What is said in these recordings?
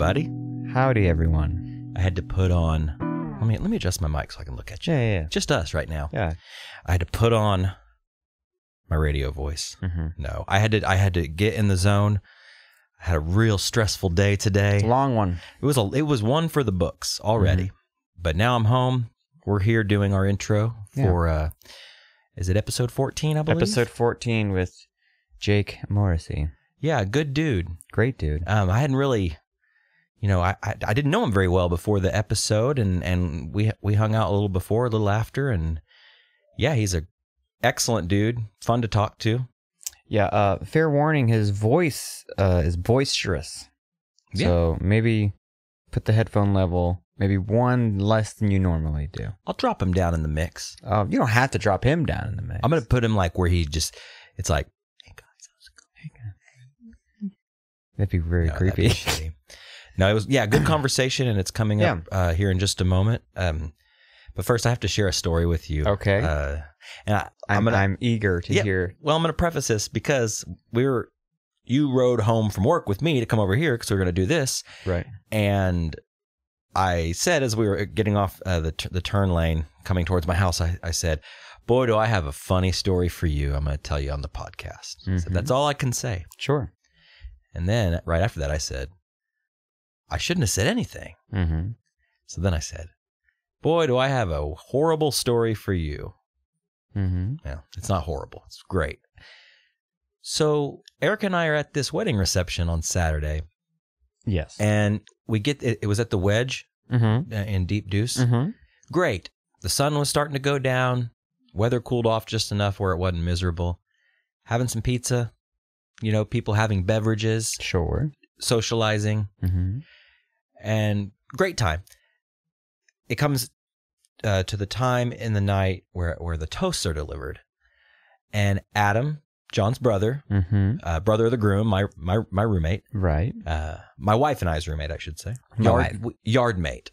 everybody. Howdy, everyone. I had to put on... Let me adjust my mic so I can look at you. Yeah. Just us right now. Yeah. I had to put on my radio voice. Mm-hmm. No, I had to get in the zone. I had a real stressful day today. It's a long one. It was one for the books already. Mm-hmm. But now I'm home. We're here doing our intro for, is it episode 14, I believe? Episode 14 with Jake Morisse. Yeah, good dude. Great dude. I hadn't really, I didn't know him very well before the episode, and we hung out a little before, a little after, and yeah, he's a excellent dude, fun to talk to. Yeah, fair warning, his voice is boisterous. Yeah. So maybe put the headphone level maybe one less than you normally do. I'll drop him down in the mix. You don't have to drop him down in the mix. I'm going to put him like where he just, it's like, hey guys, how's it going? That'd be very creepy. No, it was, good conversation, and it's coming up here in just a moment. But first, I have to share a story with you. Okay. And I'm eager to hear. Well, I'm going to preface this because you rode home from work with me to come over here because we were going to do this. Right. And I said, as we were getting off the turn lane coming towards my house, I said, boy, do I have a funny story for you. I'm going to tell you on the podcast. Mm-hmm. So that's all I can say. Sure. And then right after that, I said, I shouldn't have said anything. Mm-hmm. So then I said, boy, do I have a horrible story for you. Mm-hmm. Yeah, it's not horrible. It's great. So Eric and I are at this wedding reception on Saturday. Yes. And we get it was at the Wedge in Deep Deuce. Mm-hmm. Great. The sun was starting to go down. Weather cooled off just enough where it wasn't miserable. Having some pizza. People having beverages. Sure. Socializing. Mm-hmm. And great time. It comes to the time in the night where the toasts are delivered. And Adam, John's brother, brother of the groom, my roommate. Right. My wife and I's roommate, I should say. Yard mate.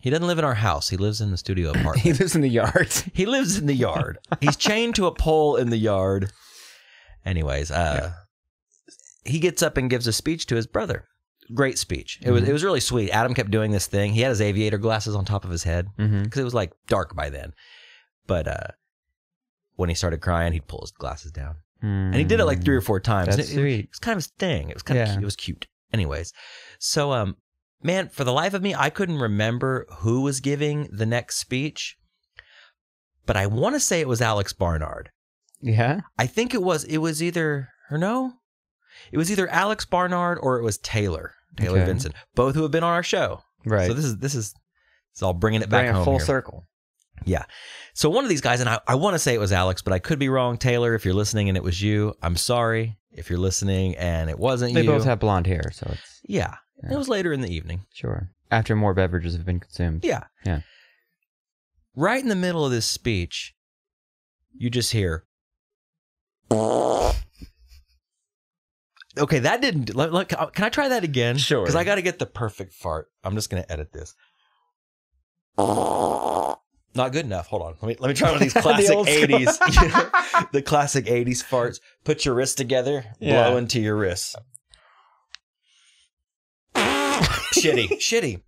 He doesn't live in our house. He lives in the studio apartment. He lives in the yard. He lives in the yard. He's chained to a pole in the yard. Anyways, he gets up and gives a speech to his brother. Great speech. It was really sweet. Adam kept doing this thing. He had his aviator glasses on top of his head because it was like dark by then. But when he started crying, he'd pull his glasses down. And he did it like 3 or 4 times. That's sweet. It was kind of his thing. It was kind of it was cute. Anyways, so man, for the life of me, I couldn't remember who was giving the next speech, but I want to say it was Alex Barnard. Yeah, I think it was either it was either Alex Barnard or it was Taylor Vincent, both who have been on our show. Right. So this is all bringing it back home full here. Circle. Yeah. So one of these guys, and I want to say it was Alex, but I could be wrong. Taylor, if you're listening and it was you, I'm sorry. If you're listening and it wasn't you. They both have blonde hair, so it's... Yeah. It was later in the evening. Sure. After more beverages have been consumed. Yeah. Yeah. Right in the middle of this speech, you just hear... Okay, that didn't... Look, can I try that again? Sure. Because I got to get the perfect fart. I'm just going to edit this. Not good enough. Hold on. Let me try one of these classic 80s. The classic 80s farts. Put your wrists together, blow into your wrists. Shitty.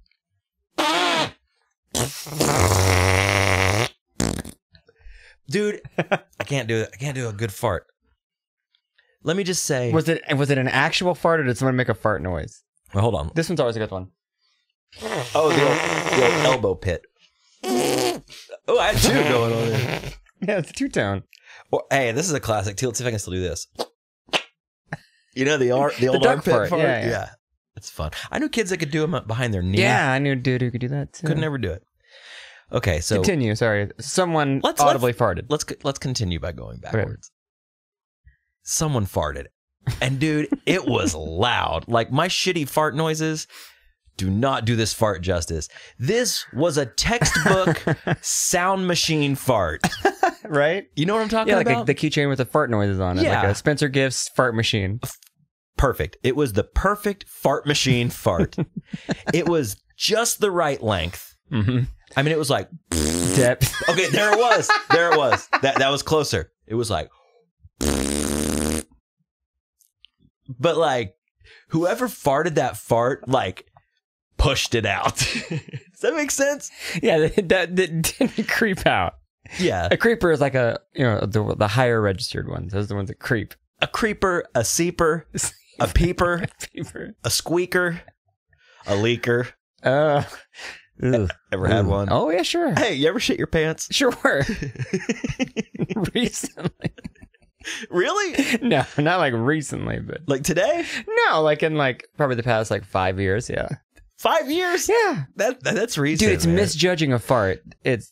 Dude, I can't do it. I can't do a good fart. Let me just say. Was it an actual fart, or did someone make a fart noise? Well, hold on. This one's always a good one. Oh, the old elbow pit. Oh, I had 2 going on there. Yeah, it's a 2-tone. Well, hey, this is a classic too. Let's see if I can still do this. The old duck armpit fart. Yeah. It's fun. I knew kids that could do them behind their knee. Yeah, I knew a dude who could do that too. Could never do it. Okay, so continue. Sorry, someone audibly farted. Let's continue by going backwards. Okay. Someone farted, and dude, it was loud. Like my shitty fart noises do not do this fart justice. This was a textbook sound machine fart. Right? You know what I'm talking about? Like the keychain with the fart noises on it. Yeah. Like a Spencer Gifts fart machine. Perfect. It was the perfect fart machine fart. It was just the right length. Mm-hmm. I mean, it was like... Depth. Okay, there it was. There it was. That was closer. It was like... But like, whoever farted that fart, like... pushed it out. Does that make sense? Yeah, that didn't creep out. Yeah. A creeper is like the higher registered ones. Those are the ones that creep. A creeper, a seeper, a peeper, a squeaker, a leaker. Ever had one? Oh, yeah, sure. Hey, you ever shit your pants? Sure. Recently. Really? No, not like recently, but like today? No, like in like probably the past like 5 years. Yeah. 5 years? Yeah. That's recent. Dude, it's misjudging a fart. It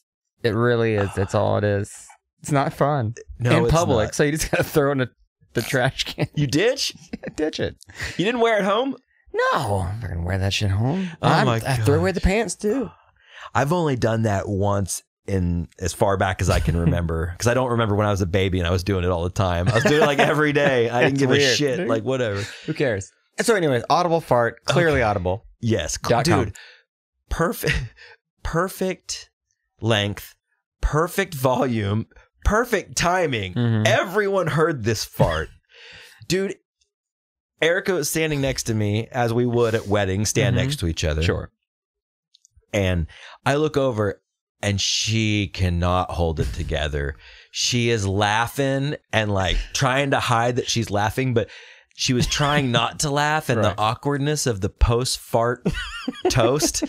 really is. That's all it is. It's not fun. No, in public. Not. So you just gotta throw it in the trash can. You ditch? Yeah, ditch it. You didn't wear it home? No, I'm not gonna wear that shit home. Oh my God. I throw away the pants too. I've only done that once in as far back as I can remember, because I don't remember when I was a baby and I was doing it all the time. I was doing it like every day. I didn't give a shit. Like whatever. Who cares? And so, anyways, audible fart, clearly audible. Yes, dude. Perfect length, perfect volume, perfect timing. Mm-hmm. Everyone heard this fart, dude. Erica was standing next to me, as we would at weddings, stand next to each other. Sure. And I look over, and she cannot hold it together. She is laughing and like trying to hide that she's laughing, but she was trying not to laugh, and the awkwardness of the post-fart toast.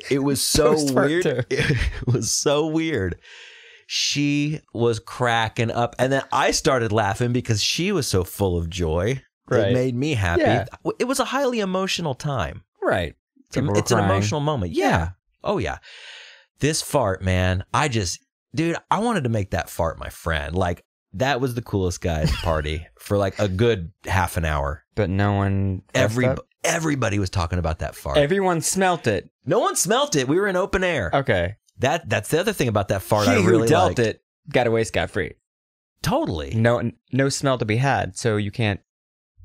It was so weird. It was so weird. She was cracking up, and then I started laughing because she was so full of joy. Right. It made me happy. Yeah. It was a highly emotional time. Right. It's an emotional moment. Yeah. Oh, yeah. This fart, man, I wanted to make that fart my friend. Like, that was the coolest guy at the party for like a good half an hour. But no one... Everybody was talking about that fart. Everyone smelt it. No one smelt it. We were in open air. Okay. That's the other thing about that fart He I really who dealt liked. it got away scot-free. Totally. No smell to be had, so you can't...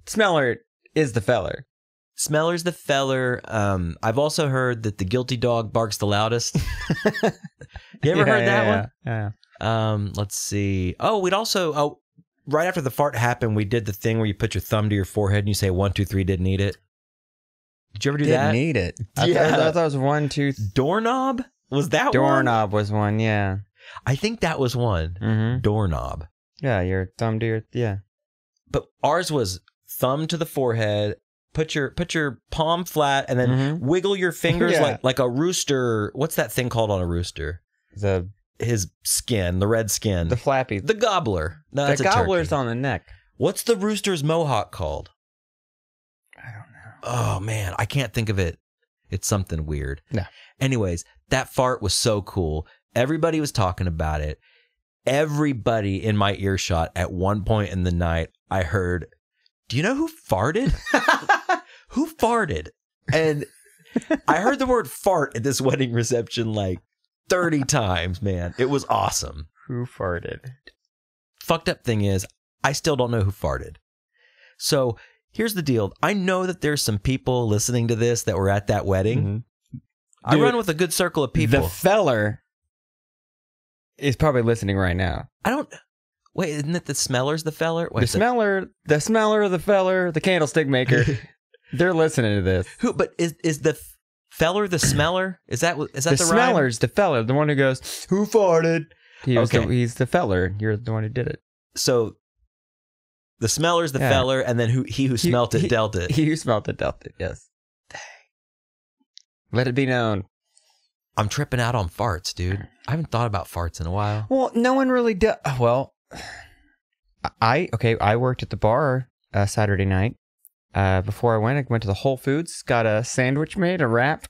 Smeller is the feller. Smeller's the feller. I've also heard that the guilty dog barks the loudest. You ever heard that one? Yeah. Let's see. Oh, right after the fart happened, we did the thing where you put your thumb to your forehead and you say 1, 2, 3, didn't eat it. Did you ever do that? Didn't eat it. Yeah. I thought it was 1, 2. Doorknob? Was that one? Doorknob was one, yeah. I think that was one. Mm-hmm. Doorknob. Yeah, your thumb to your, yeah. But ours was thumb to the forehead, put your palm flat, and then wiggle your fingers like a rooster. What's that thing called on a rooster? His skin, the red skin. The flappy. The gobbler. No, the that's gobbler's a turkey. on the neck. What's the rooster's mohawk called? I don't know. Oh, man. I can't think of it. It's something weird. No. Anyways, that fart was so cool. Everybody was talking about it. Everybody in my earshot at one point in the night, I heard, do you know who farted? Who farted? And I heard the word fart at this wedding reception like 30 times, man. It was awesome. Who farted? Fucked up thing is, I still don't know who farted. So here's the deal. I know that there's some people listening to this that were at that wedding. Mm-hmm. I run with a good circle of people. The feller is probably listening right now. Wait, isn't it the smeller's the feller? Wait, the smeller, the feller, the candlestick maker. They're listening to this. Who? But is the feller the smeller? Is that the smeller's rhyme? The feller, the one who goes, who farted? He's the feller. You're the one who did it. So the smeller's the feller, and then he who smelt it dealt it. He who smelt it dealt it. Yes. Dang. Let it be known. I'm tripping out on farts, dude. I haven't thought about farts in a while. Well, no one really does. Well, I worked at the bar Saturday night. Before I went to the Whole Foods, got a sandwich made, a wrap,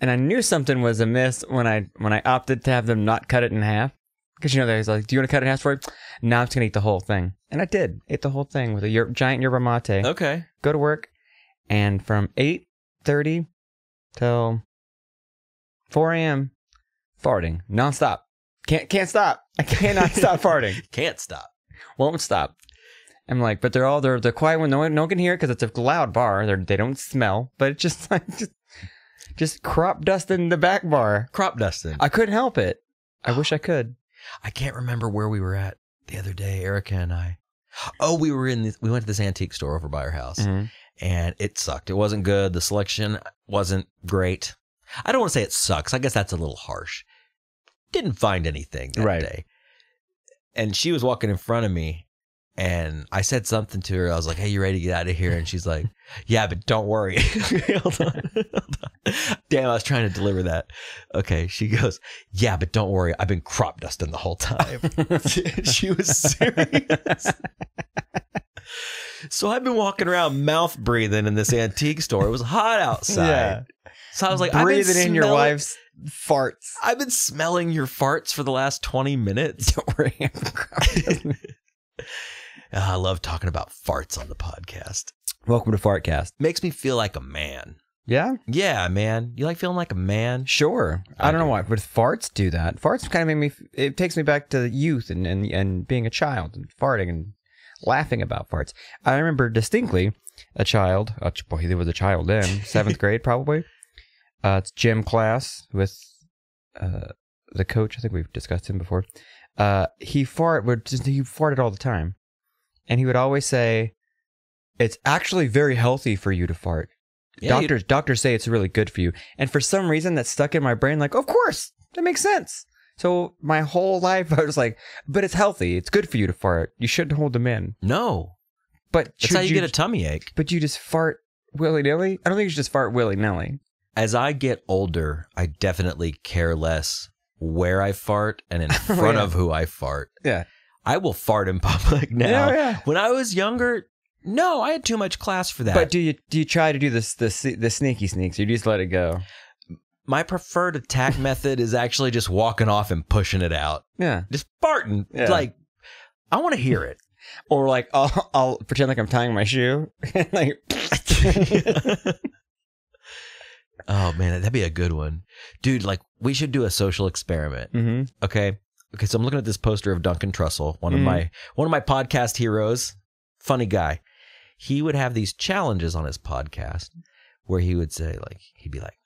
and I knew something was amiss when I opted to have them not cut it in half. Because they was like, do you want to cut it in half for it? No, I'm just going to eat the whole thing. And I did. Ate the whole thing with a giant yerba mate. Okay. Go to work, and from 8:30 till 4 a.m., farting nonstop. Can't stop. I cannot stop farting. Can't stop. Won't stop. I'm like, but they're quiet when no one can hear it because it's a loud bar. They don't smell, but it's just like just crop dusting the back bar. Crop dusting. I couldn't help it. I wish I could. I can't remember where we were at the other day, Erica and I. Oh, we went to this antique store over by our house, and it sucked. It wasn't good. The selection wasn't great. I don't want to say it sucks. I guess that's a little harsh. Didn't find anything that day. And she was walking in front of me, and I said something to her. I was like, hey, you ready to get out of here? And she's like, yeah, but don't worry. Hold on. Damn, I was trying to deliver that. Okay, she goes, yeah, but don't worry. I've been crop dusting the whole time. She was serious. So I've been walking around mouth breathing in this antique store. It was hot outside. Yeah. So I was like, breathing in your wife's farts. I've been smelling your farts for the last 20 minutes. Don't worry. I love talking about farts on the podcast. Welcome to Fartcast. Makes me feel like a man. Yeah? Yeah, man. You like feeling like a man? Sure. I don't know why, but farts do that. Farts kind of make me, it takes me back to youth and being a child and farting and laughing about farts. I remember distinctly a child, boy, there was a child then, 7th grade probably. It's gym class with the coach. I think we've discussed him before. He farted all the time. And he would always say, it's actually very healthy for you to fart. Yeah, doctors say it's really good for you. And for some reason that stuck in my brain, like, of course, that makes sense. So my whole life I was like, but it's healthy. It's good for you to fart. You shouldn't hold them in. No. But that's how you get a tummy ache. But you just fart willy-nilly? I don't think you should just fart willy-nilly. As I get older, I definitely care less where I fart and in front of who I fart. Yeah. I will fart in public now. Yeah. When I was younger, no, I had too much class for that. But do you try to do the sneaky sneaks, or you just let it go? My preferred attack method is actually just walking off and pushing it out. Yeah. Just farting. Yeah. Like, I want to hear it. Or like, I'll pretend like I'm tying my shoe. Like, oh, man, that'd be a good one. Dude, like, we should do a social experiment. Mm-hmm. Okay, so I'm looking at this poster of Duncan Trussell, one of my podcast heroes, funny guy. He would have these challenges on his podcast where he would say, like, he'd be like,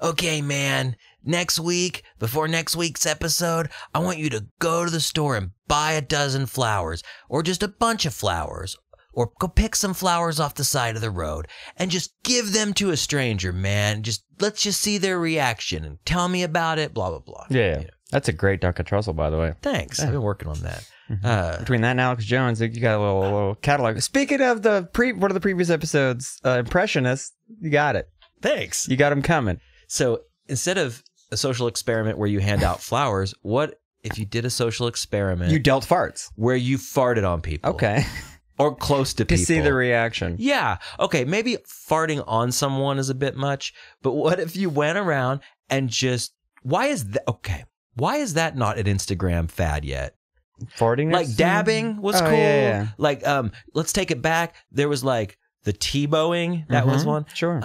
okay, man, next week, before next week's episode, I want you to go to the store and buy a dozen flowers, or just a bunch of flowers, or go pick some flowers off the side of the road and just give them to a stranger, man. Let's just see their reaction and tell me about it, blah, blah, blah. Yeah. You know. That's a great Duncan Trussell, by the way. Thanks. Yeah. I've been working on that. Mm-hmm. Between that and Alex Jones, you got a little catalog. Speaking of one of the previous episodes, Impressionists, you got it. Thanks. You got them coming. So instead of a social experiment where you hand out flowers, what if you did a social experiment? You dealt farts. Where you farted on people. Okay. Or close to people. To see the reaction. Yeah. Okay, maybe farting on someone is a bit much, but what if you went around and just, why is that not an Instagram fad yet? Farting? Like dabbing was cool. Yeah. Like, let's take it back. There was like the T-bowing. That was one. Sure.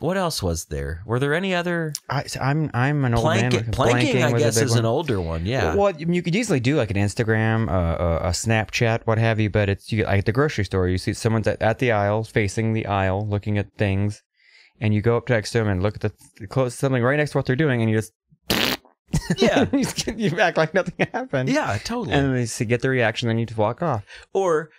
What else was there? Were there any other? I'm an old man. Planking, I guess, is an older one. Yeah. Well, you could easily do like an Instagram, a Snapchat, what have you. But it's like at the grocery store. You see someone's at the aisle, facing the aisle, looking at things, and you go up next to them and look at something right next to what they're doing, and you just. Yeah. You act like nothing happened. Yeah, totally. And then to get the reaction, then you just walk off. Or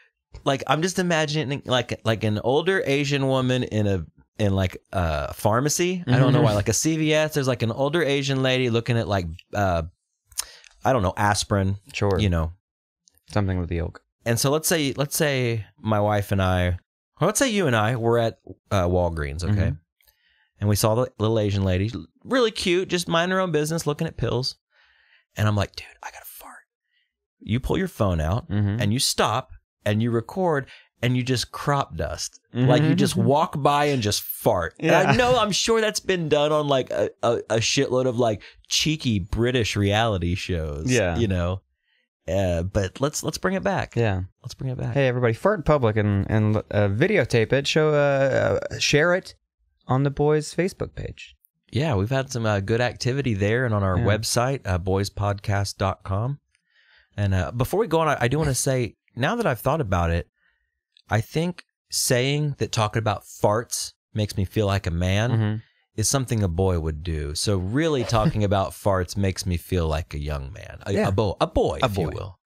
like I'm just imagining like an older Asian woman in a pharmacy. I don't know why, like a CVS. There's like an older Asian lady looking at like I don't know, aspirin. Sure. You know, something with the yolk. And so let's say my wife and I, or let's say you and I were at Walgreens, okay, Mm-hmm. and we saw the little Asian lady, really cute, just minding her own business, looking at pills, and I'm like, dude, I gotta fart. You pull your phone out and you stop. And you record and you just crop dust. Like you just walk by and just fart. Yeah. And I'm sure that's been done on like a shitload of like cheeky British reality shows. Yeah. You know? But let's bring it back. Yeah. Let's bring it back. Hey, everybody, fart in public and videotape it. Share it on the boys' Facebook page. Yeah, we've had some good activity there and on our website, boyspodcast.com. And before we go on, I do want to say, now that I've thought about it, I think saying that talking about farts makes me feel like a man is something a boy would do. So really talking about farts makes me feel like a young man, a boy, if you will.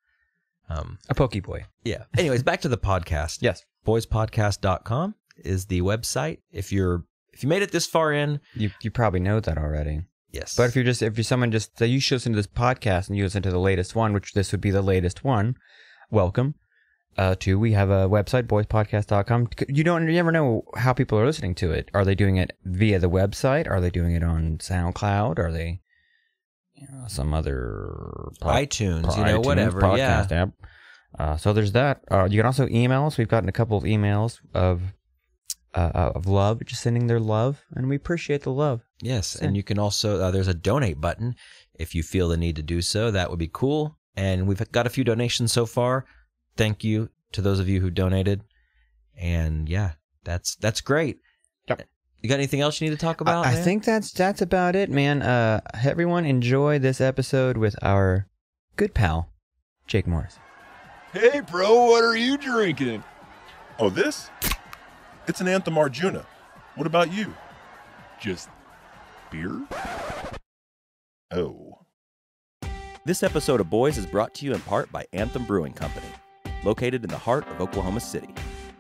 A pokey boy. Yeah. Anyways, back to the podcast. Yes. Boyspodcast.com. is the website. If you made it this far in, you probably know that already. Yes. But if someone just say you should listen to this podcast and you listen to the latest one, which this would be the latest one, welcome. We have a website, boyspodcast.com. You never know how people are listening to it. Are they doing it via the website? Are they doing it on SoundCloud? Are they some other iTunes, whatever podcast app? So there's that. You can also email us. We've gotten a couple of emails of love, just sending their love, and we appreciate the love. Yes, and you can also there's a donate button if you feel the need to do so. That would be cool. And we've got a few donations so far. Thank you to those of you who donated. And yeah, that's great. Yep. You got anything else you need to talk about? I think that's about it, man. Everyone enjoy this episode with our good pal, Jake Morisse. Hey, bro, what are you drinking? Oh, this? It's an Anthem Arjuna. What about you? Just beer? Oh. This episode of Boys is brought to you in part by Anthem Brewing Company, located in the heart of Oklahoma City.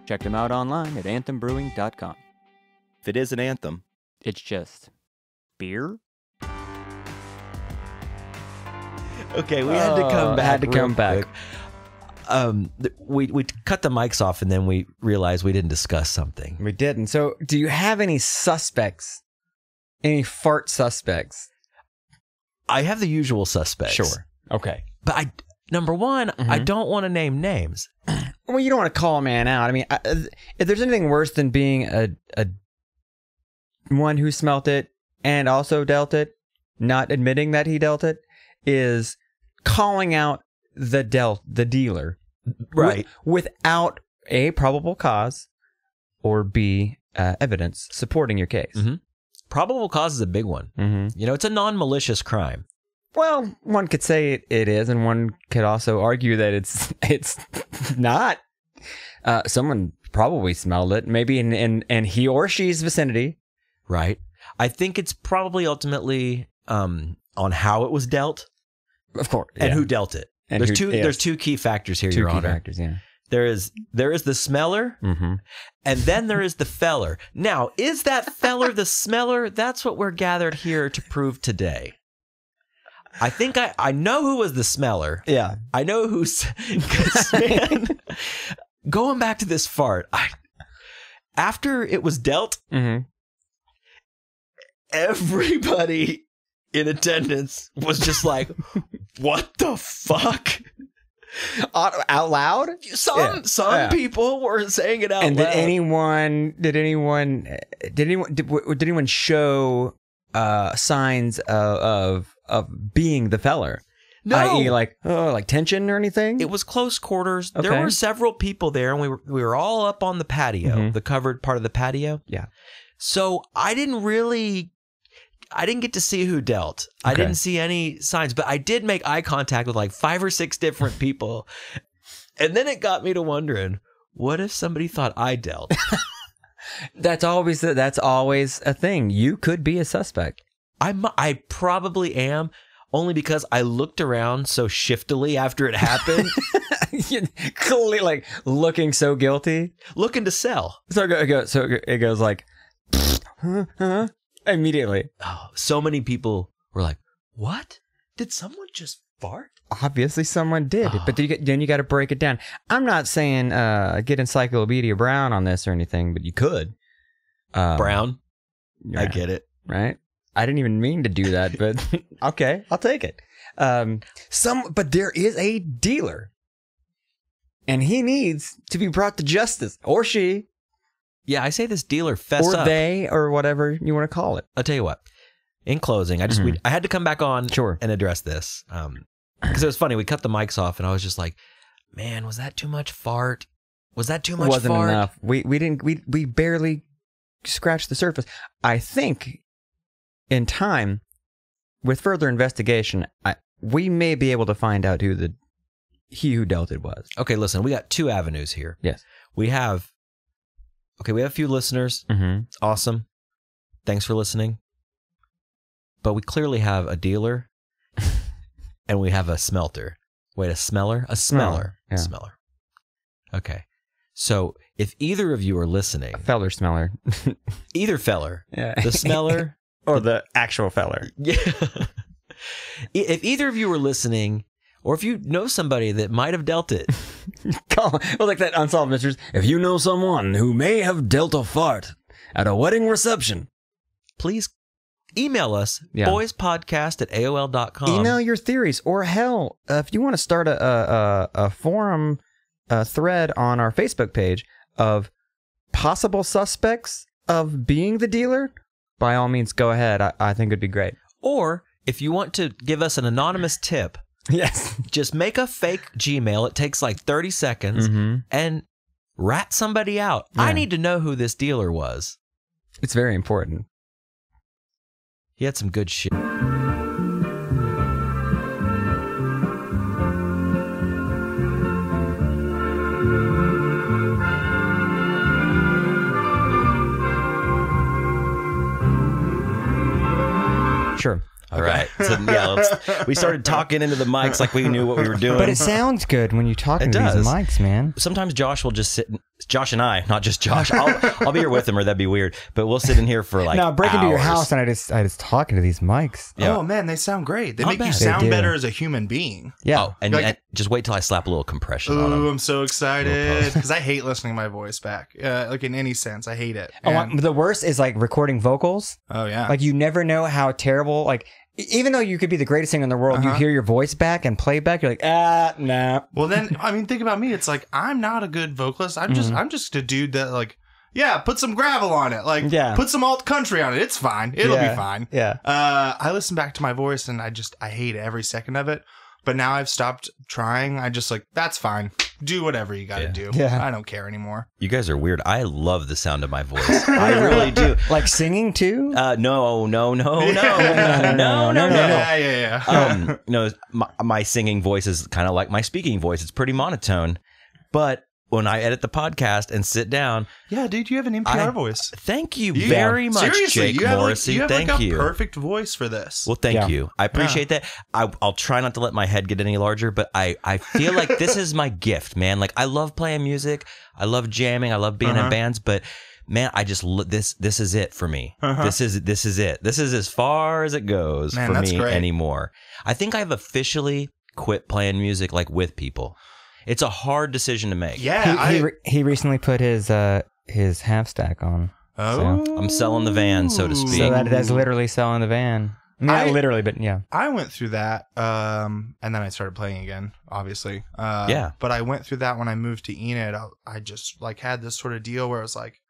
Check them out online at anthembrewing.com. If it is an anthem, It's just beer? Okay, we had to come back. Had to come back. We cut the mics off and then we realized we didn't discuss something. We didn't. So, do you have any suspects? Any fart suspects? I have the usual suspects. Sure. Okay. But number one, I don't want to name names. Well, you don't want to call a man out. I mean, if there's anything worse than being a one who smelt it and also dealt it, not admitting that he dealt it, is calling out the dealer, Right. without A, probable cause, or B, evidence supporting your case. Mm-hmm. Probable cause is a big one. Mm-hmm. It's a non-malicious crime. Well, one could say it is, and one could also argue that it's not. Someone probably smelled it, maybe in he or she's vicinity. Right. I think it's probably ultimately on how it was dealt. Of course. And who dealt it. And There's two key factors here, Your Honor. Factors, yeah. There is the smeller, and then there is the feller. Now, is that feller the smeller? That's what we're gathered here to prove today. I think I know who was the smeller. Yeah. I know who's... Man, going back to this fart, after it was dealt, everybody in attendance was just like, what the fuck? Out loud? Some people were saying it out and loud. Did anyone show signs of being the feller? No. I.e. like tension or anything? It was close quarters. Okay. There were several people there, and we were all up on the patio, the covered part of the patio. Yeah. So I didn't get to see who dealt. Okay. I didn't see any signs, but I did make eye contact with like 5 or 6 different people. And then it got me to wondering, what if somebody thought I dealt? That's always a thing. You could be a suspect. I probably am, only because I looked around so shiftily after it happened. Clearly, like looking so guilty, looking to sell. So it goes like, immediately. Oh, so many people were like, "What? Did someone just fart?" Obviously, someone did, but then you got to break it down. I'm not saying get Encyclopedia Brown on this or anything, but you could. Brown, yeah, I get it. Right? I didn't even mean to do that, but okay, I'll take it. But there is a dealer, and he needs to be brought to justice, or she. Yeah, I say this dealer fess up. Or they, or whatever you want to call it. I'll tell you what. In closing, I had to come back on and address this. Because it was funny. We cut the mics off, and I was just like, man, was that too much fart? Was that too much fart? Wasn't enough. We barely scratched the surface. I think in time, with further investigation, we may be able to find out who he who dealt it was. Okay, listen, we got 2 avenues here. Yes. We have a few listeners. It's awesome. Thanks for listening. But we clearly have a dealer and we have a smelter. Wait, a smeller? A smeller. Yeah. A smeller. Okay. So if either of you are listening, Feller smeller. either feller, Yeah. the smeller, Or the actual feller. yeah. If either of you are listening, or if you know somebody that might have dealt it, Well, like that Unsolved Mysteries. If you know someone who may have dealt a fart at a wedding reception, please email us, Yeah. boyspodcast@aol.com. email your theories. Or hell, if you want to start a forum thread on our Facebook page of possible suspects of being the dealer, by all means, go ahead. I think it'd be great. Or if you want to give us an anonymous tip, Yes. just make a fake Gmail. It takes like 30 seconds and rat somebody out. Yeah. I need to know who this dealer was. It's very important. He had some good shit. Sure. All right. So yeah, we started talking into the mics like we knew what we were doing. But it sounds good when you talk It into these does. mics, man. Sometimes Josh will just sit. Josh and I, not just Josh. I'll be here with him, or that'd be weird. But we'll sit in here for like Now break into your hours. house and I just talk into these mics. Yeah. Oh man, they sound great. They Not make you bad. They sound do. better as a human being. Yeah. Oh, and, Like- and just wait till I slap a little compression on Ooh, him. I'm so excited because I hate listening to my voice back. Like in any sense, I hate it. And- The worst is like recording vocals. oh yeah. Like you never know how terrible. Like even though you could be the greatest singer in the world, you hear your voice back and play back. You're like, nah. well, then I mean, think about me. It's like I'm not a good vocalist. I'm just a dude that like, yeah, put some gravel on it. Like, Yeah. put some alt country on it. It's fine. It'll be fine. Yeah. I listen back to my voice and I hate every second of it. But now I've stopped trying. I just like, that's fine. Do whatever you got to do. Yeah. I don't care anymore. You guys are weird. I love the sound of my voice. I really do. Like singing too. No. No. Yeah. No, my singing voice is kind of like my speaking voice. It's pretty monotone. But when I edit the podcast and sit down, Yeah, dude, you have an NPR voice. thank you very much, Seriously, Jake you have Morisse. like, you have Thank like a you. perfect voice for this. Well, thank Yeah. you. I appreciate that. I'll try not to let my head get any larger, but I feel like this is my gift, man. Like I love playing music. I love jamming. I love being in bands, but man, I just this is it for me. This is it. This is as far as it goes Man, for that's me great. anymore. I think I've officially quit playing music like with people. It's a hard decision to make. Yeah, He recently put his half stack on. I'm selling the van, so to speak. So that's literally selling the van. Not literally, but yeah. I went through that, and then I started playing again, obviously. Yeah. But I went through that when I moved to Enid. I just like had this sort of deal where I was like,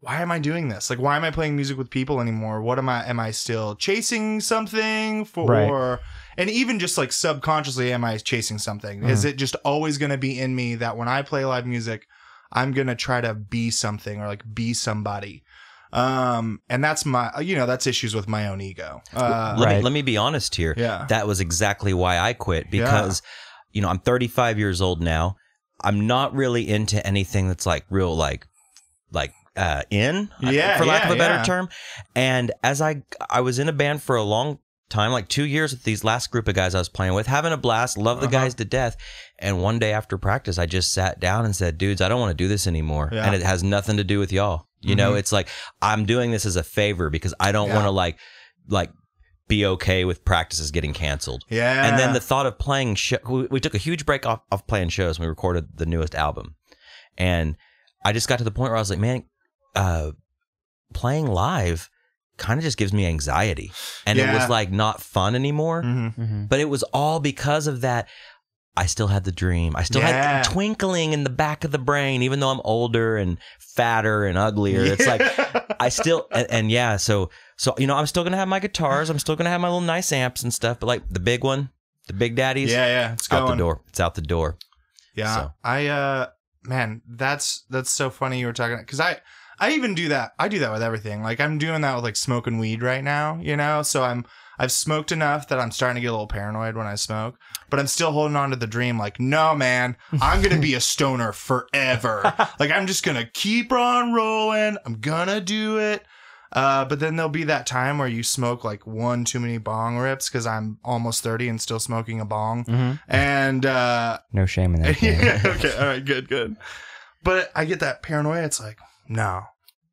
why am I doing this? Like, why am I playing music with people anymore? Am I still chasing something for, Right. and even just like subconsciously, am I chasing something? Is it just always going to be in me that when I play live music, I'm going to try to be something or like be somebody? And that's that's issues with my own ego. Let me be honest here. Yeah. That was exactly why I quit because, I'm 35 years old now. I'm not really into anything that's like real, for lack of a better term. And as I was in a band for a long time, like 2 years with these last group of guys I was playing with, having a blast, love the guys to death. And one day after practice, I just sat down and said, dudes, I don't want to do this anymore. Yeah. And it has nothing to do with y'all. You know, it's like, I'm doing this as a favor because I don't want to like be okay with practices getting canceled. Yeah. And then the thought of playing, we took a huge break off playing shows when we recorded the newest album. And I just got to the point where I was like, man, playing live kind of just gives me anxiety. And it was like not fun anymore. But it was all because of that. I still had the dream. I still had twinkling in the back of the brain, even though I'm older and fatter and uglier. It's like I still so I'm still gonna have my guitars. I'm still gonna have my little nice amps and stuff. But like the big one, the big daddies, it's out the going. door. It's out the door. Yeah, So. Man, that's so funny you were talking because I even do that. I do that with everything. Like I'm doing that with like smoking weed right now, So I've smoked enough that I'm starting to get a little paranoid when I smoke, but I'm still holding on to the dream. Like, no, man, I'm going to be a stoner forever. Like, I'm just going to keep on rolling. I'm going to do it. But then there'll be that time where you smoke like one too many bong rips because I'm almost 30 and still smoking a bong. And, No shame in that. yeah, okay. All right. Good. But I get that paranoia. It's like, no,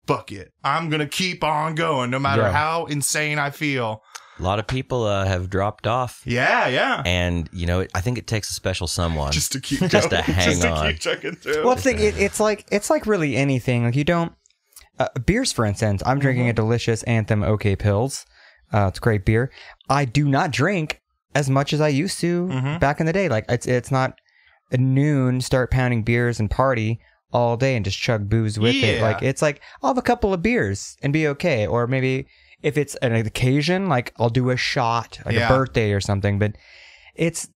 fuck it. I'm going to keep on going no matter how insane I feel. A lot of people have dropped off. Yeah. And, I think it takes a special someone. Just to keep going. Just to hang just to on. keep checking through. Well, it's like really anything. Like you don't... beers, for instance. I'm drinking a delicious Anthem OK Pills. It's great beer. I do not drink as much as I used to back in the day. Like it's not at noon, start pounding beers and party all day and just chug booze with it. Like it's like I'll have a couple of beers and be okay. Or maybe if it's an occasion, like I'll do a shot, like a birthday or something. But it's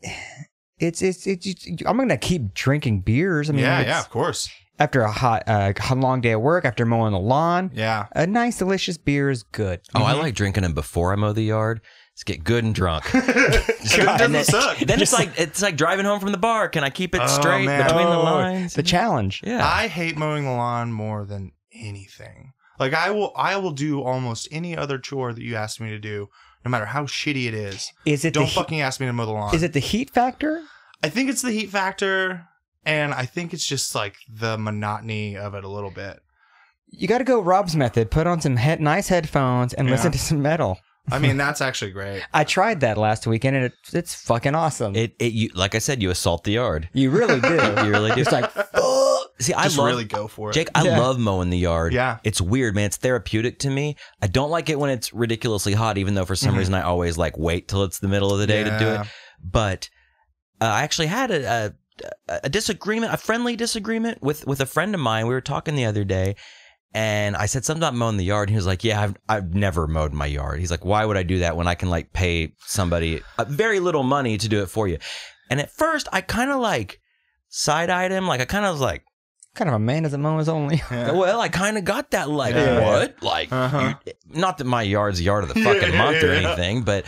I'm gonna keep drinking beers. I mean, of course. After a long day at work, after mowing the lawn, a nice, delicious beer is good. Oh, I like drinking them before I mow the yard. Just get good and drunk. And then it's like driving home from the bar. Can I keep it straight between the lines? The challenge. Yeah. I hate mowing the lawn more than anything. Like I will do almost any other chore that you ask me to do, no matter how shitty it is. Don't fucking ask me to mow the lawn. Is it the heat factor? I think it's the heat factor, and I think it's just like the monotony of it a little bit. You got to go Rob's method. Put on some nice headphones and listen to some metal. I mean, that's actually great. I tried that last weekend, and it's fucking awesome. You, like I said, you assault the yard. You really do. You really do. It's like, see, Just really go for it. Jake, I love mowing the yard. Yeah. It's weird, man. It's therapeutic to me. I don't like it when it's ridiculously hot, even though for some reason I always like wait till it's the middle of the day to do it. But I actually had a disagreement, a friendly disagreement with a friend of mine. We were talking the other day, and I said something about mowing the yard, and he was like, yeah, I've never mowed my yard. He's like, why would I do that when I can like pay somebody very little money to do it for you? And at first I kind of like side-eyed him. Like I kind of was like, kind of a man doesn't mow his only. Well, I kind of got that like, what? Like, not that my yard's yard of the fucking month or anything, but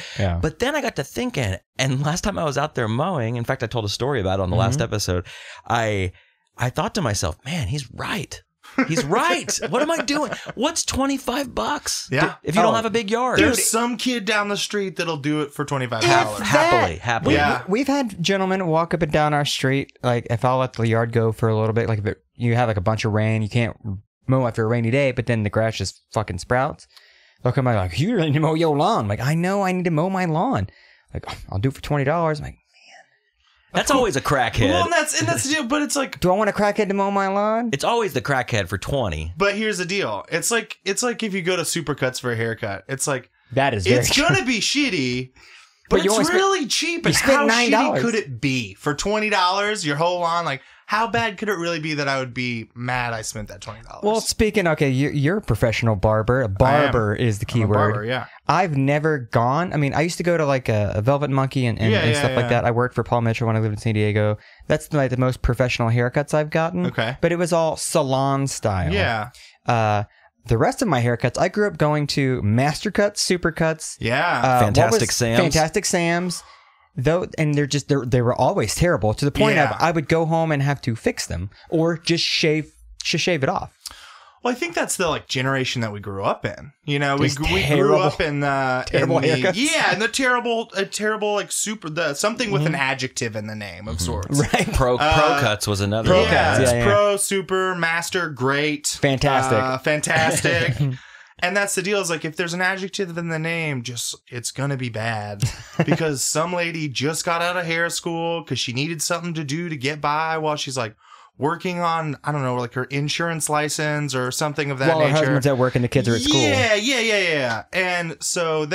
then I got to thinking, and last time I was out there mowing, in fact, I told a story about it on the last episode, I thought to myself, man, he's right. He's right. What am I doing? What's $25? Yeah. If you don't have a big yard. There's some kid down the street that'll do it for $25. Happily. We've had gentlemen walk up and down our street. Like if I'll let the yard go for a little bit, like if you have like a bunch of rain, you can't mow after a rainy day, but then the grass just fucking sprouts. They'll come by like, you need to mow your lawn. I'm like, I know I need to mow my lawn. Like, I'll do it for $20. I'm like, that's always a crackhead. Well, and that's the deal. But it's like, do I want a crackhead to mow my lawn? It's always the crackhead for 20. But here's the deal. It's like if you go to Supercuts for a haircut. It's like that is very true. Gonna be shitty, but it's really cheap. And how shitty could it be for $20? Your whole lawn, like. How bad could it really be that I would be mad I spent that $20? Well, speaking, you're a professional barber. A barber is the key word. Barber, yeah. I've never gone. I mean, I used to go to like a Velvet Monkey and stuff like that. I worked for Paul Mitchell when I lived in San Diego. That's like the most professional haircuts I've gotten. Okay. But it was all salon style. Yeah. The rest of my haircuts, I grew up going to Master Cuts, Super Cuts. Yeah. Fantastic Sam's. Fantastic Sam's. Though, and they were always terrible to the point of I would go home and have to fix them or just shave it off. Well, I think that's the like generation that we grew up in. You know, we grew up in the terrible haircuts. Yeah, and the terrible like something with an adjective in the name of sorts. Right. Pro cuts was another. Pro cuts. Pro, super, master, great, fantastic, fantastic. And that's the deal is like if there's an adjective in the name, it's going to be bad because some lady just got out of hair school because she needed something to do to get by while she's like working on, I don't know, like her insurance license or something of that nature. While her husband's at work and the kids are at school. Yeah. And so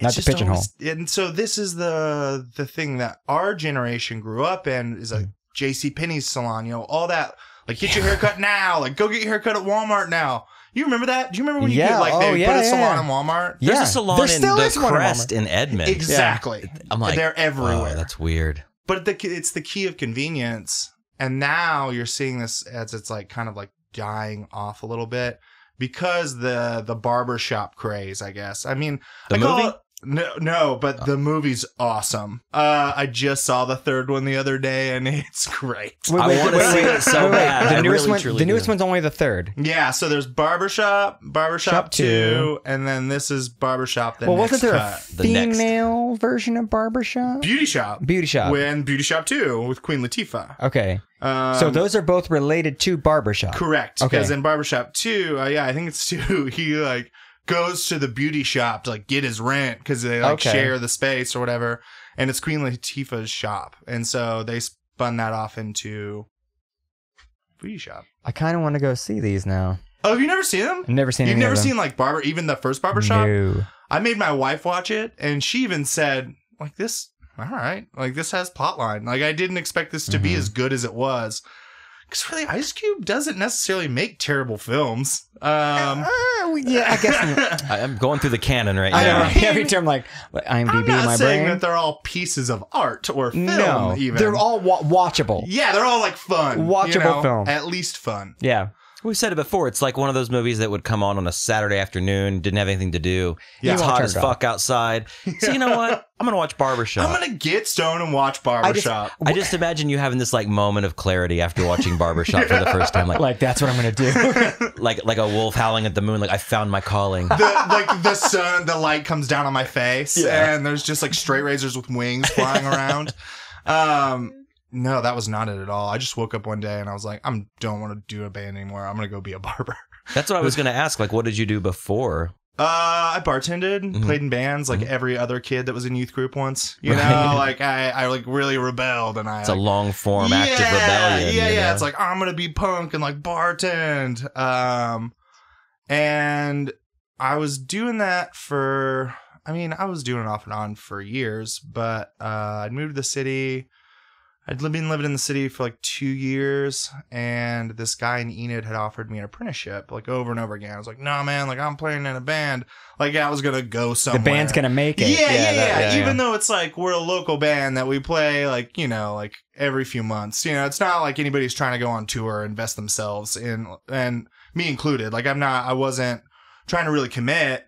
not the pigeonhole. And so this is the thing that our generation grew up in is like JCPenney's salon, you know, all that. Like, get your haircut now. Like, go get your haircut at Walmart now. You remember that? Do you remember when you could, like, they put a salon in Walmart? There's a salon in the Crest in Edmond. Exactly. Yeah. I'm like, they're everywhere. Oh, that's weird. But it's the key of convenience. And now you're seeing this as it's like kind of like dying off a little bit because the barbershop craze, I guess. I mean, the movie? No, but the movie's awesome. I just saw the third one the other day, and it's great. I want to see it so bad. The I newest really, one, truly the newest do. one's only the third. Yeah, so there's Barbershop 2, 2, and then this is Barbershop. Well, wasn't there cut. a female version of Barbershop? Beauty Shop? Beauty Shop. And Beauty Shop 2 with Queen Latifah. Okay. So those are both related to Barbershop. Correct. Okay. Because in Barbershop 2, yeah, I think it's 2, he like goes to the beauty shop to like get his rent because they like share the space or whatever. And it's Queen Latifah's shop. And so they spun that off into Beauty Shop. I kind of want to go see these now. Oh, have you never seen them? I've never seen You've any never of them. seen like even the first Barbershop? No. I made my wife watch it, and she even said, like, this, all right, like, this has plotline. Like, I didn't expect this to be as good as it was. Because really, Ice Cube doesn't necessarily make terrible films. Yeah, I guess. I'm going through the canon right I now. know. Every time, like IMDb I'm in not my saying brain. that they're all pieces of art or film, No, even. they're all watchable. Yeah, they're all, like, fun. Watchable film. At least fun. Yeah. We've said it before. It's like one of those movies that would come on a Saturday afternoon, didn't have anything to do. Yeah. It's You won't hot turn as it off. fuck outside. So you know what? I'm going to watch Barbershop. I'm going to get stoned and watch Barbershop. I just imagine you having this like moment of clarity after watching Barbershop for the first time. Like That's what I'm gonna do. like a wolf howling at the moon. Like, I found my calling. the sun, the light comes down on my face, and there's just like straight razors with wings flying around. No, that was not it at all. I just woke up one day and I was like, I don't want to do a band anymore. I'm gonna go be a barber. That's what I was going to ask. Like, what did you do before? I bartended, played in bands like every other kid that was in youth group once. You know, like I like really rebelled, and It's a long form active rebellion. Yeah, you know? It's like I'm gonna be punk and like bartend. And I was doing that for. I mean, I was doing it off and on for years, but I'd moved to the city. I'd been living in the city for like 2 years, and this guy in Enid had offered me an apprenticeship like over and over again. I was like, "No, man, like I'm playing in a band. Like I was gonna go somewhere. The band's gonna make it. Yeah. Even though it's like we're a local band that we play like like every few months. It's not like anybody's trying to go on tour or invest themselves in, and me included. Like I wasn't trying to really commit.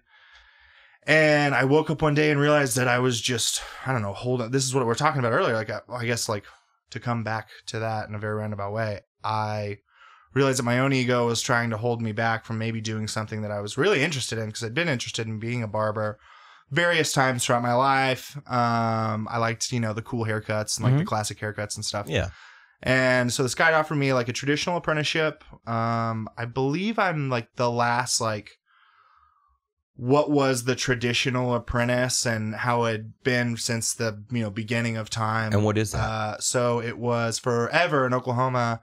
And I woke up one day and realized that I was just, I don't know, this is what we're talking about earlier. Like, I guess, like, to come back to that in a very roundabout way, I realized that my own ego was trying to hold me back from maybe doing something that I was really interested in, because I'd been interested in being a barber various times throughout my life. I liked, the cool haircuts and, like, the classic haircuts and stuff. Yeah. And so this guy offered me, like, a traditional apprenticeship. I believe I'm, like, the last, like, what was the traditional apprentice and how it had been since the beginning of time. And what is that? So it was forever in Oklahoma.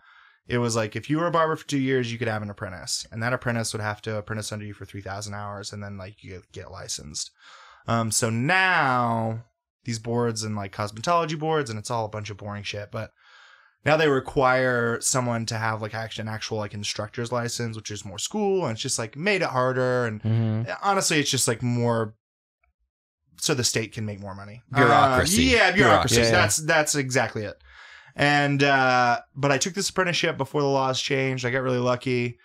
It was like if you were a barber for 2 years, you could have an apprentice, and that apprentice would have to apprentice under you for 3,000 hours, and then like you get licensed. So now these boards and like cosmetology boards, and it's all a bunch of boring shit, but now they require someone to have like an actual like instructor's license, which is more school, and it's just like made it harder. And honestly, it's just like more so the state can make more money. Bureaucracy. Bureaucracy. Yeah. That's exactly it. And but I took this apprenticeship before the laws changed. I got really lucky,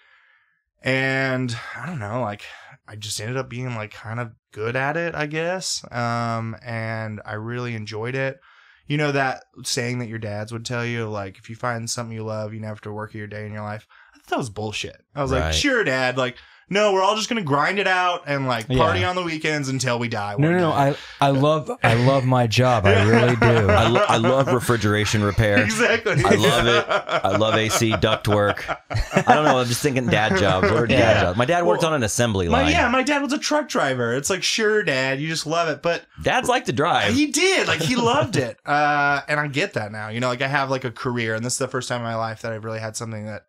and I don't know, like I just ended up being like kind of good at it, I guess. And I really enjoyed it. You know that saying that your dads would tell you, like, if you find something you love, you never have to work your day in your life? I thought that was bullshit. I was like, sure, Dad. Like, no, we're all just going to grind it out and, like, party on the weekends until we die. No. I love my job. I really do. I love refrigeration repair. Exactly. I love it. I love AC duct work. I don't know. I'm just thinking dad jobs. What are dad jobs? My dad worked on an assembly line. My dad was a truck driver. It's like, sure, Dad, you just love it. But dads like to drive. he did. Like, he loved it. And I get that now. Like, I have, like, a career. And this is the first time in my life that I've really had something that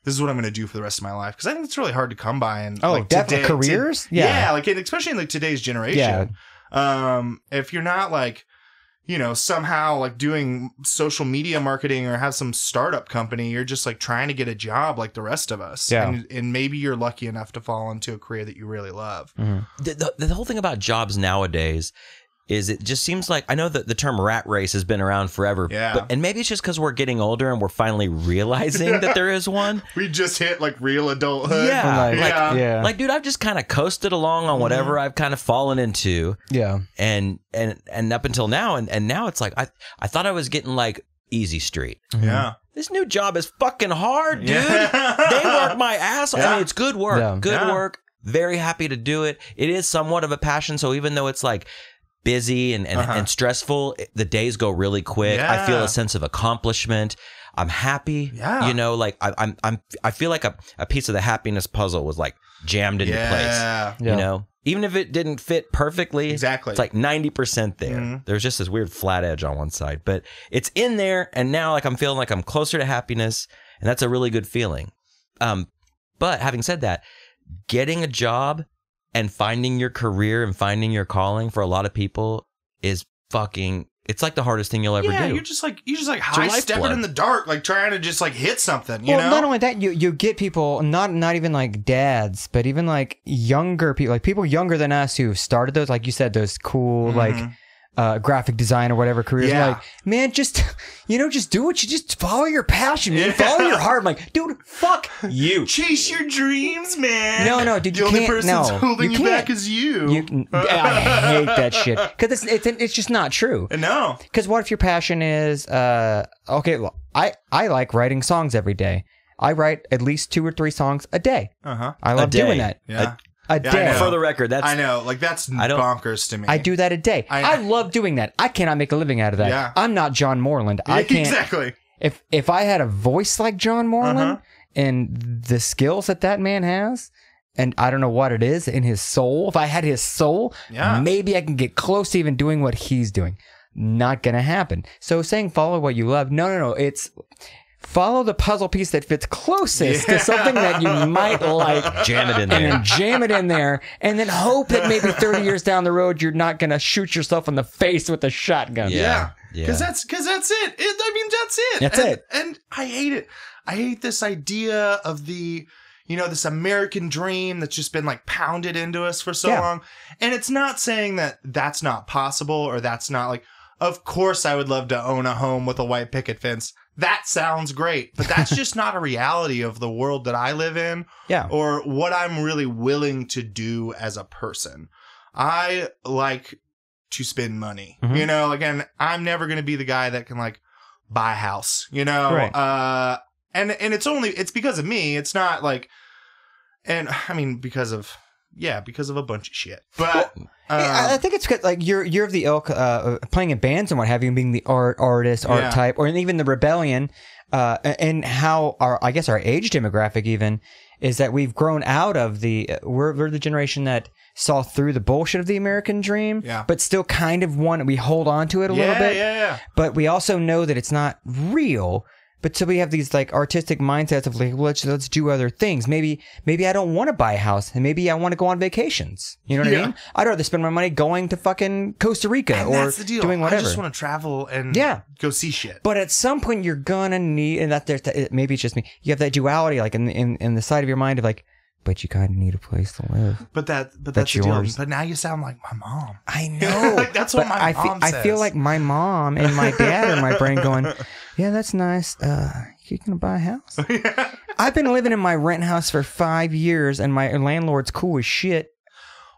this is what I'm going to do for the rest of my life. Because I think it's really hard to come by. And like definitely careers? Yeah, like especially in like today's generation. Yeah. If you're not like, somehow like doing social media marketing or have some startup company, you're just like trying to get a job like the rest of us. Yeah. And maybe you're lucky enough to fall into a career that you really love. The whole thing about jobs nowadays is it just seems like, I know that the term rat race has been around forever, and maybe it's just because we're getting older and we're finally realizing that there is one. We just hit like real adulthood. Yeah. Like, dude, I've just kind of coasted along on whatever I've kind of fallen into. Yeah. And up until now, and now it's like, I thought I was getting like easy street. Yeah. This new job is fucking hard, dude. They work my ass off. I mean, it's good work. Yeah. Good work. Very happy to do it. It is somewhat of a passion. So even though it's like busy and stressful, the days go really quick. I feel a sense of accomplishment. I'm happy. Yeah. You know, like I feel like a piece of the happiness puzzle was like jammed into place. Yeah. You know, even if it didn't fit perfectly, exactly, it's like 90% there. There's just this weird flat edge on one side, but it's in there. And now like I'm feeling like I'm closer to happiness, and that's a really good feeling. But having said that, getting a job and finding your career and finding your calling for a lot of people is fucking, it's like the hardest thing you'll ever do. Yeah, you're just like high stepping in the dark, like trying to just like hit something, you know? Not only that, you get people, not even like dads, but even like younger people, like people younger than us who started those, like you said, those cool, like graphic design or whatever careers. Yeah. Like, man, just do what you just follow your passion, man. Follow your heart. I'm like, dude, fuck you. Chase your dreams, man. No, dude, the only person holding you back is you. I hate that shit because it's just not true. No, because what if your passion is okay? Well, I like writing songs every day. I write at least 2 or 3 songs a day. I love doing that. Yeah. A day. For the record, that's... I know. Like, that's bonkers to me. I do that a day. I love doing that. I cannot make a living out of that. Yeah. I'm not John Moreland. I can't... Exactly. If I had a voice like John Moreland and the skills that man has, and I don't know what it is in his soul, if I had his soul, maybe I can get close to even doing what he's doing. Not gonna happen. So saying follow what you love, no. It's... follow the puzzle piece that fits closest to something that you might like. Jam it in there. And then jam it in there. And then hope that maybe 30 years down the road, you're not going to shoot yourself in the face with a shotgun. Yeah. Because that's it. That's it. That's it. And I hate it. I hate this idea of this American dream that's just been like pounded into us for so long. And it's not saying that that's not possible or that's not like, of course I would love to own a home with a white picket fence. That sounds great, but that's just not a reality of the world that I live in or what I'm really willing to do as a person. I like to spend money, you know, again, I'm never going to be the guy that can like buy a house, you know, right. And it's because of me. It's not like, and I mean, because of a bunch of shit, but I think it's because like you're of the ilk playing in bands and what have you, and being the artist type, or even the rebellion, and how our age demographic even is that we've grown out of we're the generation that saw through the bullshit of the American dream, but still kind of we hold on to it a little bit, but we also know that it's not real. But so we have these like artistic mindsets of like, let's do other things. Maybe I don't want to buy a house, and maybe I want to go on vacations. You know what I mean? I'd rather spend my money going to fucking Costa Rica and or doing whatever. I just want to travel and go see shit. But at some point you're gonna need, and maybe it's just me. You have that duality, like in the side of your mind of like, but you kind of need a place to live. But that's the deal. But now you sound like my mom. I know. Like that's what my mom says. I feel like my mom and my dad are in my brain going, yeah, that's nice. You gonna buy a house? I've been living in my rent house for 5 years, and my landlord's cool as shit.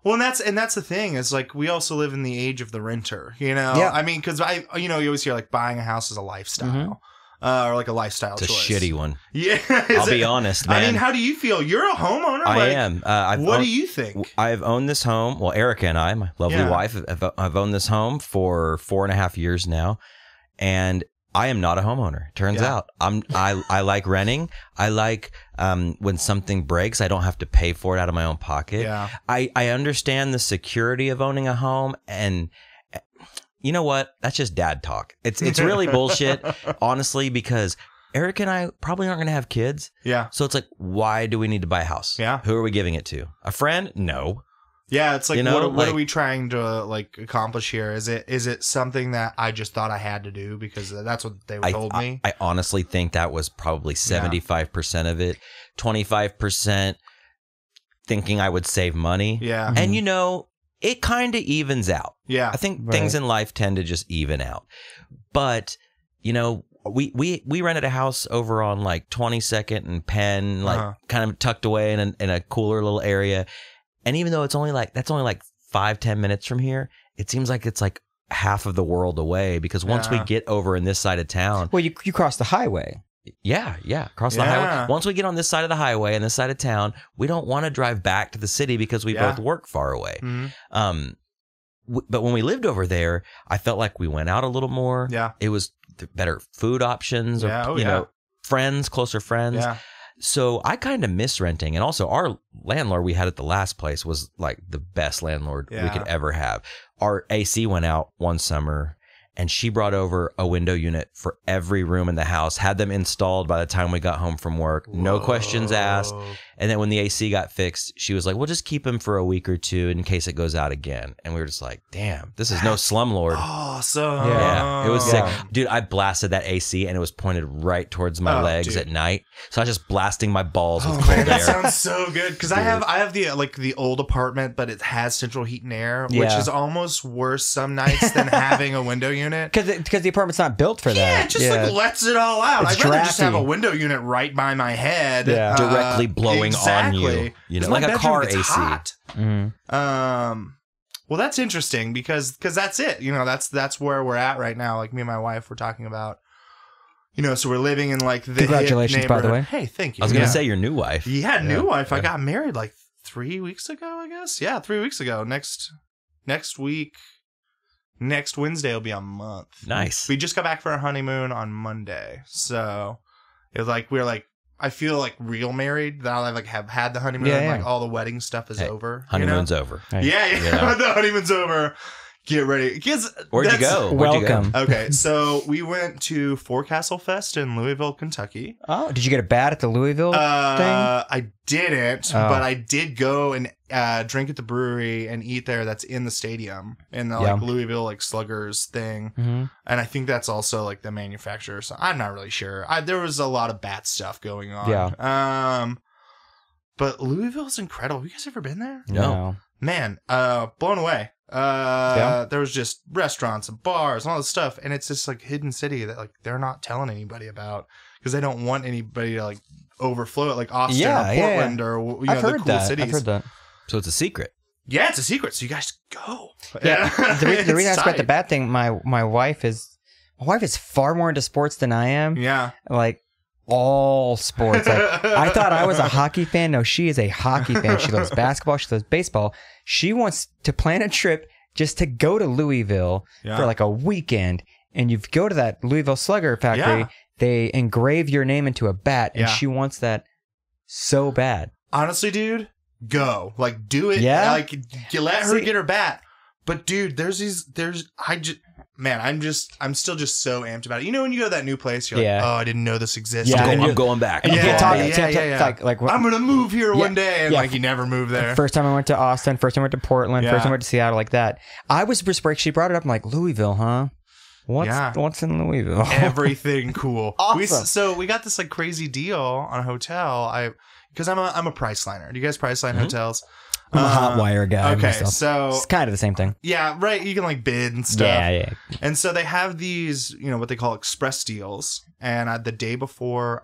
Well, and that's the thing is like we also live in the age of the renter. You know, I mean, because you always hear like buying a house is a lifestyle. Or like a lifestyle choice. It's a shitty one. Yeah. I'll be honest, man. I mean, how do you feel? You're a homeowner. I am. What do you think? I've owned this home. Well, Erica and I, my lovely wife, I've owned this home for 4.5 years now. And I am not a homeowner. Turns out I like renting. I like when something breaks, I don't have to pay for it out of my own pocket. Yeah. I understand the security of owning a home, and you know what? That's just dad talk. It's really bullshit, honestly, because Eric and I probably aren't going to have kids. Yeah. So it's like, why do we need to buy a house? Yeah. Who are we giving it to? A friend? No. Yeah, it's like, what are we trying to like accomplish here? Is it something that I just thought I had to do because that's what they told me? I honestly think that was probably 75% of it. 25% thinking I would save money. Yeah. And it kind of evens out. Yeah. I think things in life tend to just even out. But, you know, we rented a house over on like 22nd and Penn, like kind of tucked away in a cooler little area. And even though that's only like 5-10 minutes from here, it seems like it's like half of the world away, because once we get over in this side of town. Well, you cross the highway. Yeah. Cross the highway. Once we get on this side of the highway and this side of town, we don't want to drive back to the city because we both work far away. But when we lived over there, I felt like we went out a little more. Yeah. It was better food options, or you know, friends, closer friends. Yeah. So I kind of miss renting. And also our landlord we had at the last place was like the best landlord we could ever have. Our AC went out one summer, and she brought over a window unit for every room in the house, had them installed by the time we got home from work. No questions asked. And then when the AC got fixed, she was like, we'll just keep him for a week or two in case it goes out again. And we were just like, damn, this is no slumlord. Awesome. Yeah, it was sick. Dude, I blasted that AC and it was pointed right towards my legs at night. So I was just blasting my balls with cold air. That sounds so good. Because I have the old apartment, but it has central heat and air, which is almost worse some nights than having a window unit. Because the apartment's not built for that. Yeah, it just like lets it all out. I'd rather just have a window unit right by my head. Yeah. Directly blowing on you. You know, like a car AC. Hot. Well, that's interesting because that's it. You know, that's where we're at right now. Like me and my wife were talking about, you know, so we're living in like the congratulations, by the way. Hey, thank you. I was going to say your new wife. Yeah, new wife. I got married like 3 weeks ago, I guess. Yeah, 3 weeks ago. Next week. Next Wednesday will be a month. Nice. We just got back for our honeymoon on Monday. So it was like, I feel like real married. Now I like have had the honeymoon. Like all the wedding stuff is over. Honeymoon's over. Hey. Yeah. The honeymoon's over. Get ready. Where'd you go? Welcome. Okay, so we went to Forecastle Fest in Louisville, Kentucky. Oh, did you get a bat at the Louisville thing? I didn't, but I did go and drink at the brewery and eat there. That's in the stadium in the like Louisville like Sluggers thing, and I think that's also like the manufacturer. So I'm not really sure. There was a lot of bat stuff going on. Yeah. But Louisville's incredible. Have you guys ever been there? No. Man, blown away. There was just restaurants and bars and all this stuff, and it's just like hidden city that like they're not telling anybody about because they don't want anybody to like overflow it like Austin or Portland or you know, the cool cities. I've heard that. So it's a secret. Yeah, it's a secret. So you guys go. Yeah. The reason I asked about the bat thing, my wife is far more into sports than I am. Yeah. Like all sports. Like, I thought I was a hockey fan. No, she is a hockey fan. She loves basketball. She loves baseball. She wants to plan a trip just to go to Louisville for like a weekend. And you go to that Louisville Slugger factory. They engrave your name into a bat, and she wants that so bad. Honestly, dude, go. Like, do it. Yeah. Like, you let her get her bat. But dude, I'm still just so amped about it. You know, when you go to that new place, you're like, oh, I didn't know this existed. Yeah, I'm going back. And you get talking. Like, I'm going to move here one day. And like, you never move there. First time I went to Austin, first time I went to Portland, first time I went to Seattle, like that. I was surprised. She brought it up. I'm like, Louisville, huh? What's in Louisville? Everything cool. Awesome. So we got this like crazy deal on a hotel. Because I'm a Priceline. Do you guys Priceline hotels? I'm a Hotwire guy. Okay, myself. so it's kind of the same thing. Yeah, right. You can like bid and stuff. Yeah. And so they have these, you know, what they call express deals. And the day before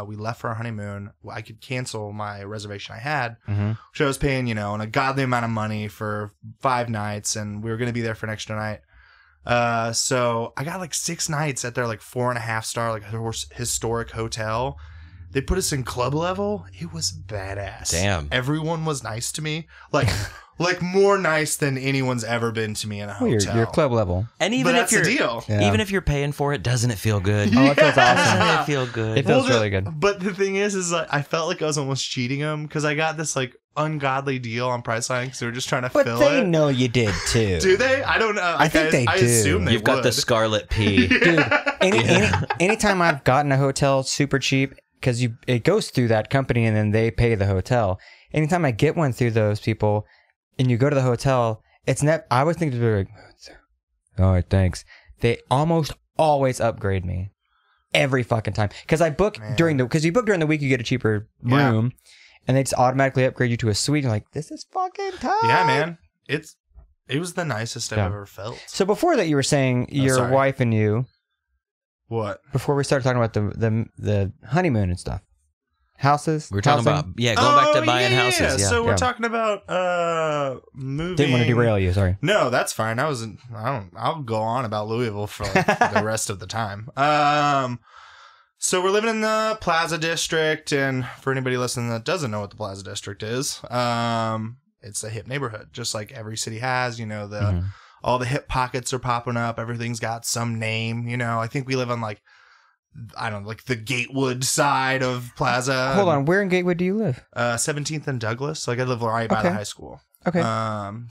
we left for our honeymoon, I could cancel my reservation I had, which I was paying, you know, a godly amount of money for 5 nights, and we were going to be there for an extra night. So I got like 6 nights at their like 4.5 star like historic hotel. They put us in club level. It was badass. Damn. Everyone was nice to me. Like more nice than anyone's ever been to me in a hotel. You're club level. And even that's if the deal. Even if you're paying for it, doesn't it feel good? Oh, it feels awesome. Doesn't it feel good? It feels really good. But the thing is like, I felt like I was almost cheating them because I got this like ungodly deal on Priceline because they were just trying to fill it. But they know you did too. Do they? I don't know. I think they do. I assume they You've got the scarlet P. Dude, anytime I've gotten a hotel super cheap, because it goes through that company and then they pay the hotel. Anytime I get one through those people and you go to the hotel, I always think they're like, all right, thanks. They almost always upgrade me every fucking time. Because I book because you book during the week, you get a cheaper room and they just automatically upgrade you to a suite. You're like, this is fucking tight. Yeah, man. it was the nicest I've ever felt. So before that, you were saying your wife and you. What? Before we started talking about the honeymoon and stuff. Houses? We're talking about going back to buying houses. Yeah. So we're talking about moving. Didn't want to derail you, sorry. No, that's fine. I'll go on about Louisville for like the rest of the time. So we're living in the Plaza District, and for anybody listening that doesn't know what the Plaza District is, it's a hip neighborhood, just like every city has. You know, all the hip pockets are popping up. Everything's got some name. You know, I think we live on like, I don't know, like the Gatewood side of Plaza. Hold on, where in Gatewood do you live? 17th and Douglas. Like I live right by the high school. Okay.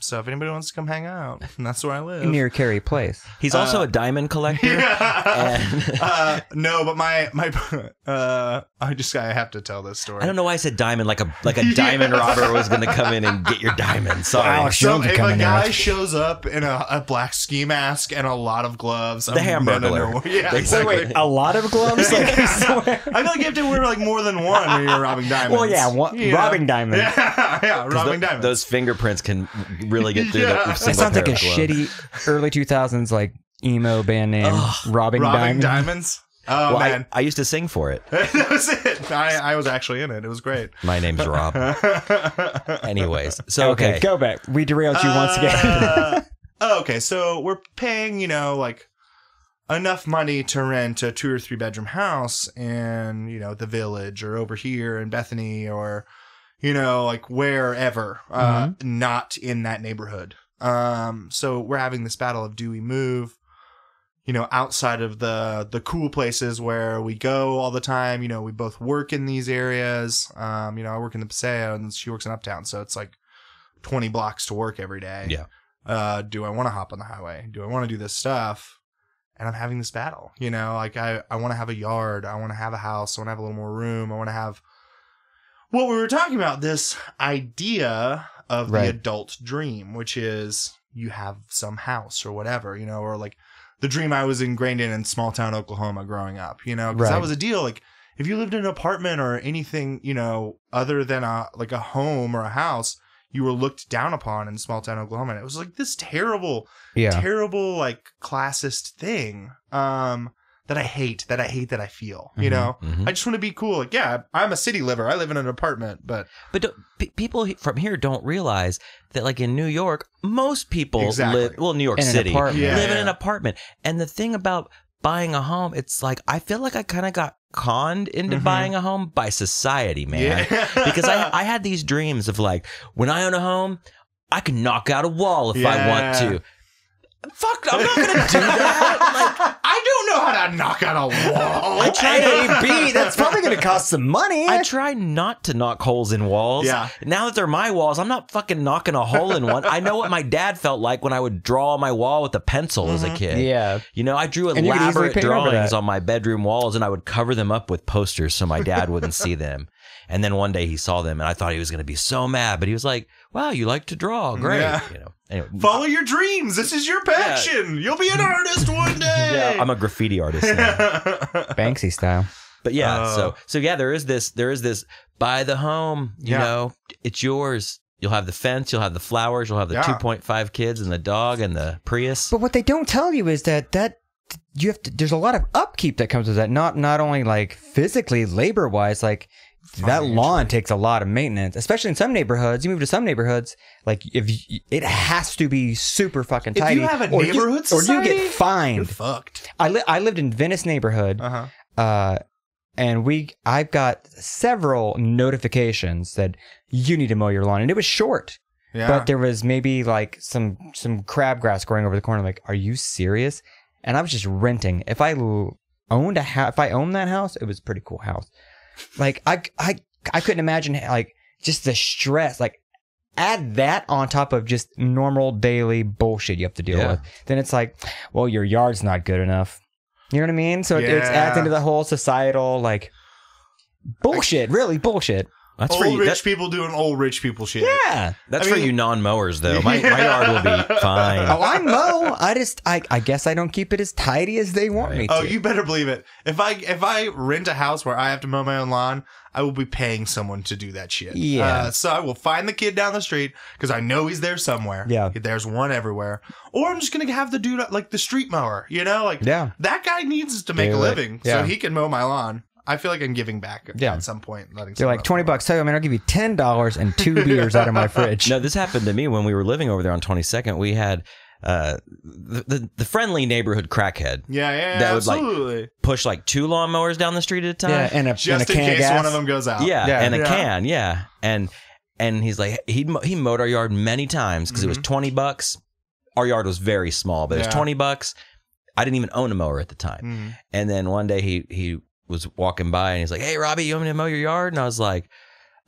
So if anybody wants to come hang out, that's where I live. Near Carey Place. He's also a diamond collector. Yeah. No, but my I have to tell this story. I don't know why I said diamond, like a diamond robber was going to come in and get your diamond. Sorry. So if a guy shows up in a black ski mask and a lot of gloves, the Hamburglar. Yeah, exactly. Wait, a lot of gloves? Like, I feel like you have to wear like more than one when you're robbing diamonds. Well, yeah, robbing diamonds. Yeah, robbing diamonds. Those fingerprints can really get through the That sounds like a shitty early 2000s like emo band name. Robbing Diamonds. Oh, well, man. I used to sing for it. That was it. I was actually in it. It was great. My name's Rob. Anyways, so okay, go back. We derailed you once again. Okay, so we're paying, you know, like enough money to rent a 2 or 3 bedroom house in, you know, the Village or over here in Bethany or, you know, like wherever, not in that neighborhood. So we're having this battle of, do we move, you know, outside of the cool places where we go all the time? You know, we both work in these areas. You know, I work in the Paseo and she works in Uptown. So it's like 20 blocks to work every day. Yeah. Do I want to hop on the highway? Do I want to do this stuff? And I'm having this battle, you know, like I want to have a yard. I want to have a house. I want to have a little more room. I want to have what we were talking about, this idea of the adult dream, which is you have some house or whatever, you know, or like the dream I was ingrained in small town Oklahoma growing up, you know, because that was a deal. Like if you lived in an apartment or anything, you know, other than a home or a house, you were looked down upon in small town Oklahoma. And it was like this terrible, like classist thing. That I hate that I feel, you know, I just want to be cool. Like, yeah, I'm a city liver. I live in an apartment, but people from here don't realize that, like in New York, most people live, New York City, live in an apartment. And the thing about buying a home, it's like, I feel like I kind of got conned into buying a home by society, man. Because I had these dreams of like, when I own a home, I can knock out a wall if I want to. Fuck, I'm not going to do that. Like, I don't know how to knock out a wall. I try A-B, that's probably going to cost some money. I try not to knock holes in walls. Yeah. Now that they're my walls, I'm not fucking knocking a hole in one. I know what my dad felt like when I would draw on my wall with a pencil as a kid. Yeah. You know, I drew elaborate drawings on my bedroom walls and I would cover them up with posters so my dad wouldn't see them. And then one day he saw them and I thought he was going to be so mad, but he was like, wow, you like to draw. Great. Yeah. You know, anyway, follow your dreams. This is your passion. Yeah. You'll be an artist one day. Yeah, I'm a graffiti artist now. Banksy style. But yeah, so yeah, there is this buy the home, you know, it's yours. You'll have the fence, you'll have the flowers, you'll have the 2.5 kids and the dog and the Prius. But what they don't tell you is that you have to, there's a lot of upkeep that comes with that. Not only like physically, labor wise, like that lawn takes a lot of maintenance, especially in some neighborhoods. You move to some neighborhoods, like it has to be super fucking tidy. If you have a neighborhood society, or you get fined. You're fucked. I lived in Venice neighborhood, and I've got several notifications that you need to mow your lawn, and it was short. Yeah. But there was maybe like some crabgrass growing over the corner. Like, are you serious? And I was just renting. If I owned that house, it was a pretty cool house. Like I couldn't imagine like just the stress. Like add that on top of just normal daily bullshit you have to deal with. Then it's like, well, your yard's not good enough. You know what I mean? So it adds into the whole societal like bullshit. Really bullshit. That's for you. Rich people doing old rich people shit. Yeah. That's for you non-mowers, though. My yard will be fine. Oh, I mow. I guess I don't keep it as tidy as they want me to. Oh, you better believe it. If I rent a house where I have to mow my own lawn, I will be paying someone to do that shit. Yeah. So I will find the kid down the street because I know he's there somewhere. Yeah. There's one everywhere. Or I'm just going to have the dude, like the street mower, Like, Yeah. that guy needs to make a Do it. living Yeah. so he can mow my lawn. I feel like I'm giving back at some point. They're like $20. Tell you, man, I'll give you $10 and 2 beers out of my fridge. No, this happened to me when we were living over there on 22nd. We had the friendly neighborhood crackhead. Yeah, that absolutely. would like push like 2 lawnmowers down the street at a time. Yeah, and a Just and a in can of case gas. one of them goes out. Yeah, and a Yeah. can, yeah. And he's like, he mowed our yard many times because it was $20. Our yard was very small, but it was $20. I didn't even own a mower at the time. And then one day he was walking by and he's like, "Hey, Robbie, you want me to mow your yard?" And I was like,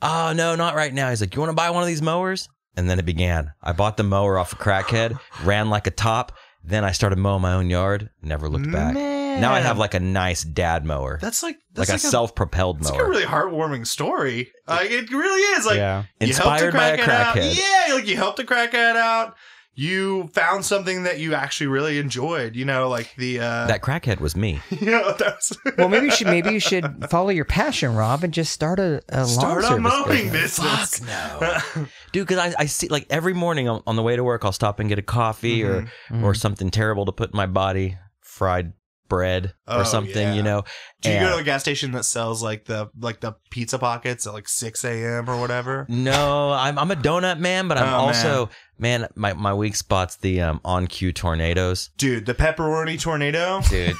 "Oh, no, not right now." He's like, "You want to buy one of these mowers?" And then it began. I bought the mower off a crackhead, ran like a top. Then I started mowing my own yard, never looked back. Man. Now I have like a nice dad mower. That's like a self-propelled It's mower. like a really heartwarming story. Like it really is. Like Yeah. you Inspired by a helped out. crackhead. Yeah, like you helped a crackhead out. You found something that you actually really enjoyed. Like the That crackhead was me. that's Well, maybe you should follow your passion, Rob, and just start a lawn start a service mowing business. business. No. Dude, because I see, like, every morning on the way to work, I'll stop and get a coffee or something terrible to put in my body, fried bread or something, yeah. Do you And- go to a gas station that sells like the pizza pockets at like 6 a.m. or whatever? No, I'm a donut man, but I'm Oh, also, man, my weak spot's the on-cue tornadoes. Dude, the pepperoni tornado. Dude.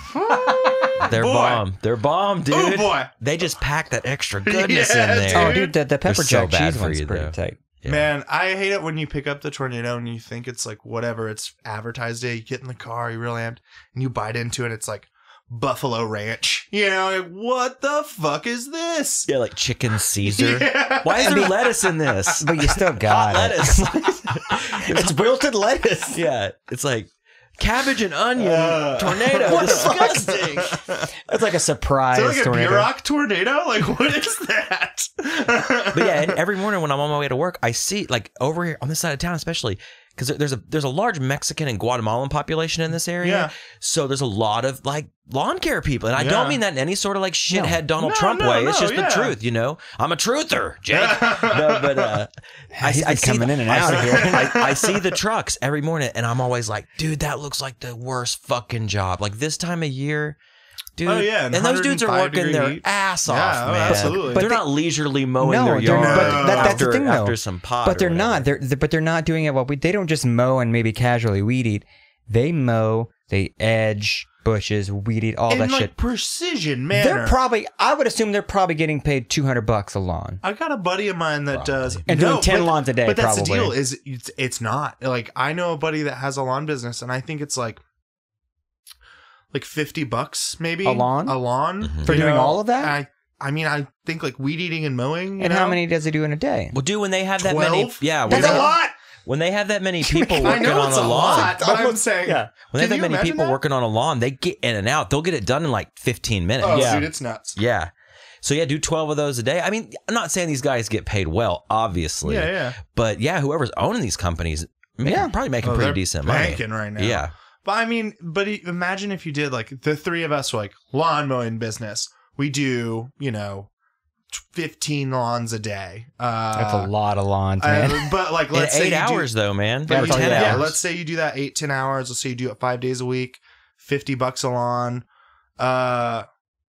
They're Boy. bomb. They're bomb, dude. Oh boy. They just pack that extra goodness Yeah, in there. Oh, dude, the pepper They're so jack bad cheese for one's you, pretty though. tight. Yeah. Man, I hate it when you pick up the tornado and you think it's like whatever it's advertised it. You get in the car, you really amped, and you bite into it. It's like Buffalo Ranch. Like, what the fuck is this? Yeah, like chicken Caesar. Yeah. Why is there lettuce in this? But you still got Hot it. lettuce. It's wilted lettuce. Yeah, it's like cabbage and onion tornado. Disgusting. It's like a surprise Is it like a tornado. Buroc tornado? Like, what is that? But yeah, and every morning when I'm on my way to work, I see, like, over here on this side of town, especially because there's a large Mexican and Guatemalan population in this area. Yeah. So there's a lot of like lawn care people, and I Yeah. don't mean that in any sort of like shithead Donald No, Trump no, way. It's no, just yeah. the truth, I'm a truther, Jake. No, but I He's been see coming in and out of here. I see the trucks every morning, and I'm always like, dude, that looks like the worst fucking job. Like this time of year. Dude, Oh, yeah, and those dudes are 105 working their degree heat. ass Yeah, off, oh, man. absolutely. But they're But not leisurely mowing No, their they're yard not. But that's the thing, though. after some pot. But or they're whatever. not. But they're not doing it well. They don't just mow and maybe casually weed eat. They mow, they edge bushes, weed eat, all In that like shit. precision manner. They're probably. I would assume they're probably getting paid $200 a lawn. I got a buddy of mine that does And doing 10 lawns a day, But that's probably. the deal. Is it's not like I know a buddy that has a lawn business, and I think it's like $50 maybe A lawn? For doing all of that? I mean, I think like weed eating and mowing. And how many does he do in a day? Well, dude, when they have that many, 12? yeah, when That's they, a lot. when they have that many people I working know on it's a a lawn, lot, but I'm saying, Yeah. when they have Can that you many imagine people that? working on a lawn, they get in and out. They'll get it done in like 15 minutes. Oh, Yeah. dude, it's nuts. Yeah. So yeah, do 12 of those a day. I mean, I'm not saying these guys get paid well, obviously. Yeah, yeah. But yeah, whoever's owning these companies, probably making pretty they're decent money. banking right now. Yeah. But I mean, imagine if you did like the three of us were like lawn mowing business. We do, 15 lawns a day. That's a lot of lawns, man. But like, In let's say 8 hours though, man. Yeah, Maybe it's 10 all- hours. let's say you do that 8-10 hours. Let's say you do it 5 days a week, $50 a lawn.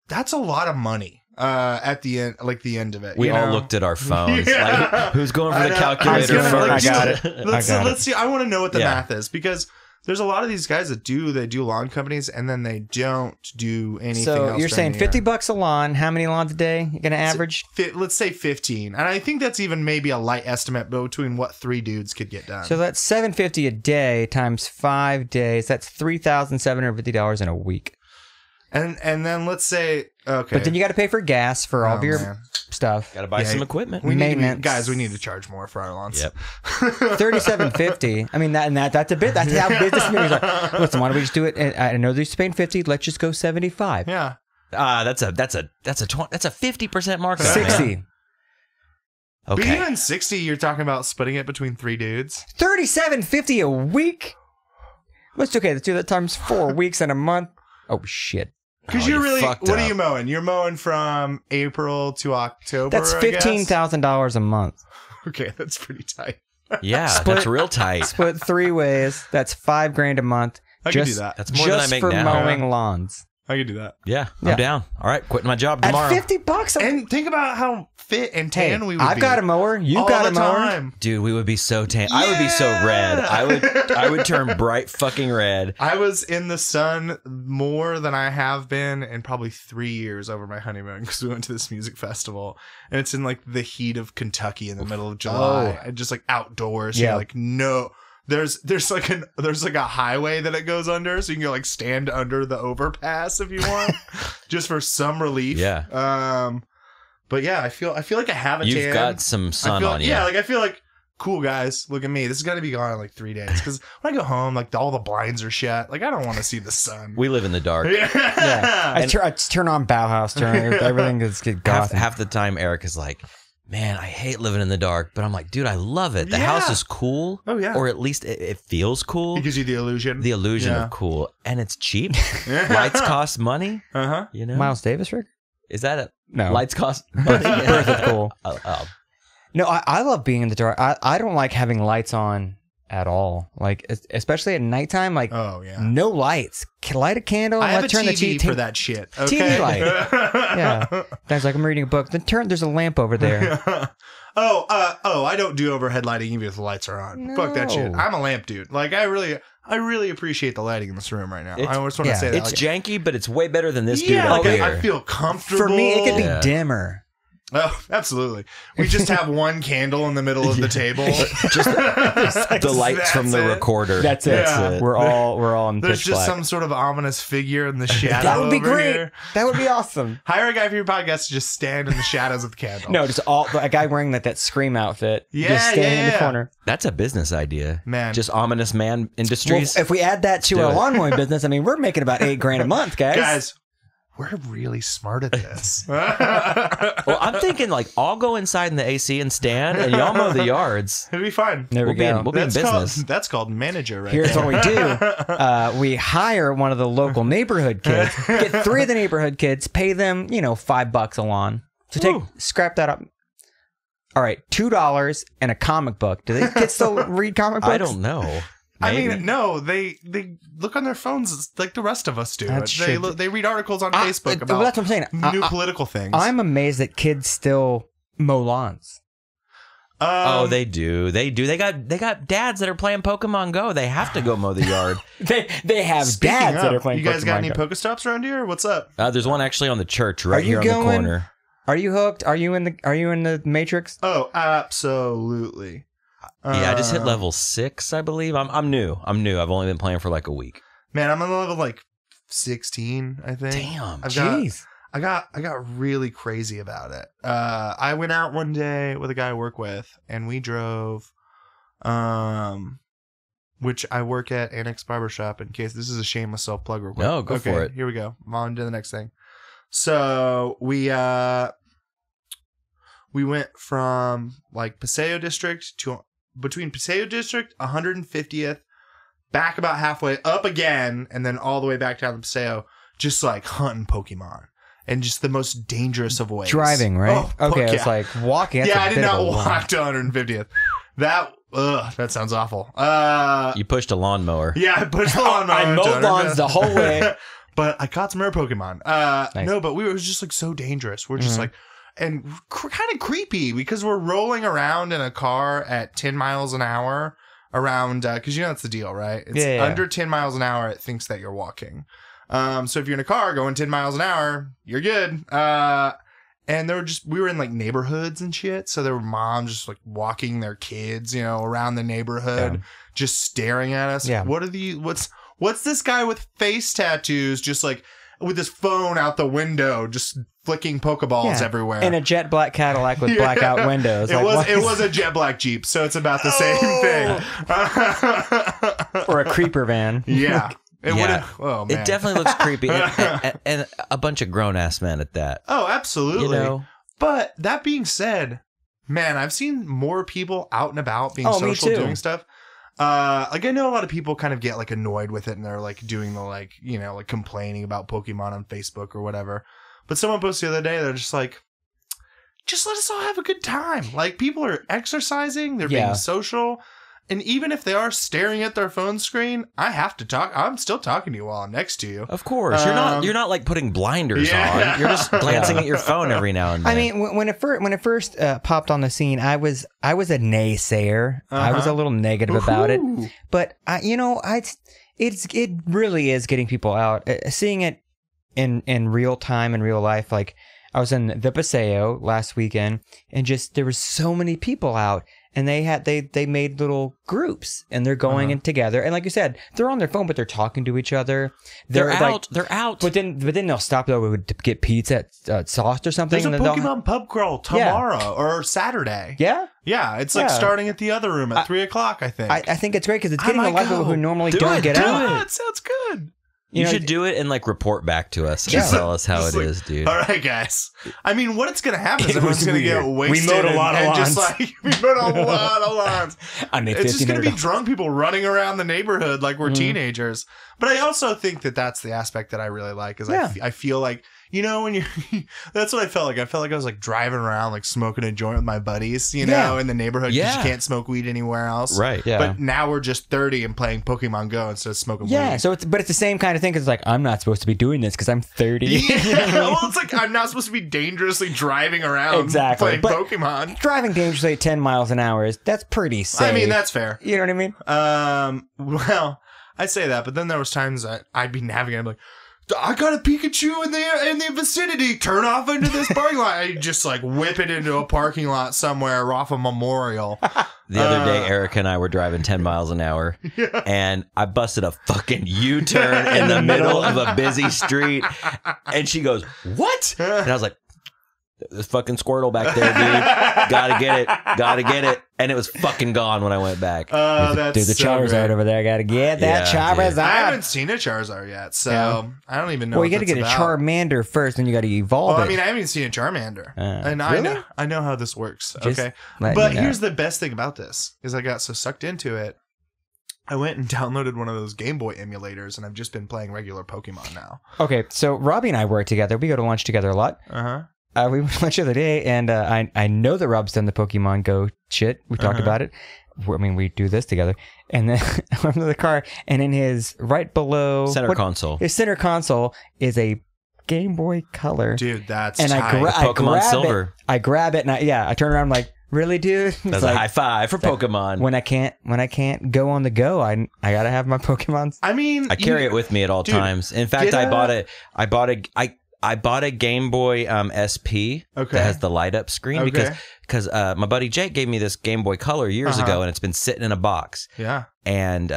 That's a lot of money. At the end, like the end of it, We all looked at our phones. Yeah. Like, who's going for I the know. calculator I first? got it. Let's see. I want to know what the Yeah. math is because there's a lot of these guys that do lawn companies and then they don't do anything. So else you're saying during the year. $50 a lawn. How many lawns a day? You're gonna average? Let's say 15, and I think that's even maybe a light estimate between what 3 dudes could get done. So that's $750 a day times 5 days. That's $3,750 in a week. and then let's say okay, But then you got to pay for gas for all Oh, of your man. stuff. Got to buy Yeah. some equipment. we need to maintenance. guys. We need to charge more for our lawns. Yep. $37.50. I mean that's a bit. That's how business meetings are. Listen, why don't we just do it? I know they're paying $50. Let's just go $75. Yeah. That's a 50% markup. man. 60. But Okay. even 60, you're talking about splitting it between 3 dudes. $37.50 a week. Let's let's do that times 4 weeks and a month. Oh shit. Because Oh, you're you really, fucked what are up. you mowing? You're mowing from April to October. That's I guess? $15,000 a month. Okay, that's pretty tight. Yeah, Split- that's real tight. Split 3 ways. That's $5,000 a month. I can do that. That's more than I just make for now. mowing lawns. I can do that. Yeah, Yeah. I'm down. All right, quitting my job tomorrow. At $50 a And think about how fit and tan we would I've be. got a mower. You all got the a mower. time. Dude, we would be so tan. I would be so red. I would turn bright fucking red. I was in the sun more than I have been in probably 3 years over my honeymoon because we went to this music festival and it's in like the heat of Kentucky in the middle of July and just like outdoors. Yeah. You're like, no, there's like a highway that it goes under, so you can go like stand under the overpass if you want, just for some relief. Yeah. But yeah, I feel like I have a tan. You've got some sun on you. Yeah, like I feel like, cool guys, look at me. This is gonna be gone in like 3 days because when I go home, like all the blinds are shut. Like I don't want to see the sun. We live in the dark. Yeah. I turn on Bauhaus. Everything is get goth. Half the time, Eric is like, man, I hate living in the dark. But I'm like, dude, I love it. The Yeah. house is cool. Oh, yeah. Or at least it feels cool. It gives you the illusion. The illusion Yeah. of cool. And it's cheap. Lights cost money. Uh-huh. You know? Miles Davis, Rick? Is that it? No. Lights cost money. Birth is cool. Oh. No, I love being in the dark. I don't like having lights on at all. Like, especially at nighttime, like, Oh, yeah. no lights. Light a candle. I have a turn the TV for that shit. Okay? TV light. Yeah. That's like I'm reading a book. Then there's a lamp over there. I don't do overhead lighting even if the lights are on. Fuck that shit. No. I'm a lamp dude. Like I really appreciate the lighting in this room right now. It's- I always want to yeah. say that. It's like, janky, but it's way better than this dude yeah, up like here. I feel comfortable. For me, it could be Yeah. dimmer. Oh, absolutely. We just have one candle in the middle of the table. the lights That's from the it. recorder. That's it. Yeah. We're all in There's pitch just black. some sort of ominous figure in the shadow. That would be over great. here. That would be awesome. Hire a guy for your podcast to just stand in the shadows of the candle. No, just a guy wearing that Scream outfit. Yeah, just standing in the yeah. corner. That's a business idea. Man. Just ominous man Well, industries. if we add that to do our it. lawn mowing business, I mean, we're making about $8,000 a month, guys. Guys, we're really smart at this. Well, I'm thinking like I'll go inside in the AC and stand, and y'all mow the yards. It'll be fine. There we go. We'll be in business. That's called manager right Here's there. what we do. We hire one of the local neighborhood kids, get 3 of the neighborhood kids, pay them, $5 a lawn. So scrap that up. All right, $2 and a comic book. Do they kids still read comic books? I don't know. I Maybe. mean, no, they look on their phones like the rest of us do. That's They true. they read articles on Facebook about That's what I'm saying. new political things. I'm amazed that kids still mow lawns. Oh, they do. They do. They got dads that are playing Pokemon Go. They have to go mow the yard. They have Speaking dads of, that are playing you guys got Pokemon any Go. Pokestops around here? What's up? There's one actually on the church right Are you here on the going? corner. Are you hooked? Are you in the Matrix? Oh, absolutely. Yeah, I just hit level 6, I believe. I'm new. I've only been playing for like a week. Man, I'm on level like 16, I think. Damn, Jeez. I got really crazy about it. I went out one day with a guy I work with, and we drove, which I work at Annex Barbershop. In case this is a shameless self plug, real quick. No, go for it. Here we go. I'm on to the next thing. So we went from like Paseo District to between Paseo District, 150th, back about halfway up again, and then all the way back down to Paseo, just like hunting Pokemon. And just the most dangerous of ways. Driving, right? Oh, fuck okay, yeah. it's like walking. That's Yeah, a I did bit of not a walk. walk to 150th. That sounds awful. You pushed a lawnmower. Yeah, I pushed the lawnmower. I mowed to 150th. lawns the whole way. But I caught some rare Pokemon. Nice. No, but it was just like so dangerous. We're just Mhm. like, and kind of creepy because we're rolling around in a car at 10 miles an hour around, because that's the deal, right? It's Yeah. under 10 miles an hour, it thinks that you're walking. So if you're in a car going 10 miles an hour, you're good. And we were in like neighborhoods and shit. So there were moms just like walking their kids, around the neighborhood, just staring at us. Yeah. What's this guy with face tattoos, just like with his phone out the window, just flicking Pokeballs Yeah. everywhere? In a jet black Cadillac with blackout windows. It Like, was what it is- was a jet black Jeep, so it's about the same thing. or a creeper van. Yeah. It Yeah. would've- oh man. It definitely looks creepy. And a bunch of grown ass men at that. Oh, absolutely. You know? But that being said, man, I've seen more people out and about being Oh, me social, too. doing stuff. Like I know a lot of people kind of get like annoyed with it, and they're like doing the like, you know, like complaining about Pokemon on Facebook or whatever. But someone posted the other day, they're just like, just let us all have a good time. Like, people are exercising, they're being social. And even if they are staring at their phone screen, I have to talk. I'm still talking to you while I'm next to you. Of course, you're not like putting blinders on. You're just glancing at your phone every now and then. I mean, when it first popped on the scene, I was a naysayer. I was a little negative about it, but it really is getting people out, seeing it in real time, in real life. Like, I was in the Paseo last weekend, and just there was so many people out. And they made little groups, and they're going in together. And like you said, they're on their phone, but they're talking to each other. They're out. But then they'll stop though to get pizza at Sauce or something. There's a Pokemon pub crawl tomorrow or Saturday. Yeah? Yeah, it's like starting at the other room at 3 o'clock, I think. I think it's great because it's getting a lot of people who normally don't get out. It sounds good. You should do it and like report back to us and tell us how it is, dude. All right, guys. I mean, what's going to happen is everyone's going to get wasted. We mowed a lot of lawns. Just like, we mowed a lot of lawns. It's just going to be drunk people running around the neighborhood like we're teenagers. But I also think that that's the aspect that I really like is I feel like, you know, when you that's what I felt like. I felt like I was like driving around, like smoking a joint with my buddies, you know, in the neighborhood because you can't smoke weed anywhere else. Right. Yeah. But now we're just 30 and playing Pokemon Go instead of smoking weed. Yeah. So it's the same kind of thing. Cause it's like, I'm not supposed to be doing this because I'm 30. Yeah. Well, it's like I'm not supposed to be dangeusly driving around playing Pokemon. Driving dangerously at 10 miles an hour that's pretty safe. I mean, that's fair. You know what I mean? Well, I say that, but then there was times that I'd be navigating, I'm like, I got a Pikachu in the vicinity. Turn off into this parking lot. I just like whip it into a parking lot somewhere off a Memorial. The other day, Erica and I were driving 10 miles an hour, and I busted a fucking U-turn in the middle of a busy street. And she goes, "What?" And I was like, "This fucking Squirtle back there, dude. Gotta get it." And it was fucking gone when I went back. That's Dude, the Charizard over there. Gotta get that Charizard. I haven't seen a Charizard yet, so I don't even know. Well, you gotta get a Charmander first, then you gotta evolve it. I mean, I haven't seen a Charmander, and really? I know how this works. Just okay, let but me know. here's the best thing about this is I got so sucked into it. I went and downloaded one of those Game Boy emulators, and I've just been playing regular Pokemon now. Okay, so Robbie and I work together. We go to lunch together a lot. We went to lunch the other day, and I know that Rob's done the Pokemon Go shit. We talked about it. I mean, we do this together. And then I'm in the car, and in his right below his center console is a Game Boy Color. Dude, that's and tight. Pokemon Silver. I grab it, and I turn around. I'm like, really, dude? That's like, a high five for Pokemon. When I can't go on the go, I gotta have my Pokemon. I mean, I carry it with me at all times. In fact, I bought a Game Boy SP that has the light up screen because my buddy Jake gave me this Game Boy Color years ago, and it's been sitting in a box. Yeah. And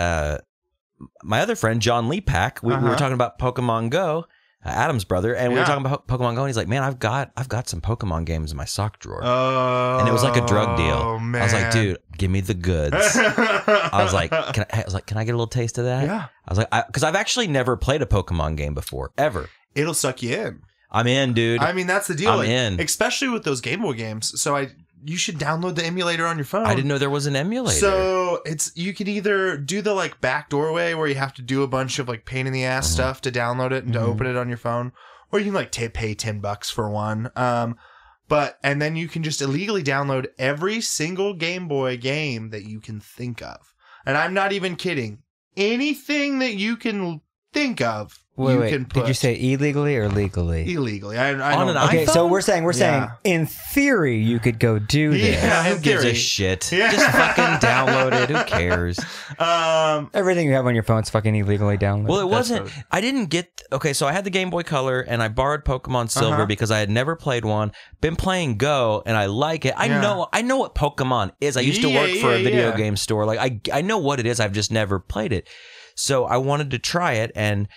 my other friend John Leapak, we were talking about Pokemon Go, Adam's brother, and we were talking about Pokemon Go, and he's like, "Man, I've got some Pokemon games in my sock drawer." Oh, and it was like a drug deal. Man. I was like, "Dude, give me the goods." I was like, "Can I get a little taste of that?" Yeah. I was like, because I've actually never played a Pokemon game before, ever. It'll suck you in. I'm in, dude. I mean, that's the deal. I'm in. Especially with those Game Boy games. So you should download the emulator on your phone. I didn't know there was an emulator. So you could either do the like back doorway where you have to do a bunch of like pain in the ass stuff to download it and to open it on your phone, or you can like pay $10 for one. And then you can just illegally download every single Game Boy game that you can think of. And I'm not even kidding. Anything that you can think of. Wait. Did you say illegally or legally? Illegally. On an Okay, iPhone? so we're saying in theory you could go do this. Yeah, Who gives a shit? Yeah. Just fucking download it. Who cares? Everything you have on your phone is fucking illegally downloaded. Well, it wasn't. I didn't get. Okay, so I had the Game Boy Color, and I borrowed Pokemon Silver because I had never played one. Been playing Go, and I like it. I know what Pokemon is. I used to work for a video game store. Like I know what it is. I've just never played it. So I wanted to try it, and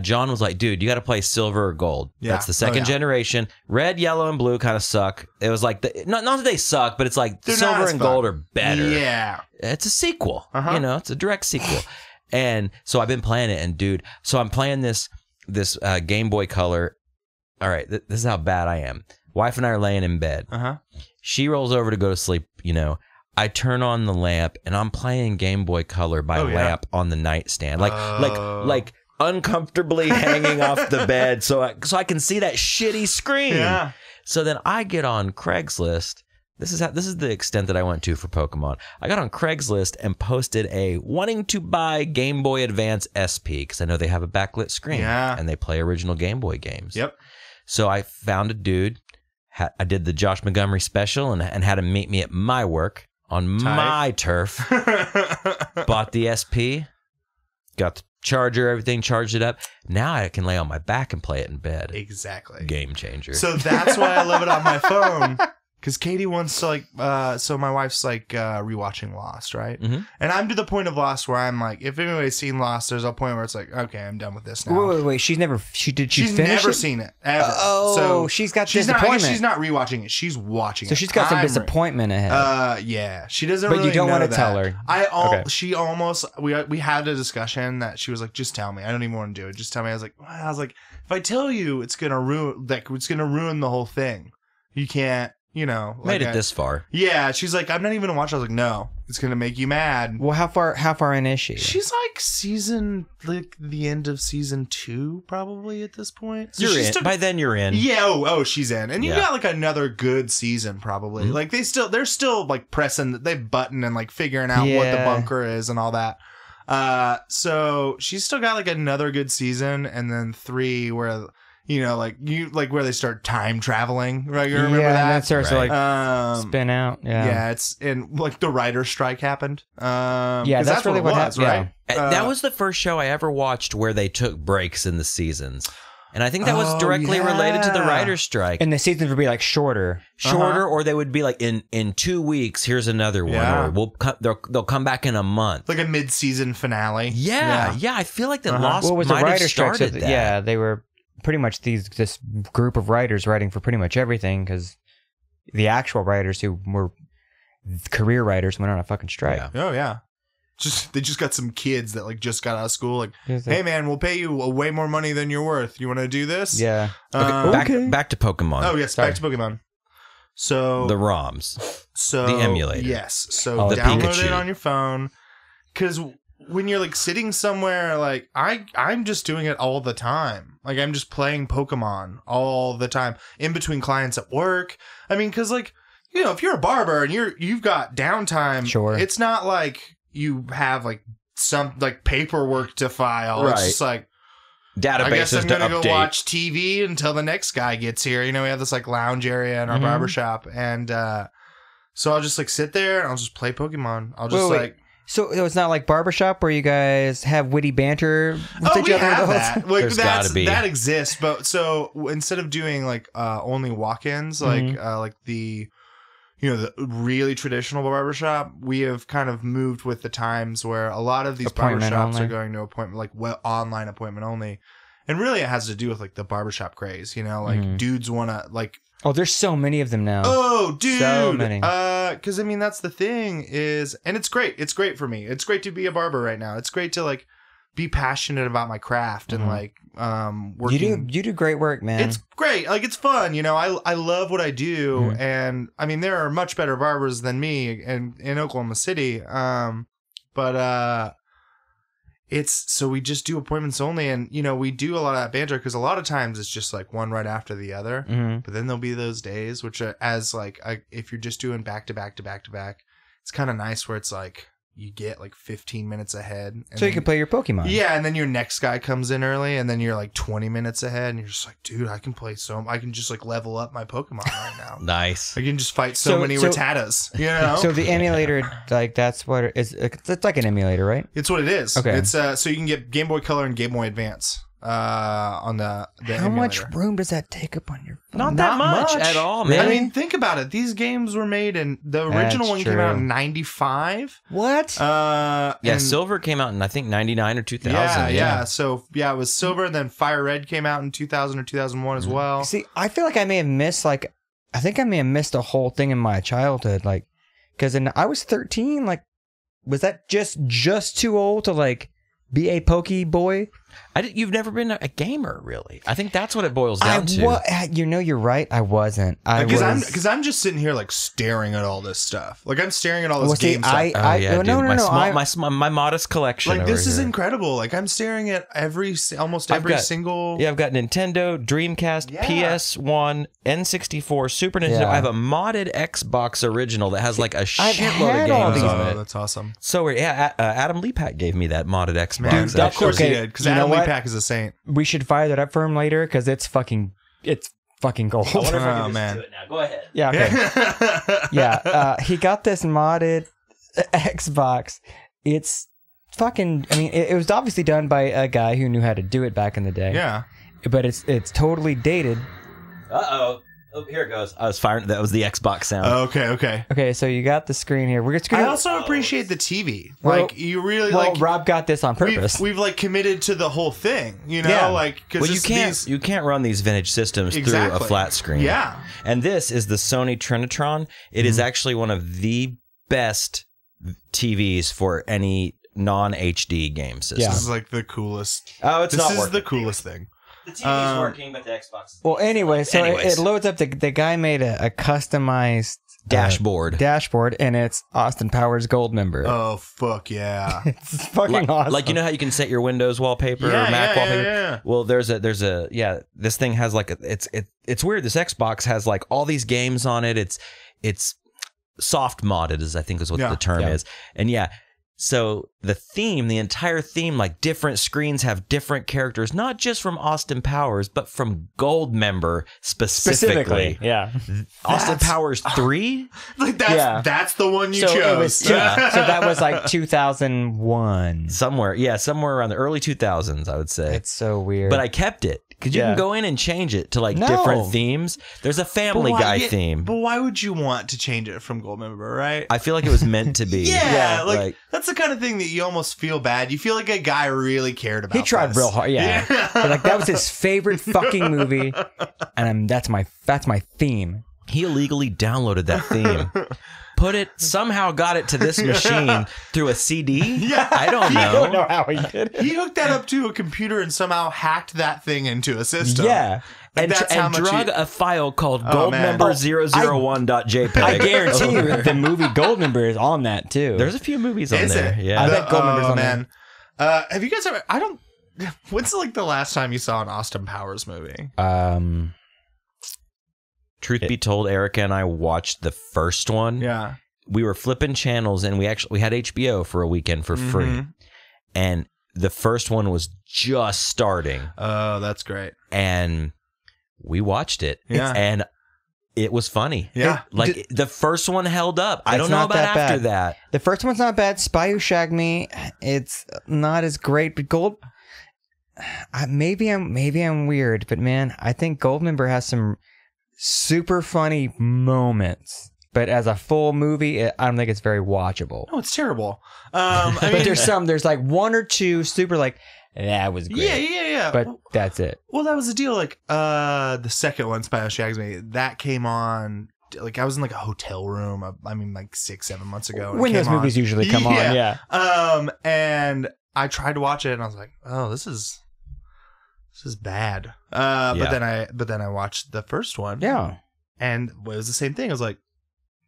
John was like, "Dude, you got to play Silver or Gold. Yeah. That's the second generation. Red, yellow, and blue kind of suck. It was like not that they suck, but it's like Silver and Gold are better. Yeah, it's a sequel. You know, it's a direct sequel. And so I've been playing it, and dude, so I'm playing this Game Boy Color. All right, this is how bad I am. Wife and I are laying in bed. She rolls over to go to sleep, you know. I turn on the lamp and I'm playing Game Boy Color by lamp on the nightstand. Like uncomfortably hanging off the bed so I can see that shitty screen. Yeah. So then I get on Craigslist. This is the extent that I went to for Pokemon. I got on Craigslist and posted a wanting to buy Game Boy Advance SP because I know they have a backlit screen and they play original Game Boy games. Yep. So I found a dude. I did the Josh Montgomery special and had him meet me at my work on my turf. Bought the SP, got the charger, everything, charged it up. Now I can lay on my back and play it in bed. Exactly. Game changer. So that's why I love it on my phone. Because Katie wants to like, so my wife's like rewatching Lost, right? And I'm to the point of Lost where I'm like, if anybody's seen Lost, there's a point where it's like, okay, I'm done with this now. Wait. She's never. She's finish never seen it ever. So she's got disappointment. She's not rewatching it. She's watching it. So she's got some disappointment ahead. Yeah, she doesn't. But really you don't want to tell her. She almost. We had a discussion that she was like, just tell me. I don't even want to do it. Just tell me. I was like, if I tell you, it's gonna ruin. Like, it's gonna ruin the whole thing. You can't. You know, made it this far. Yeah, she's like, I'm not even gonna watch. I was like, no, it's gonna make you mad. Well, how far in is she? She's like the end of season 2, probably at this point. So You're in. By then you're in. Yeah. Oh, she's in, and you got like another good season probably. Like they're still like pressing the button and like figuring out what the bunker is and all that. So she's still got like another good season, and then 3 where. You know, like where they start time traveling, right? You remember that? And that starts to like spin out. Yeah, it's and like the writer's strike happened. That's really what happened, right? That was the first show I ever watched where they took breaks in the seasons. And I think that was directly related to the writer's strike. And the seasons would be like shorter, or they would be like in 2 weeks. Here's another one. Or they'll come back in a month, like a mid-season finale. Yeah. I feel like that Lost might have started that. Yeah, they were. Pretty much this group of writers writing for pretty much everything because the actual writers who were career writers went on a fucking strike. Yeah. Oh yeah, they just got some kids that like just got out of school. Like, hey man, we'll pay you way more money than you're worth. You want to do this? Yeah. Back to Pokemon. Oh yes, back to Pokemon. So the ROMs. So the emulator. Yes. So download it on your phone because. When you're like sitting somewhere, like I'm just doing it all the time. Like I'm just playing Pokemon all the time in between clients at work. I mean, because like you know, if you're a barber and you've got downtime, it's not like you have like some like paperwork to file. Right. It's just like databases I guess I'm gonna go watch TV until the next guy gets here. You know, we have this like lounge area in our barbershop, and so I'll just like sit there and I'll just play Pokemon. I'll just like. So it's not like barbershop where you guys have witty banter with each we other? Have that. Like, There's gotta be. That exists, but so instead of doing like only walk-ins, like the the really traditional barbershop, we have kind of moved with the times where a lot of these barbershops are going to appointment, like online appointment only, and really it has to do with like the barbershop craze. You know, like dudes want to like. Oh, there's so many of them now. Oh, dude. So many. Because I mean, that's the thing is, and it's great. It's great for me. It's great to be a barber right now. It's great to like be passionate about my craft and like working. You do great work, man. It's great. Like it's fun. You know, I love what I do, and I mean, there are much better barbers than me in Oklahoma City. But it's so we just do appointments only, and you know we do a lot of that banter because a lot of times it's just like one right after the other. But then there'll be those days which are as like if you're just doing back to back to back to back, it's kind of nice where it's like you get like 15 minutes ahead. And so you can play your Pokemon. Yeah, and then your next guy comes in early, and then you're like 20 minutes ahead, and you're just like, dude, I can just like level up my Pokemon right now. Nice. I can just fight so many Rattatas, you know? So the emulator, like that's what it is. It's like an emulator, right? It's what it is. Okay. It's so you can get Game Boy Color and Game Boy Advance on the How emulator. much room does that take up on your phone? Not that much at all, man. I mean, think about it. These games were made in the original one came out in 95. What? Silver came out in I think 99 or 2000. Yeah. So it was Silver, and then Fire Red came out in 2000 or 2001 as well. See, I feel like I may have missed a whole thing in my childhood, like because I was 13. Like, was that just too old to like be a Poke boy? You've never been a gamer, really. I think that's what it boils down to. You're right. I wasn't. Because I'm just sitting here like staring at all this stuff. Like I'm staring at all this game stuff. My modest collection. Like this is incredible. Like I'm staring at almost every single. Yeah, I've got Nintendo, Dreamcast, PS1, N64, Super Nintendo. I have a modded Xbox original that has like a shitload of games on it. That's awesome. So weird. Yeah, Adam Leapak gave me that modded Xbox. Dude, of course he did. Because Adam Leapak is a saint. We should fire that up for him later because it's fucking gold. I wonder if I can just do it now. Go ahead. Yeah. Okay. Yeah. He got this modded Xbox. It's fucking. I mean, it was obviously done by a guy who knew how to do it back in the day. Yeah. But it's totally dated. Oh, here it goes. I was firing. That was the Xbox sound. Okay, so you got the screen here. I also appreciate the TV. Like you really like. Rob got this on purpose. We've like committed to the whole thing. You know, like because you can't run these vintage systems through a flat screen. Yeah. And this is the Sony Trinitron. It is actually one of the best TVs for any non-HD game system. This is like the coolest. Oh, it's not working. This is the coolest thing. The TV's working, but the Xbox is... Well, anyway, so it loads up. The guy made a customized dashboard, and it's Austin Powers Goldmember. Oh, fuck yeah. It's fucking awesome. Like, you know how you can set your Windows wallpaper or Mac wallpaper? Yeah. Well, there's a this thing has like it's weird. This Xbox has like all these games on it. It's soft modded, I think is what the term is. And so the entire theme, like different screens have different characters, not just from Austin Powers, but from Goldmember specifically. Yeah. Austin Powers 3? Like that's the one you chose. So that was like 2001. Somewhere around the early 2000s, I would say. It's so weird. But I kept it. Because you can go in and change it to like different themes. There's a Family Guy theme. But why would you want to change it from Goldmember, right? I feel like it was meant to be. Like that's the kind of thing that you almost feel bad. You feel like a guy really cared about. He tried real hard. Yeah. But like that was his favorite fucking movie, and that's my theme. He illegally downloaded that theme. Somehow got it to this machine through a CD? I don't know. I don't know how he did it. He hooked that up to a computer and somehow hacked that thing into a system. Yeah. And drug a file called Goldmember001.jpg. I guarantee you the movie Goldmember is on that too. There's a few movies on there. It? Yeah. I bet Goldmember's on there. Have you guys ever... When's like the last time you saw an Austin Powers movie? Truth be told, Erica and I watched the first one. Yeah. We were flipping channels and we had HBO for a weekend for free. And the first one was just starting. Oh, that's great. And we watched it. Yeah. And it was funny. Yeah. The first one held up. I don't know about after that. The first one's not bad. Spy Who Shagged Me, it's not as great, but maybe I'm weird, but man, I think Goldmember has some super funny moments, but as a full movie, I don't think it's very watchable. No, it's terrible. But there's like one or two super like, that was great. Yeah. But that's it. Well, that was the deal. Like, the second one, Spy Who Shags Me, that came on. Like, I was in like a hotel room. I mean, like 6-7 months ago. When those movies usually come on, yeah. And I tried to watch it, and I was like, oh, this is bad. But then I watched the first one. Yeah. And it was the same thing. I was like,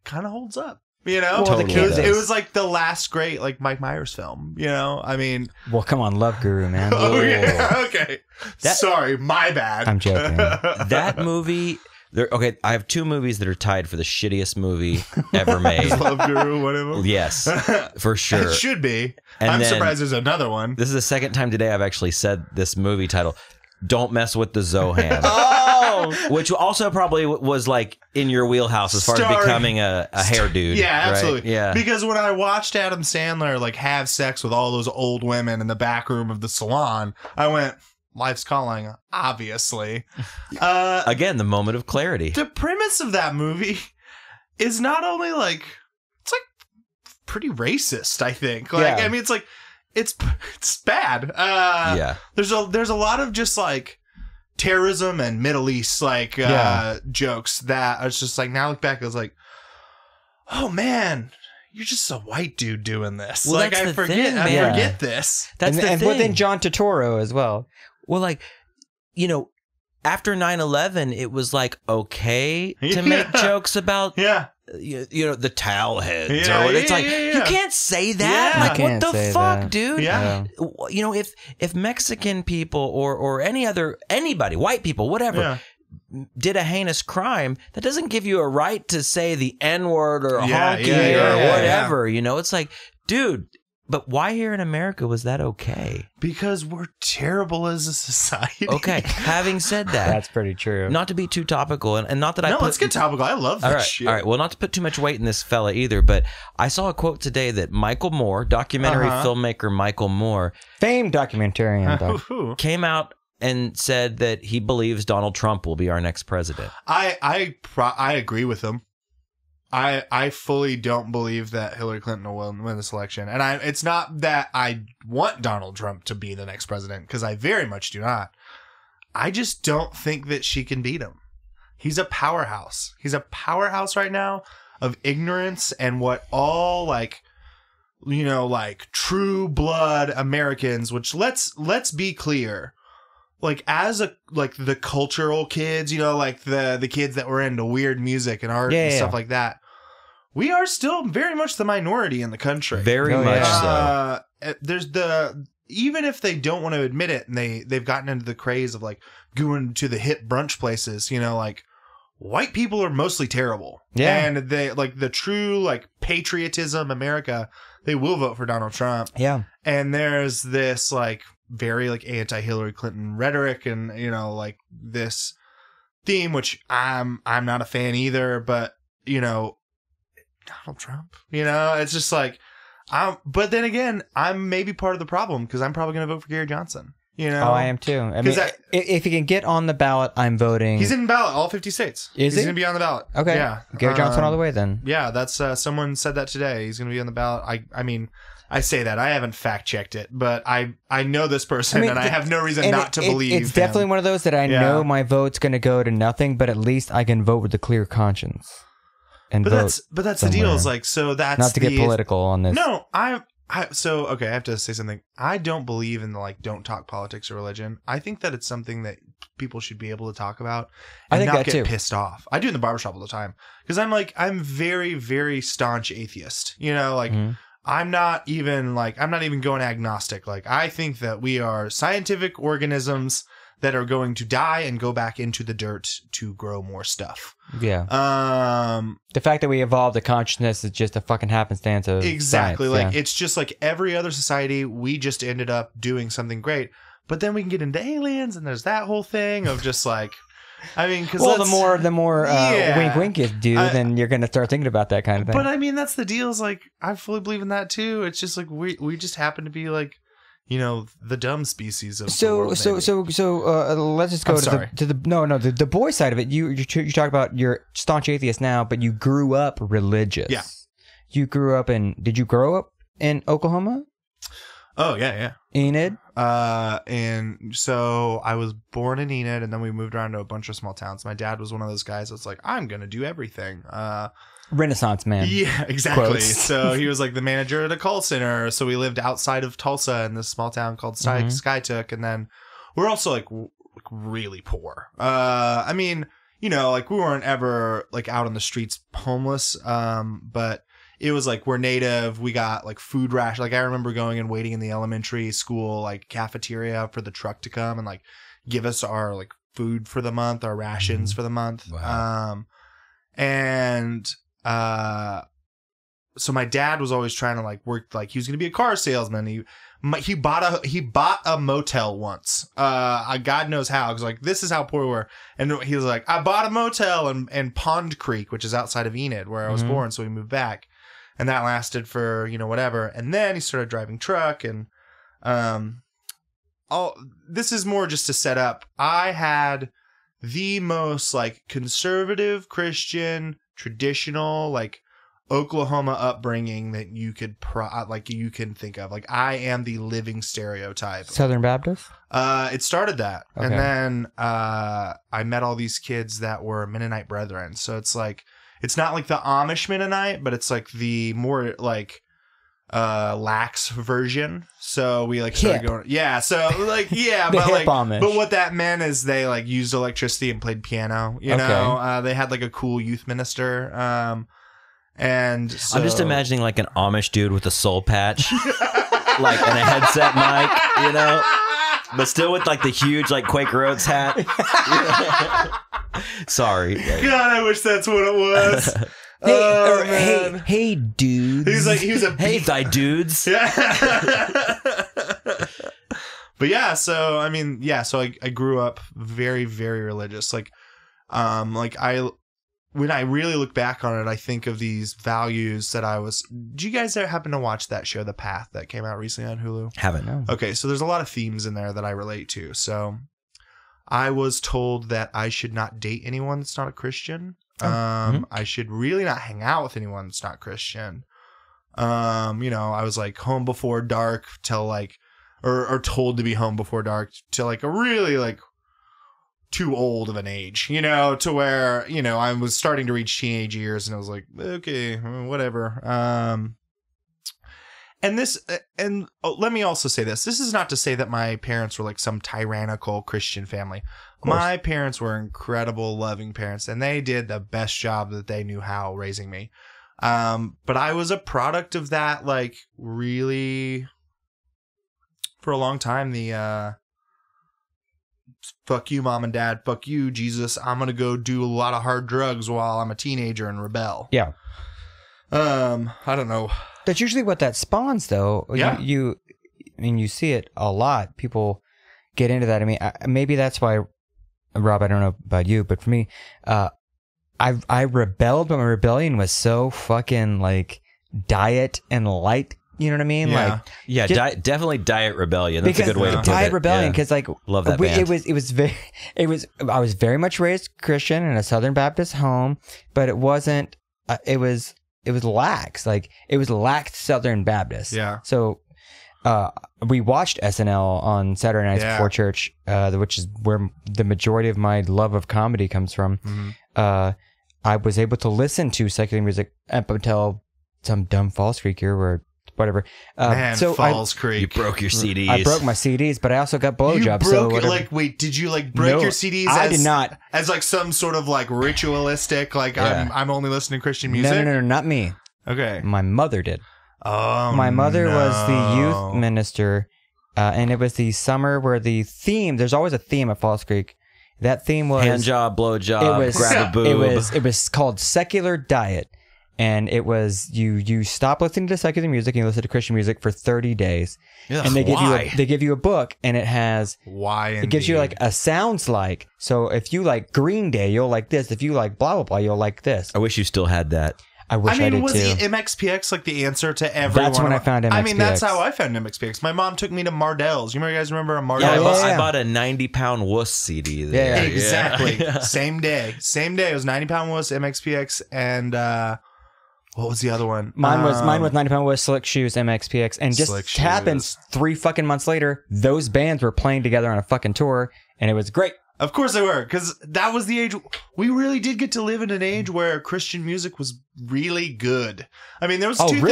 kind of holds up. You know? Well, totally it was like the last great like Mike Myers film. You know? I mean, well, come on, Love Guru, man. Oh yeah. Okay. Sorry, my bad. I'm joking. That movie. Okay, I have two movies that are tied for the shittiest movie ever made. Is Love Guru one of them? Yes, for sure. It should be. And I'm surprised there's another one. This is the second time today I've actually said this movie title. Don't mess with the Zohan. Which also probably was like in your wheelhouse as far as becoming a hair dude. Yeah, absolutely. Right? Yeah. Because when I watched Adam Sandler like have sex with all those old women in the back room of the salon, I went, life's calling, obviously. Again, the moment of clarity. The premise of that movie is not only like, it's like pretty racist, I think. Like, I mean, it's like, it's bad. There's a lot of just like terrorism and Middle East like jokes that I was just like, now I look back, I was like, oh man, you're just a white dude doing this. Well, like, that's I the forget, thing, I man. forget this. That's the thing. But then John Turturro as well. Well, like, you know, after 9/11, it was like okay to Yeah. make jokes about Yeah. you know, the towel heads Yeah, or what. It's yeah, like yeah, you yeah. can't say that. Yeah. Like, You what can't the say fuck, that. dude? Yeah. You know, if Mexican people or anybody, white people, whatever, did a heinous crime, that doesn't give you a right to say the N-word or honky or whatever. You know, it's like, dude. But why here in America was that okay? Because we're terrible as a society. Okay, having said that, That's pretty true. not to be too topical, and not that I No, put, let's get topical. I love this shit. All right. Well, not to put too much weight in this fella either, but I saw a quote today that Michael Moore, documentary filmmaker Michael Moore, Famed documentarian. Ooh. came out and said that he believes Donald Trump will be our next president. I agree with him. I fully don't believe that Hillary Clinton will win this election. And it's not that I want Donald Trump to be the next president, because I very much do not. I just don't think that she can beat him. He's a powerhouse. He's a powerhouse right now of ignorance and what all like, you know, like true blood Americans, which let's be clear. Like as the cultural kids, you know, like the kids that were into weird music and art and stuff like that. We are still very much the minority in the country. Very much so. There's even if they don't want to admit it, and they've gotten into the craze of like going to the hip brunch places, you know, like white people are mostly terrible. Yeah. And they like the true like patriotism America, they will vote for Donald Trump. Yeah. And there's this like very like anti-Hillary Clinton rhetoric and, you know, like this theme, which I'm not a fan either, but you know, Donald Trump, you know, it's just like, but then again, I'm maybe part of the problem because I'm probably going to vote for Gary Johnson, you know? Oh, I am too. I mean, if he can get on the ballot, I'm voting. He's in the ballot, all 50 states. Is he? He's going to be on the ballot. Okay. Yeah. Gary Johnson all the way then. Yeah, that's, someone said that today. He's going to be on the ballot. I mean, I say that. I haven't fact checked it, but I know this person and I have no reason not to believe It's definitely one of those that I know my vote's going to go to nothing, but at least I can vote with a clear conscience. And But that's the deal. Is like, so that's not to get political on this. No, so okay, I have to say something. I don't believe in the like don't talk politics or religion. I think that it's something that people should be able to talk about and not get pissed off. I do in the barbershop all the time because I'm very, very staunch atheist. You know, like I'm not even going agnostic. Like I think that we are scientific organisms that are going to die and go back into the dirt to grow more stuff. Yeah. The fact that we evolved a consciousness is just a fucking happenstance of exactly science, like it's just like every other society. We just ended up doing something great, but then we can get into aliens, and there's that whole thing of just like, I mean, because the more wink wink you do, then you're gonna start thinking about that kind of thing. But I mean, that's the deal. Is like I fully believe in that too. It's just like we just happen to be like, you know, the dumb species of the world, let's just go to the boy side of it. You talk about you're staunch atheist now, but you grew up religious. Yeah. Did you grow up in Oklahoma? Oh yeah. Enid? And so I was born in Enid, and then we moved around to a bunch of small towns. My dad was one of those guys that's like, I'm gonna do everything. Renaissance man. Yeah, exactly. Quotes. So he was like the manager at a call center. So we lived outside of Tulsa in this small town called Skytook. And then we're also like really poor. I mean, you know, like we weren't ever like out on the streets homeless. But it was like we're native. We got like food ration. Like I remember going and waiting in the elementary school like cafeteria for the truck to come and like give us our like food for the month, our rations for the month. Wow. So my dad was always trying to like work, like he was going to be a car salesman. He bought a motel once. God knows how. Cause like, this is how poor we were. And he was like, I bought a motel in Pond Creek, which is outside of Enid where I was born. So we moved back and that lasted for, you know, whatever. And then he started driving truck and, this is more just to set up. I had the most like conservative Christian traditional, like Oklahoma upbringing that you could you can think of. Like, I am the living stereotype. Southern Baptist? It started that. Okay. And then I met all these kids that were Mennonite brethren. So it's like, it's not like the Amish Mennonite, but it's like the more like lax version. So we like started going, so like, The but hip like, Amish. but what that meant is they like used electricity and played piano, you know. They had like a cool youth minister. And so, I'm just imagining like an Amish dude with a soul patch, like and a headset mic, you know, but still with like the huge like Quaker Oats hat. Sorry. God, I wish that's what it was. Hey, dude. He was a Hey, thy dudes. Yeah. But yeah, so I mean, yeah, so I grew up very, very religious. When I really look back on it, I think of these values that I was. Do you guys happen to watch that show, The Path, that came out recently on Hulu? Haven't. No. Okay, so there's a lot of themes in there that I relate to. So I was told that I should not date anyone that's not a Christian. I should really not hang out with anyone that's not Christian. I was like home before dark till like, or told to be home before dark till like a really like too old of an age, you know, to where, you know, I was starting to reach teenage years and I was like, okay, whatever. And let me also say this. This is not to say that my parents were like some tyrannical Christian family. My parents were incredible, loving parents, and they did the best job that they knew how raising me. But I was a product of that, like, really, for a long time, the fuck you, mom and dad, fuck you, Jesus, I'm going to go do a lot of hard drugs while I'm a teenager and rebel. Yeah. I don't know. That's usually what that spawns, though. Yeah. You see it a lot. People get into that. I mean, maybe that's why, Rob, I don't know about you, but for me, I rebelled, but my rebellion was so fucking like diet and light. You know what I mean? Yeah. Like, Definitely diet rebellion. That's a good way to put it. Diet rebellion, because like love that band. I was very much raised Christian in a Southern Baptist home, but it wasn't. It was lax. Like, it was lax Southern Baptist. Yeah. So we watched SNL on Saturday nights before church, which is where the majority of my love of comedy comes from. Mm-hmm. I was able to listen to secular music up until some dumb Falls Creek here, where whatever. Falls Creek. You broke your CDs. I broke my CDs, but I also got blowjobs. Wait, did you like break your CDs? I did not. As like some sort of like ritualistic, like I'm only listening to Christian music? No, not me. Okay. My mother did. Oh, my mother was the youth minister, and it was the summer where the theme, there's always a theme at Falls Creek. That theme was hand job, blow job, grab a boob. It was called Secular Diet. And it was you stop listening to secular music and you listen to Christian music for 30 days. Ugh, and why? they give you a book, and it has it gives you like a sounds like. So if you like Green Day, you'll like this. If you like blah blah blah, you'll like this. I wish you still had that. I wish I did was too. the MXPX like the answer to everyone? That's when I found MXPX. I mean, that's how I found MXPX. My mom took me to Mardell's. You guys remember a Mardell's? Yeah, I bought a 90-pound wuss CD there. Yeah, exactly. Yeah. Same day. It was 90-pound wuss, MXPX, and what was the other one? Mine was 90-pound with Slick Shoes, MXPX, and just happens 3 fucking months later, those bands were playing together on a fucking tour, and it was great. Of course they were, because that was the age. We really did get to live in an age where Christian music was really good. I mean, there was Tooth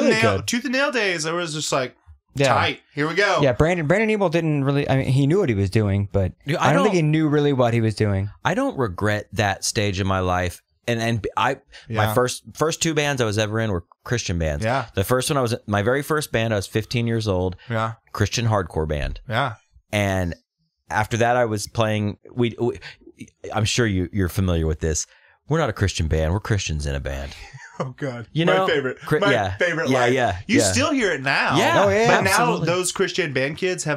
and Nail days. There was just like, tight. Here we go. Yeah, Brandon Ebel didn't really. I mean, he knew what he was doing, but I don't think he knew really what he was doing. I don't regret that stage of my life. My first 2 bands I was ever in were Christian bands. Yeah. The first one my very first band, I was 15 years old. Yeah. Christian hardcore band. Yeah. And after that, I was playing. I'm sure you're familiar with this. We're not a Christian band. We're Christians in a band. Oh God, my favorite. My favorite line. Yeah. You still hear it now. Yeah. Oh, yeah. But absolutely. now those Christian band kids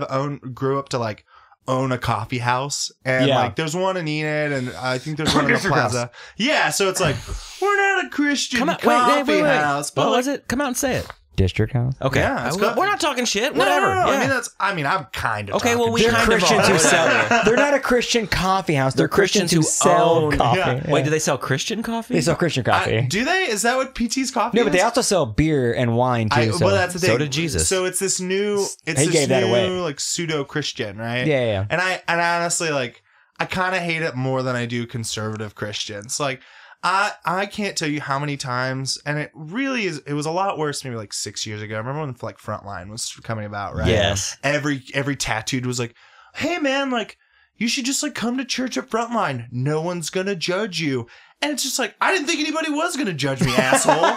grew up to like own a coffee house, and like there's one in Enid, and I think there's one in the Plaza. Yeah, so it's like, we're not a Christian coffee house. But what was it? Come out and say it. District House. Okay. Yeah, We're not talking shit. No, Whatever. no. Yeah. I'm kind of Okay, well, we They're kind Christians of who are. sell. They're not a Christian coffee house. They're Christians who sell own- coffee. Yeah. Wait, do they sell Christian coffee? They sell Christian coffee. do they? Is that what PT's coffee? No, but is? they also sell beer and wine too. Well, that's the thing. So did Jesus. So it's this new. It's He this gave that new, away. like pseudo Christian, right? Yeah. And I honestly like. I kind of hate it more than I do conservative Christians. Like, I can't tell you how many times, and it really is. It was a lot worse maybe like 6 years ago. I remember when like Frontline was coming about, right? Yes. Every tattooed was like, "Hey man, like you should just like come to church at Frontline. No one's gonna judge you." And it's just like, I didn't think anybody was gonna judge me, asshole.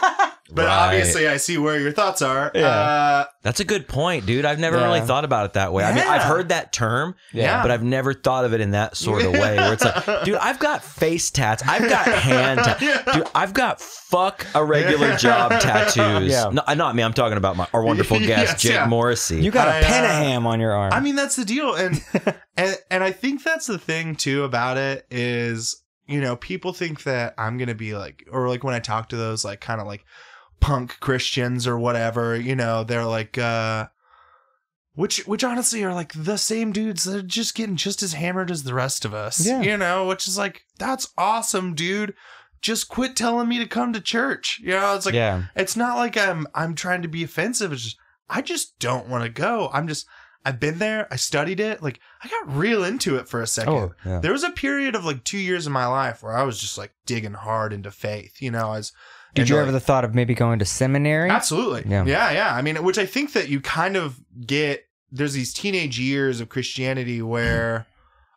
But Right. obviously, I see where your thoughts are. Yeah. That's a good point, dude. I've never Yeah. really thought about it that way. I mean, Yeah. I've heard that term, Yeah. but I've never thought of it in that sort of way where it's like, dude, I've got face tats. I've got hand tattoos. Dude, I've got fuck a regular job tattoos. Yeah. No, not me. I'm talking about our wonderful guest, Yes, Jake yeah. Morisse. You got I, a pentagram on your arm. I mean, that's the deal, and I think that's the thing too about it is, you know, people think that I'm gonna be like, or like when I talk to those like kind of like punk Christians or whatever, you know, they're like, which honestly are like the same dudes that are just getting just as hammered as the rest of us, Yeah. you know, which is like, that's awesome, dude. Just quit telling me to come to church. You know, it's like, Yeah. it's not like I'm trying to be offensive. It's just, I just don't want to go. I've been there. I studied it. Like, I got real into it for a second. Oh, yeah. There was a period of like 2 years of my life where I was just like digging hard into faith. You know, Did you like, ever the thought of maybe going to seminary? Absolutely. Yeah. Yeah. I mean, which I think that you kind of get, there's these teenage years of Christianity where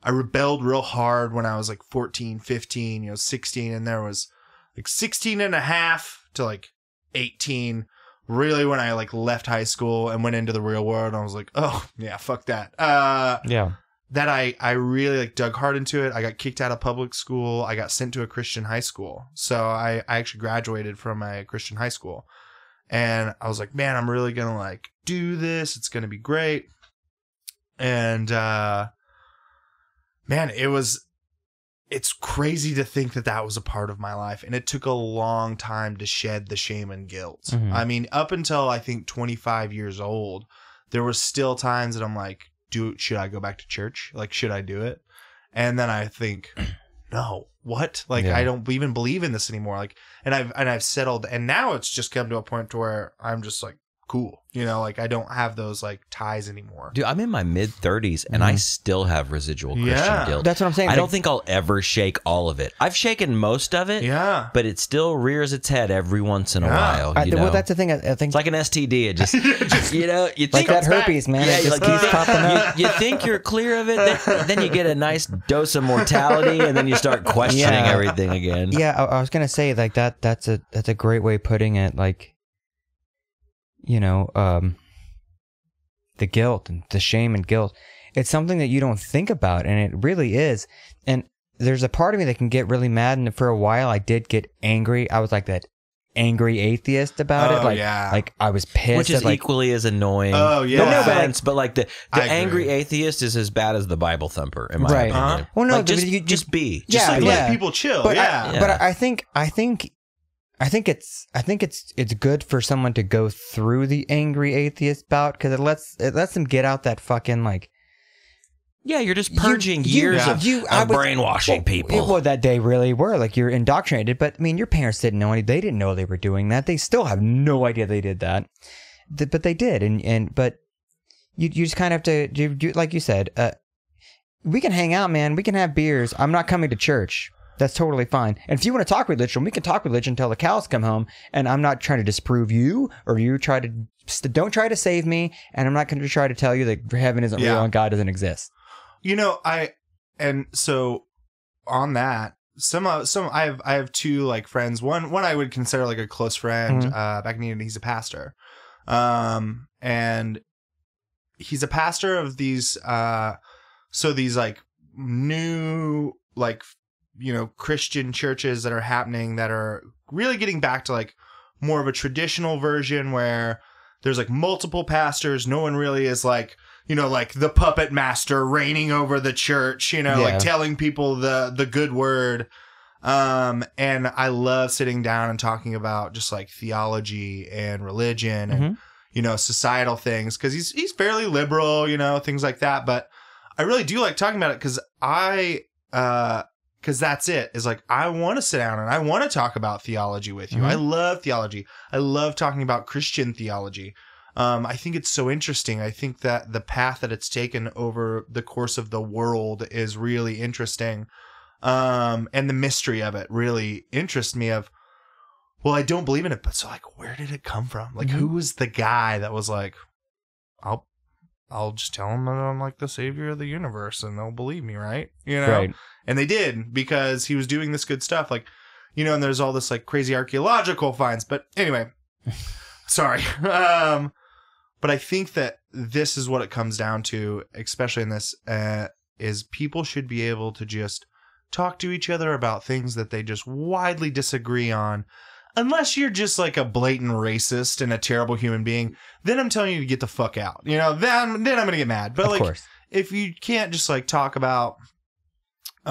I rebelled real hard when I was like 14, 15, 16. And there was like 16 and a half to like 18. Really, when I like left high school and went into the real world, I was like, oh yeah, fuck that. Yeah. That I really like dug hard into it. I got kicked out of public school. I got sent to a Christian high school. So I actually graduated from a Christian high school. And I was like, man, I'm really going to like do this. It's going to be great. And man, it's crazy to think that that was a part of my life. And it took a long time to shed the shame and guilt. Mhm. I mean, up until I think 25 years old, there were still times that I'm like, should I go back to church? Like, should I do it? And then I think, no, what? Like, Yeah. I don't even believe in this anymore. Like, and I've settled, and now it's just come to a point to where I'm just like, cool. You know, like I don't have those like ties anymore. Dude, I'm in my mid 30s and I still have residual Christian Yeah. guilt. That's what I'm saying. I Like, don't think I'll ever shake all of it. I've shaken most of it, Yeah. but it still rears its head every once in a Yeah. while. You know? well, that's the thing. I think It's like an STD. It just, you know, you like think that herpes, man. Yeah, it just like you keeps popping up. you think you're clear of it, then you get a nice dose of mortality, and then you start questioning Yeah. everything again. Yeah, I was gonna say like that's a great way of putting it. Like, you know, the guilt and the shame and guilt. It's something that you don't think about, and it really is. And there's a part of me that can get really mad, and for a while I did get angry. I was like that angry atheist about it. Oh, Like, yeah. like I was pissed. Which is at, like, equally as annoying. Oh, yeah. No But no, but, offense, but like the I agree. angry atheist is as bad as the Bible thumper, in my Right. opinion. Uh-huh. Well, no, Like, just, but you- just be. Just Yeah, like yeah. let people chill. But yeah. Yeah. But I think it's good for someone to go through the angry atheist bout because it lets them get out that fucking like. Yeah, you're just purging years of brainwashing people. Well, that they really were like you're indoctrinated. But I mean, your parents didn't know any. They didn't know they were doing that. They still have no idea they did that, but they did. But you just kind of have to do like you said. We can hang out, man. We can have beers. I'm not coming to church. That's totally fine. And if you want to talk religion, we can talk religion until the cows come home. And I'm not trying to disprove you or you don't try to save me. And I'm not going to try to tell you that heaven isn't real and God doesn't exist. You know, so on that, I have two like friends. One I would consider like a close friend. Back in the day, he's a pastor, and he's a pastor of these. So these like new like Christian churches that are happening that are really getting back to like more of a traditional version where there's like multiple pastors. No one really is like. Like the puppet master reigning over the church, like telling people the good word. And I love sitting down and talking about just like theology and religion and, you know, societal things. Cause he's fairly liberal, you know, things like that. But I really do like talking about it because because that's it. Is like, I want to sit down and I want to talk about theology with you. I love theology. I love talking about Christian theology. I think it's so interesting. I think that the path that it's taken over the course of the world is really interesting. And the mystery of it really interests me well, I don't believe in it, but so like, where did it come from? Like, who was the guy that was like, I'll just tell them that I'm like the savior of the universe and they'll believe me, right? You know? Right. And they did, because he was doing this good stuff. Like, you know, and there's all this like crazy archaeological finds. But anyway, sorry. But I think that this is what it comes down to, especially in this, is people should be able to just talk to each other about things that they just widely disagree on. Unless you're just like a blatant racist and a terrible human being, then I'm telling you to get the fuck out. You know, then I'm going to get mad. But Of like, course. if you can't just like talk about, you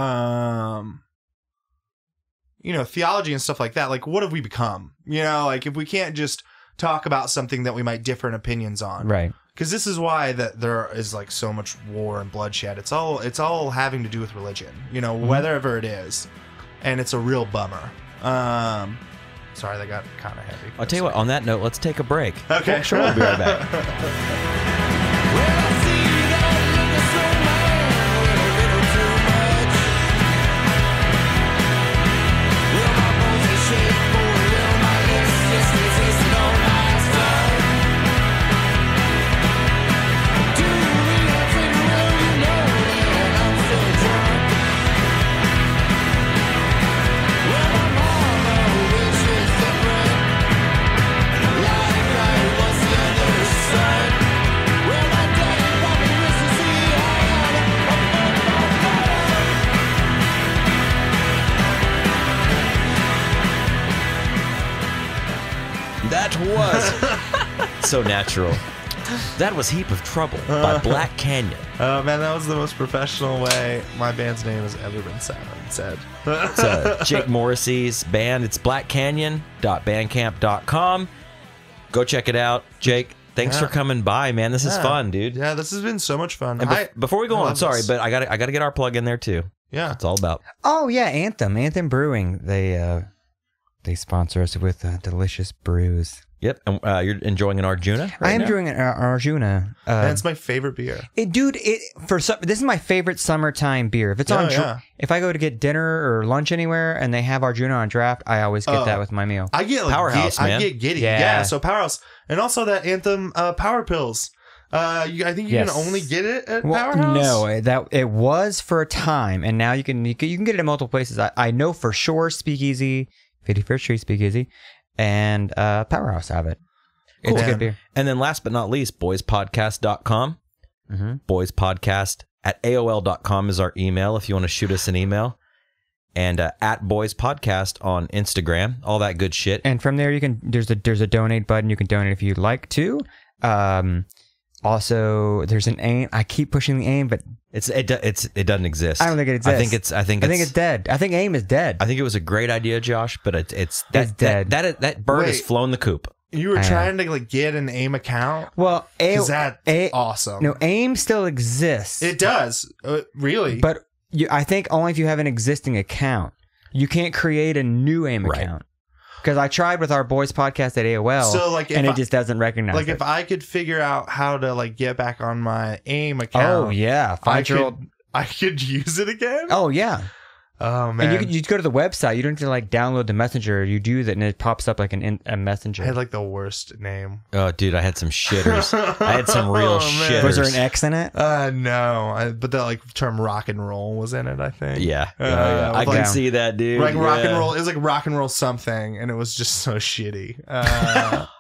know, theology and stuff like that, like what have we become? You know, like if we can't just talk about something that we might differ in opinions on. Right. Because this is why that there is like so much war and bloodshed. It's all having to do with religion, you know, whatever it is. And it's a real bummer. Sorry, that got kind of heavy. I'll tell you what, on that note, let's take a break. Okay. Sure, we'll be right back. That was so natural. That was Heap of Trouble by Black Canyon. Oh man, that was the most professional way my band's name has ever been said. It's Jake Morisse's band. It's blackcanyon.bandcamp.com. Go check it out. Jake, thanks for coming by, man. This is fun, dude. Yeah, this has been so much fun. And before we go on, sorry, but I gotta get our plug in there too. Yeah, it's all about. Oh yeah, Anthem Brewing. They sponsor us with delicious brews. Yep, and you're enjoying an Arjuna. I am doing an Arjuna. That's my favorite beer. This is my favorite summertime beer. If it's if I go to get dinner or lunch anywhere and they have Arjuna on draft, I always get that with my meal. I get like, Powerhouse, man. I get giddy. Yeah. So Powerhouse, and also that Anthem Power Pills. I think you can only get it at Powerhouse. No, that it was for a time, and now you can get it at multiple places. I know for sure Speakeasy, 51st Street Speakeasy, and Powerhouse have it. It's a good beer. And then last but not least, boyspodcast.com. Boyspodcast@AOL.com is our email if you want to shoot us an email. And at boyspodcast on Instagram, all that good shit. And from there, there's a donate button. You can donate if you'd like to. Also, there's an AIM. I keep pushing the AIM, but it doesn't exist. I don't think it exists. I think it's dead. I think AIM is dead. I think it was a great idea, Josh, but it's dead. That bird has flown the coop. You were trying to like get an AIM account? Well, that's awesome. No, AIM still exists. It does, really. But I think only if you have an existing account. You can't create a new AIM account. Because I tried with our boys podcast at AOL, and it just doesn't recognize it. Like if I could figure out how to like get back on my AIM account, oh yeah, I could use it again. Oh yeah. Oh man. And you go to the website. You don't have to like download the messenger. You do that, and it pops up like a messenger. I had like the worst name. Oh dude, I had some shitters. I had some real shitters. Was there an X in it? No, but the like term rock and roll was in it. I think. Yeah. I can see that, dude. Like rock and roll. It was like rock and roll something, and it was just so shitty.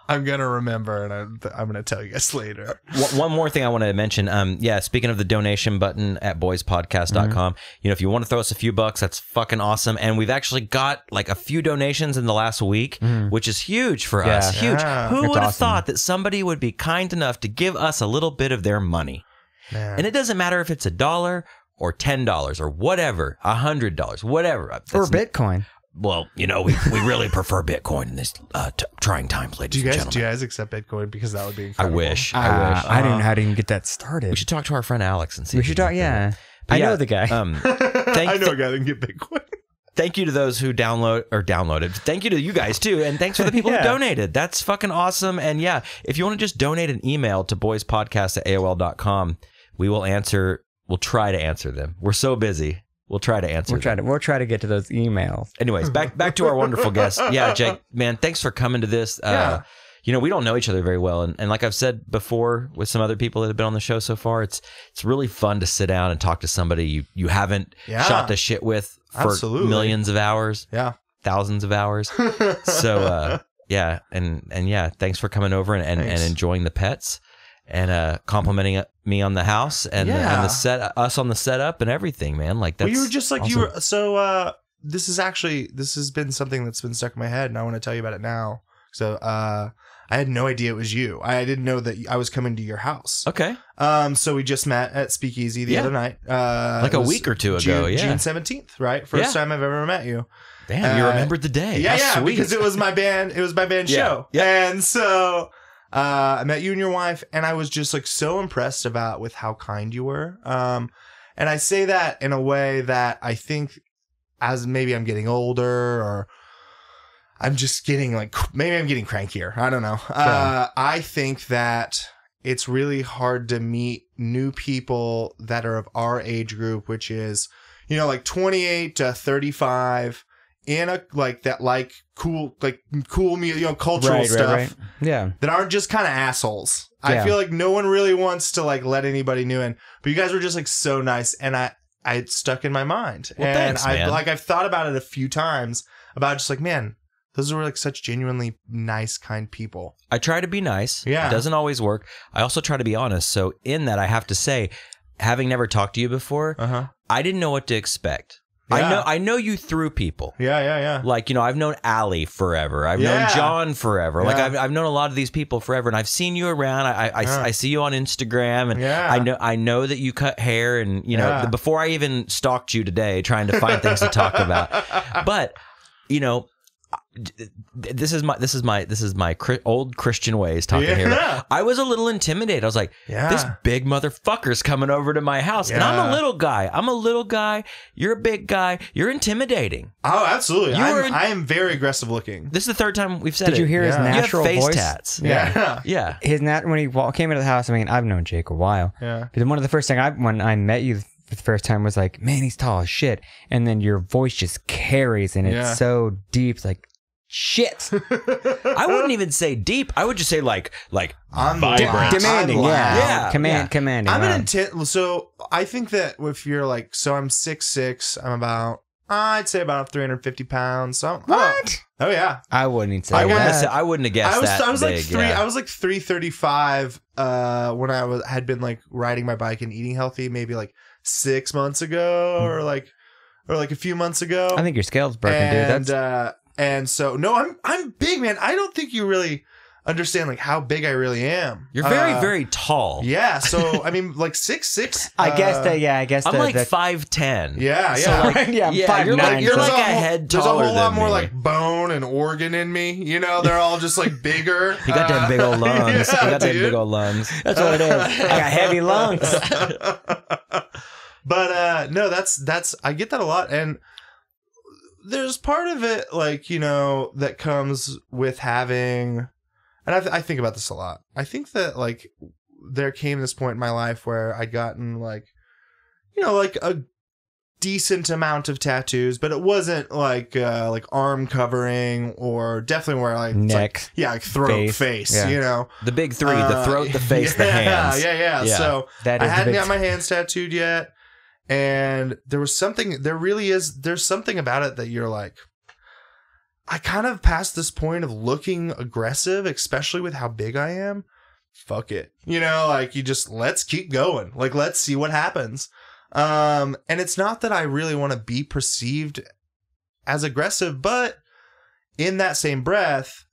I'm gonna remember, and I'm gonna tell you guys later. One more thing I want to mention. Speaking of the donation button at boyspodcast.com, you know, if you want to throw us a few bucks, that's fucking awesome. And we've actually got like a few donations in the last week, which is huge for us. Huge. Who would have thought that somebody would be kind enough to give us a little bit of their money? Man. And it doesn't matter if it's $1 or $10 or whatever, $100, whatever. Or Bitcoin. Well, we really prefer Bitcoin in this trying times, ladies and gentlemen. Do you guys accept Bitcoin? Because that would be incredible. I wish. I don't know how to even get that started. We should talk to our friend Alex and see. We if he should can talk. do Yeah. that. But I know the guy. I know a guy that can get Bitcoin. Thank you to those who downloaded. Thank you to you guys too. And thanks for the people who donated. That's fucking awesome. And yeah, if you want to just donate an email to boyspodcast@aol.com, we will answer. We'll try to answer them. We're so busy. We'll try to answer. We'll try to get to those emails. Anyways, back to our wonderful guest. Yeah, Jake, man, thanks for coming to this. We don't know each other very well, and like I've said before with some other people that have been on the show so far, it's really fun to sit down and talk to somebody you haven't shot the shit with for millions of hours, thousands of hours. So thanks for coming over and enjoying the pets and complimenting me on the house and the set, us on the setup and everything, man. Like that's you were just like awesome. you were. So this has been something that's been stuck in my head, and I want to tell you about it now. So I had no idea it was you. I didn't know that I was coming to your house. Okay. So we just met at Speakeasy the other night. Like a week or two ago. June 17th, right? First time I've ever met you. Damn, you remembered the day. Yeah, because it was my band. It was my band show. Yeah. And so I met you and your wife, and I was just like so impressed with how kind you were. And I say that in a way that I think as maybe I'm getting older or I'm just getting maybe I'm getting crankier. I don't know. I think that it's really hard to meet new people that are of our age group, which is, 28 to 35 in a cool cultural stuff. Right. Yeah. That aren't just kind of assholes. I feel like no one really wants to let anybody new in, but you guys were just so nice, and it's stuck in my mind. Well, and thanks, man. I've thought about it a few times about just man, those were such genuinely nice, kind people. I try to be nice. Yeah. It doesn't always work. I also try to be honest. So in that, I have to say, having never talked to you before, I didn't know what to expect. Yeah. I know you through people. Yeah. I've known Allie forever. I've known John forever. Yeah. I've known a lot of these people forever, and I've seen you around. I see you on Instagram, and I know that you cut hair, and before I even stalked you today, trying to find things to talk about. But this is my old Christian ways talking here. I was a little intimidated. I was like, this big motherfucker's coming over to my house, and I'm a little guy. You're a big guy. You're intimidating. Oh, absolutely. I am very aggressive looking. This is the third time we've said Did you hear his natural you have face voice? tats. Yeah. When he came into the house, I've known Jake a while. Yeah. Because one of the first things when I met you the first time was like, man, he's tall as shit. And then your voice just carries, and it's so deep, shit. I wouldn't even say deep. I would just say like vibrant, demanding. Commanding. I'm an intent. So I think that if you're I'm 6'6", I'm about I'd say about 350 pounds. So what? Oh yeah. I wouldn't say. I wouldn't have guessed that. I was big, I was 335 when I had been riding my bike and eating healthy, maybe 6 months ago or a few months ago. I think your scale's broken, dude. And so no, I'm big, man. I don't think you really understand how big I really am. You're very, very tall. Yeah. So 6'6". I guess I'm 5'10". Yeah. So yeah. I'm 5'9". You're a head taller. There's a whole lot more me. bone and organ in me. They're all just bigger. He got them big old lungs. Yeah, he got them big old lungs. That's what it is. I got heavy lungs. But no, that's I get that a lot, and there's part of it that comes with having, and I think about this a lot. I think that there came this point in my life where I'd gotten a decent amount of tattoos, but it wasn't arm covering or definitely where neck, throat, face. The big three: the throat, the face, the hands. Yeah. So I hadn't got my hands tattooed yet. And there's something about it that you're I kind of past this point of looking aggressive, especially with how big I am. Fuck it. You just, let's keep going. Let's see what happens. And it's not that I really want to be perceived as aggressive, but in that same breath,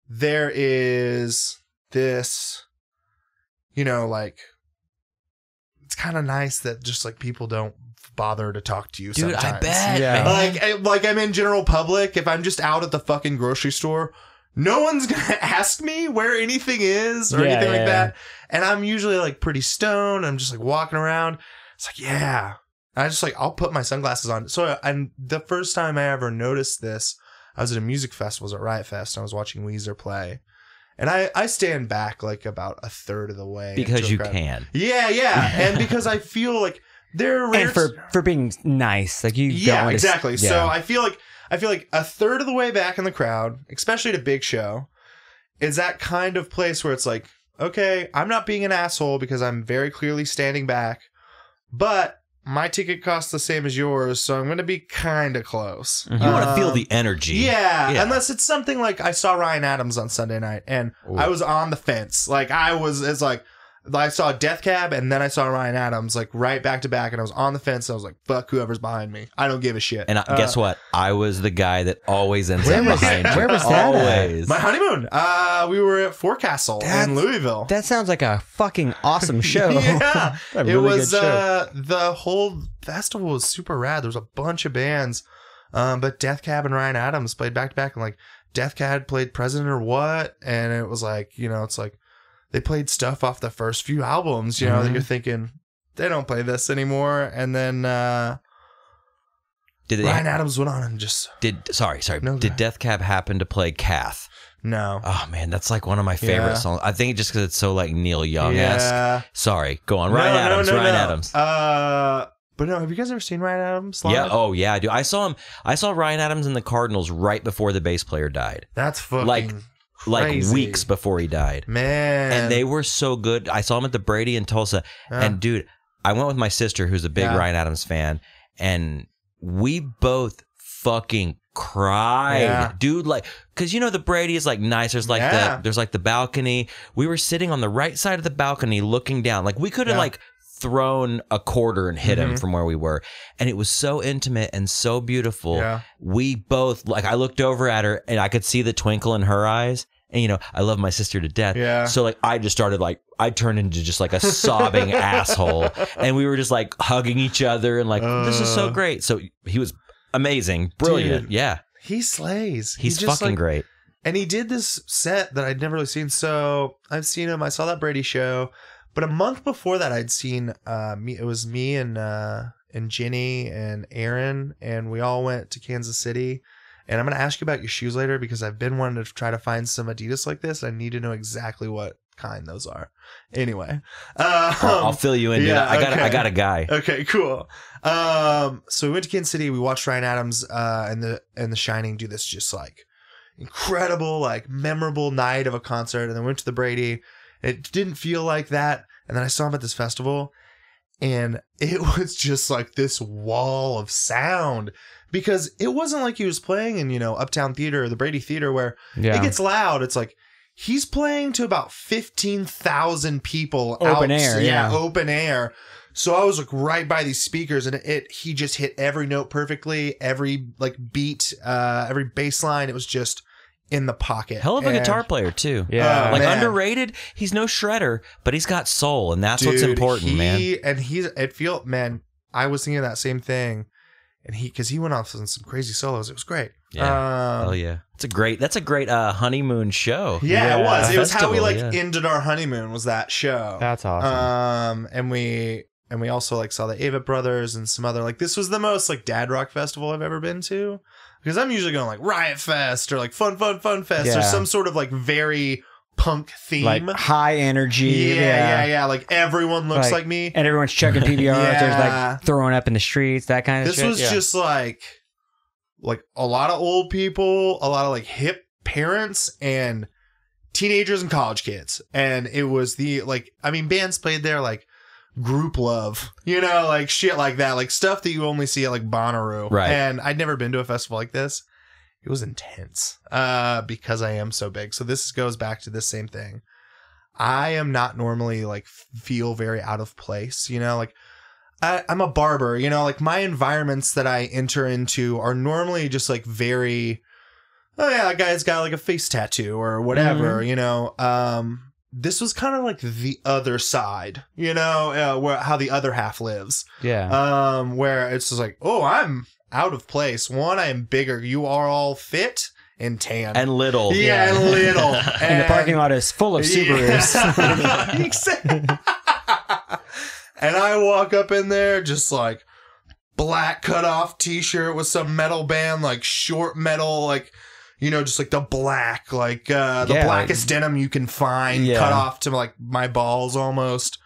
there is this, it's kind of nice that just people don't bother to talk to you Dude, sometimes. I bet. Yeah. Man. Like I'm in general public. If I'm just out at the fucking grocery store, no one's gonna ask me where anything is or anything like that. And I'm usually like pretty stoned. I'm just like walking around. It's like, yeah. I just like, I'll put my sunglasses on. So, and the first time I ever noticed this, I was at a music festival, it was at Riot Fest, and I was watching Weezer play. And I stand back like about a third of the way. Because you can. Yeah. And because I feel like they're rare. And for being nice, like you. Yeah, don't want to- exactly. yeah. So I feel like a third of the way back in the crowd, especially at a big show, is that kind of place where it's like, okay, I'm not being an asshole because I'm very clearly standing back, but my ticket costs the same as yours, so I'm going to be kind of close. You want to feel the energy. Yeah, unless it's something like I saw Ryan Adams on Sunday night, and I was on the fence. Like I saw Death Cab, and then I saw Ryan Adams, like right back to back, and I was on the fence. And I was like, "Fuck whoever's behind me. I don't give a shit." And guess what? I was the guy that always ends up behind you. where was that at? Always. My honeymoon. We were at Forecastle in Louisville. That sounds like a fucking awesome show. Yeah, A it really was. good show. The whole festival was super rad. There was a bunch of bands, but Death Cab and Ryan Adams played back to back, and like Death Cab played President or What, and it was like, it's like they played stuff off the first few albums, that you're thinking they don't play this anymore, and then Ryan Adams went on and just sorry. No, Did Death Cab happen to play Kath? no. Oh man, that's like one of my favorite songs. I think just because it's so like Neil Young-esque. Yeah. Sorry, go on. Ryan Adams. But no, have you guys ever seen Ryan Adams live? Yeah. Oh yeah, dude. I saw Ryan Adams in the Cardinals right before the bass player died. That's fucking Like crazy. weeks before he died. Man. And they were so good. I saw him at the Brady in Tulsa. And dude, I went with my sister who's a big Ryan Adams fan, and we both fucking cried. Dude, like, because the Brady is like nice. There's like the balcony. We were sitting on the right side of the balcony looking down. Like we could have like thrown a quarter and hit him from where we were, and it was so intimate and so beautiful. We both, like, I looked over at her and I could see the twinkle in her eyes, and I love my sister to death. So like I just started like, I turned into just like a sobbing asshole, and we were just like hugging each other and like, this is so great. So he was amazing, brilliant. Dude, he slays. He's fucking great. And he did this set that I'd never really seen. So I've seen him. I saw that Brady show. But a month before that, I'd seen it was me and Jenny and Aaron, and we all went to Kansas City. And I'm going to ask you about your shoes later because I've been wanting to try to find some Adidas like this. I need to know exactly what kind those are. Anyway, I'll fill you in. Yeah, dude. I got a guy. Okay, cool. So we went to Kansas City. We watched Ryan Adams and The Shining do this just like incredible, like memorable night of a concert, and then went to the Brady. It didn't feel like that. And then I saw him at this festival, and it was just like this wall of sound, because it wasn't like he was playing in, Uptown Theater or the Brady Theater where it gets loud. It's like he's playing to about 15,000 people. Open air. Yeah, open air. So I was like right by these speakers, and he just hit every note perfectly, every like beat, every bass line. It was just in the pocket. Hell of a guitar player too. Yeah. Like man. underrated. He's no shredder, but he's got soul, and that's what's important, man. Man, I was thinking that same thing, and because he went off on some crazy solos. It was great. Yeah. Hell yeah. That's a great honeymoon show. Yeah, it was. It was how we Festival, ended our honeymoon, was that show. That's awesome. And we also like saw the Avett Brothers and some other, like, this was the most like dad rock festival I've ever been to. Because I'm usually going like Riot Fest or like Fun Fest or some sort of like very punk theme. Like high energy. Yeah. Like everyone looks like me. And everyone's chugging PBRs. There's like throwing up in the streets, that kind of this shit. This was just like a lot of old people, a lot of like hip parents and teenagers and college kids. And it was bands played there like Group Love, like shit like that, like stuff that you only see at like Bonnaroo. Right. And I'd never been to a festival like this. It was intense because I am so big. So this goes back to the same thing. I am not normally like feel very out of place, like I'm a barber, like my environments that I enter into are normally just like very, oh yeah, that guy's got like a face tattoo or whatever, this was kind of like the other side, you know, where how the other half lives. Yeah. Where it's just like, oh, I'm out of place. One, I am bigger. You are all fit and tan. And little. Yeah, and little. And the parking lot is full of Subarus. And I walk up in there just like black cutoff t-shirt with some metal band, like short metal, like, you know, just like the black, like the blackest denim you can find, cut off to like my balls almost.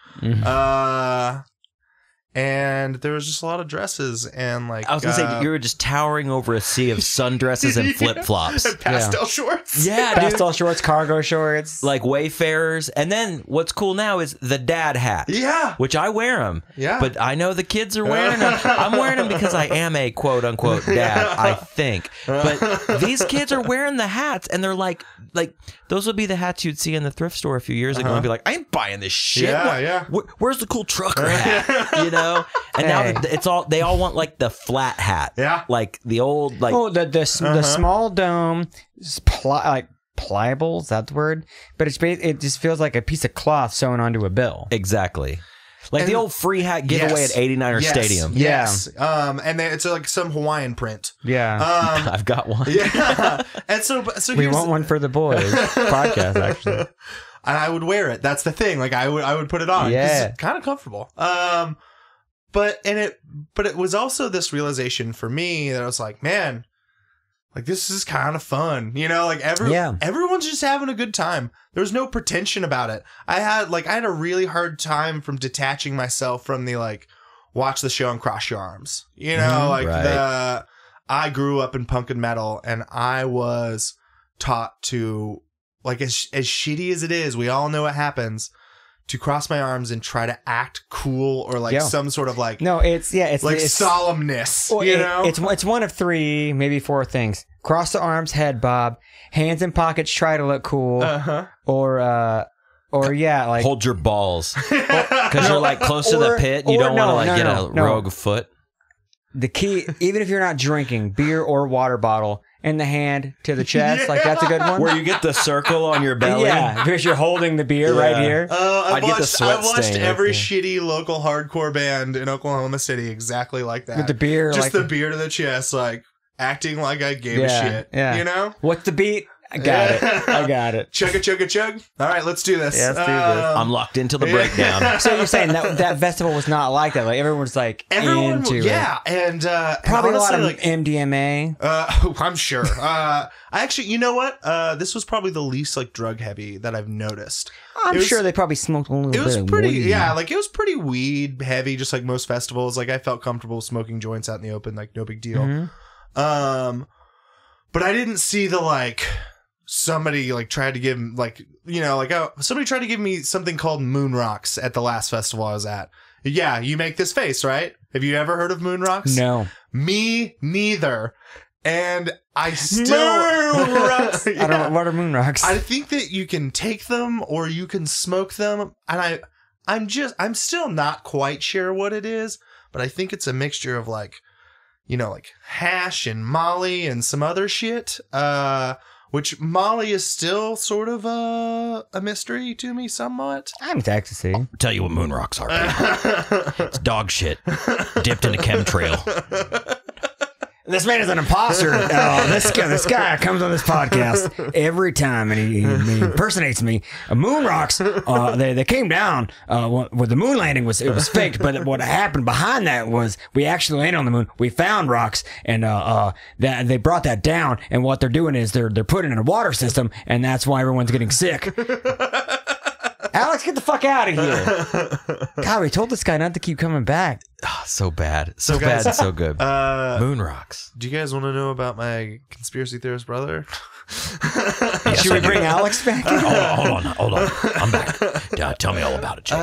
And there was just a lot of dresses and like I was gonna say you were just towering over a sea of sundresses and flip flops, and pastel shorts. Yeah, pastel shorts, cargo shorts, like Wayfarers. And then what's cool now is the dad hat. Yeah, which I wear them. Yeah, but I know the kids are wearing them. I'm wearing them because I am a quote unquote dad, I think. But these kids are wearing the hats, and they're like those would be the hats you'd see in the thrift store a few years ago, and be like, I ain't buying this shit. Yeah. Where's the cool trucker hat? You know. And now it's all they all want like the flat hat, like the old like the small dome, like pliable. Is that the word? But it just feels like a piece of cloth sewn onto a bill. Exactly, like the old free hat giveaway at 89er Stadium. Yes, and it's like some Hawaiian print. Yeah, I've got one. Yeah, and so we want one for the boys podcast actually. And I would wear it. That's the thing. Like I would put it on. Yeah, it's kind of comfortable. But it was also this realization for me that I was like, man, like this is kind of fun, you know, like everyone's just having a good time. There's no pretension about it. I had a really hard time from detaching myself from the like watch the show and cross your arms, you know, I grew up in punk and metal, and I was taught to like as shitty as it is, we all know what happens. To cross my arms and try to act cool or like some sort of like it's solemnness. Well, you know, it's one of 3, maybe 4 things: cross the arms, head bob, hands in pockets, try to look cool, or like hold your balls because you're like close to the pit. You don't want to like get a rogue foot. The key, even if you're not drinking beer or water bottle. In the hand to the chest, like that's a good one. Where you get the circle on your belly. Yeah, because you're holding the beer right here. I've watched every shitty local hardcore band in Oklahoma City exactly like that. With the beer, just the beer to the chest, like acting like I gave a shit. Yeah, you know. What's the beat? I got it. I got it. Chug a chug a chug. All right, let's do this. Yeah, let's do this. I'm locked into the breakdown. So you're saying that festival was not like that? Like everyone's like into it. And probably and honestly, a lot of like, MDMA. I'm sure. I actually, you know what? This was probably the least like drug heavy that I've noticed. I'm sure they probably smoked a little bit. It was of pretty, weed. like it was pretty weed heavy, just like most festivals. Like I felt comfortable smoking joints out in the open, like no big deal. But I didn't see the like. Somebody like tried to give him like, you know, like somebody tried to give me something called moon rocks at the last festival I was at. Yeah, you make this face, right? Have you ever heard of moon rocks? No. Me neither. And I still moon rocks. I don't know what are moon rocks. I think that you can take them or you can smoke them, and I'm still not quite sure what it is, but I think it's a mixture of like, you know, like hash and Molly and some other shit. Which Molly is still sort of a mystery to me somewhat. I'm into ecstasy. I'll tell you what moon rocks are. It's dog shit dipped in a chemtrail. This man is an imposter. This guy comes on this podcast every time and he impersonates me. Moon rocks, they came down when the moon landing was faked, but what happened behind that was we actually landed on the moon. We found rocks, and that they brought that down. And what they're doing is they're putting it in a water system, and that's why everyone's getting sick. Alex, get the fuck out of here. God, we told this guy not to keep coming back. Oh, so bad. So bad and so good. Moon rocks. Do you guys want to know about my conspiracy theorist brother? Yes, should we bring Alex back? Hold on. I'm back. Tell me all about it, Jake.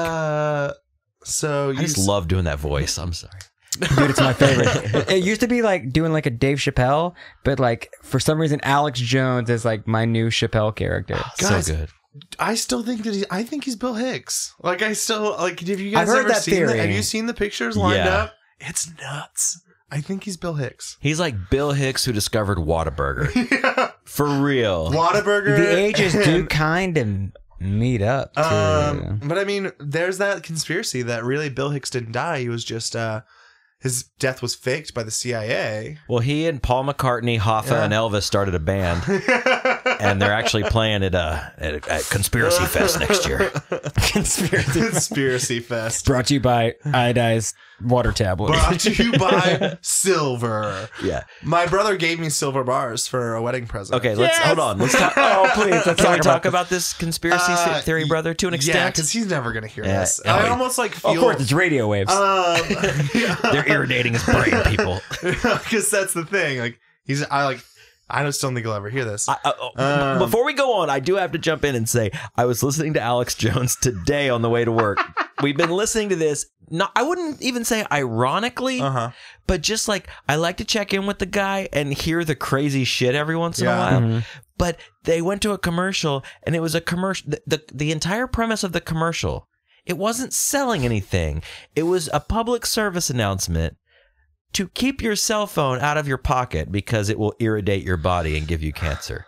So I just love doing that voice. I'm sorry. Dude, it's my favorite. It used to be like doing like a Dave Chappelle, but like for some reason Alex Jones is like my new Chappelle character. Guys, so good. I still think that I think he's Bill Hicks. Like I still like. Have you guys I've heard ever that seen theory. that? Have you seen the pictures lined up? It's nuts. I think he's Bill Hicks. He's like Bill Hicks who discovered Whataburger. Yeah. For real. Whataburger. The ages do kind of meet up. Too. But I mean, there's that conspiracy that really Bill Hicks didn't die. He was just his death was faked by the CIA. Well, he and Paul McCartney, Hoffa, and Elvis started a band, and they're actually playing at Conspiracy Fest next year. Conspiracy Fest. Brought to you by iodized water tablets. Brought to you by silver. Yeah. My brother gave me silver bars for a wedding present. Okay, hold on. Let's talk. Oh, please. Can we talk about this conspiracy theory, brother, to an extent? Yeah, because he's never going to hear this. Oh, I almost like feel... Of course, it's radio waves. They're irritating his brain, people. Because that's the thing. Like, I just don't think he'll ever hear this. Before we go on, I do have to jump in and say I was listening to Alex Jones today on the way to work. We've been listening to this. I wouldn't even say ironically, but just like I like to check in with the guy and hear the crazy shit every once in a while. Mm-hmm. But they went to a commercial, and it was a commercial. The entire premise of the commercial, it wasn't selling anything. It was a public service announcement to keep your cell phone out of your pocket because it will irritate your body and give you cancer.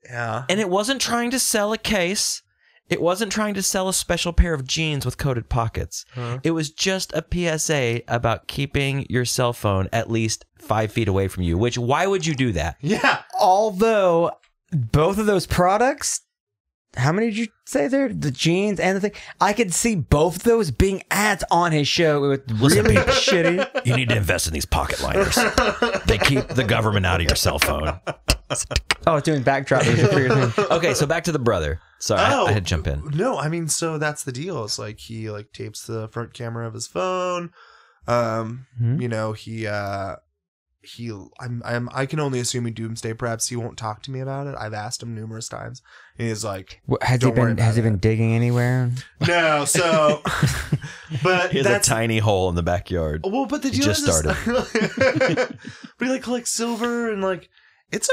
Yeah. And it wasn't trying to sell a case. It wasn't trying to sell a special pair of jeans with coated pockets. It was just a PSA about keeping your cell phone at least 5 feet away from you, which, why would you do that? Yeah. Although both of those products, how many did you say there? The jeans and the thing. I could see both of those being ads on his show. It was really shitty. You need to invest in these pocket liners. They keep the government out of your cell phone. Oh, it's doing backdrop music for your thing. Okay, so back to the brother. Sorry, I had to jump in. No, I mean, so that's the deal. It's like he tapes the front camera of his phone. You know, I can only assume he doomsday preps. He won't talk to me about it. I've asked him numerous times. And he's like, has he been digging anywhere? No, so but he has a tiny hole in the backyard. Well, but the deal just started. But he like collects silver, and like it's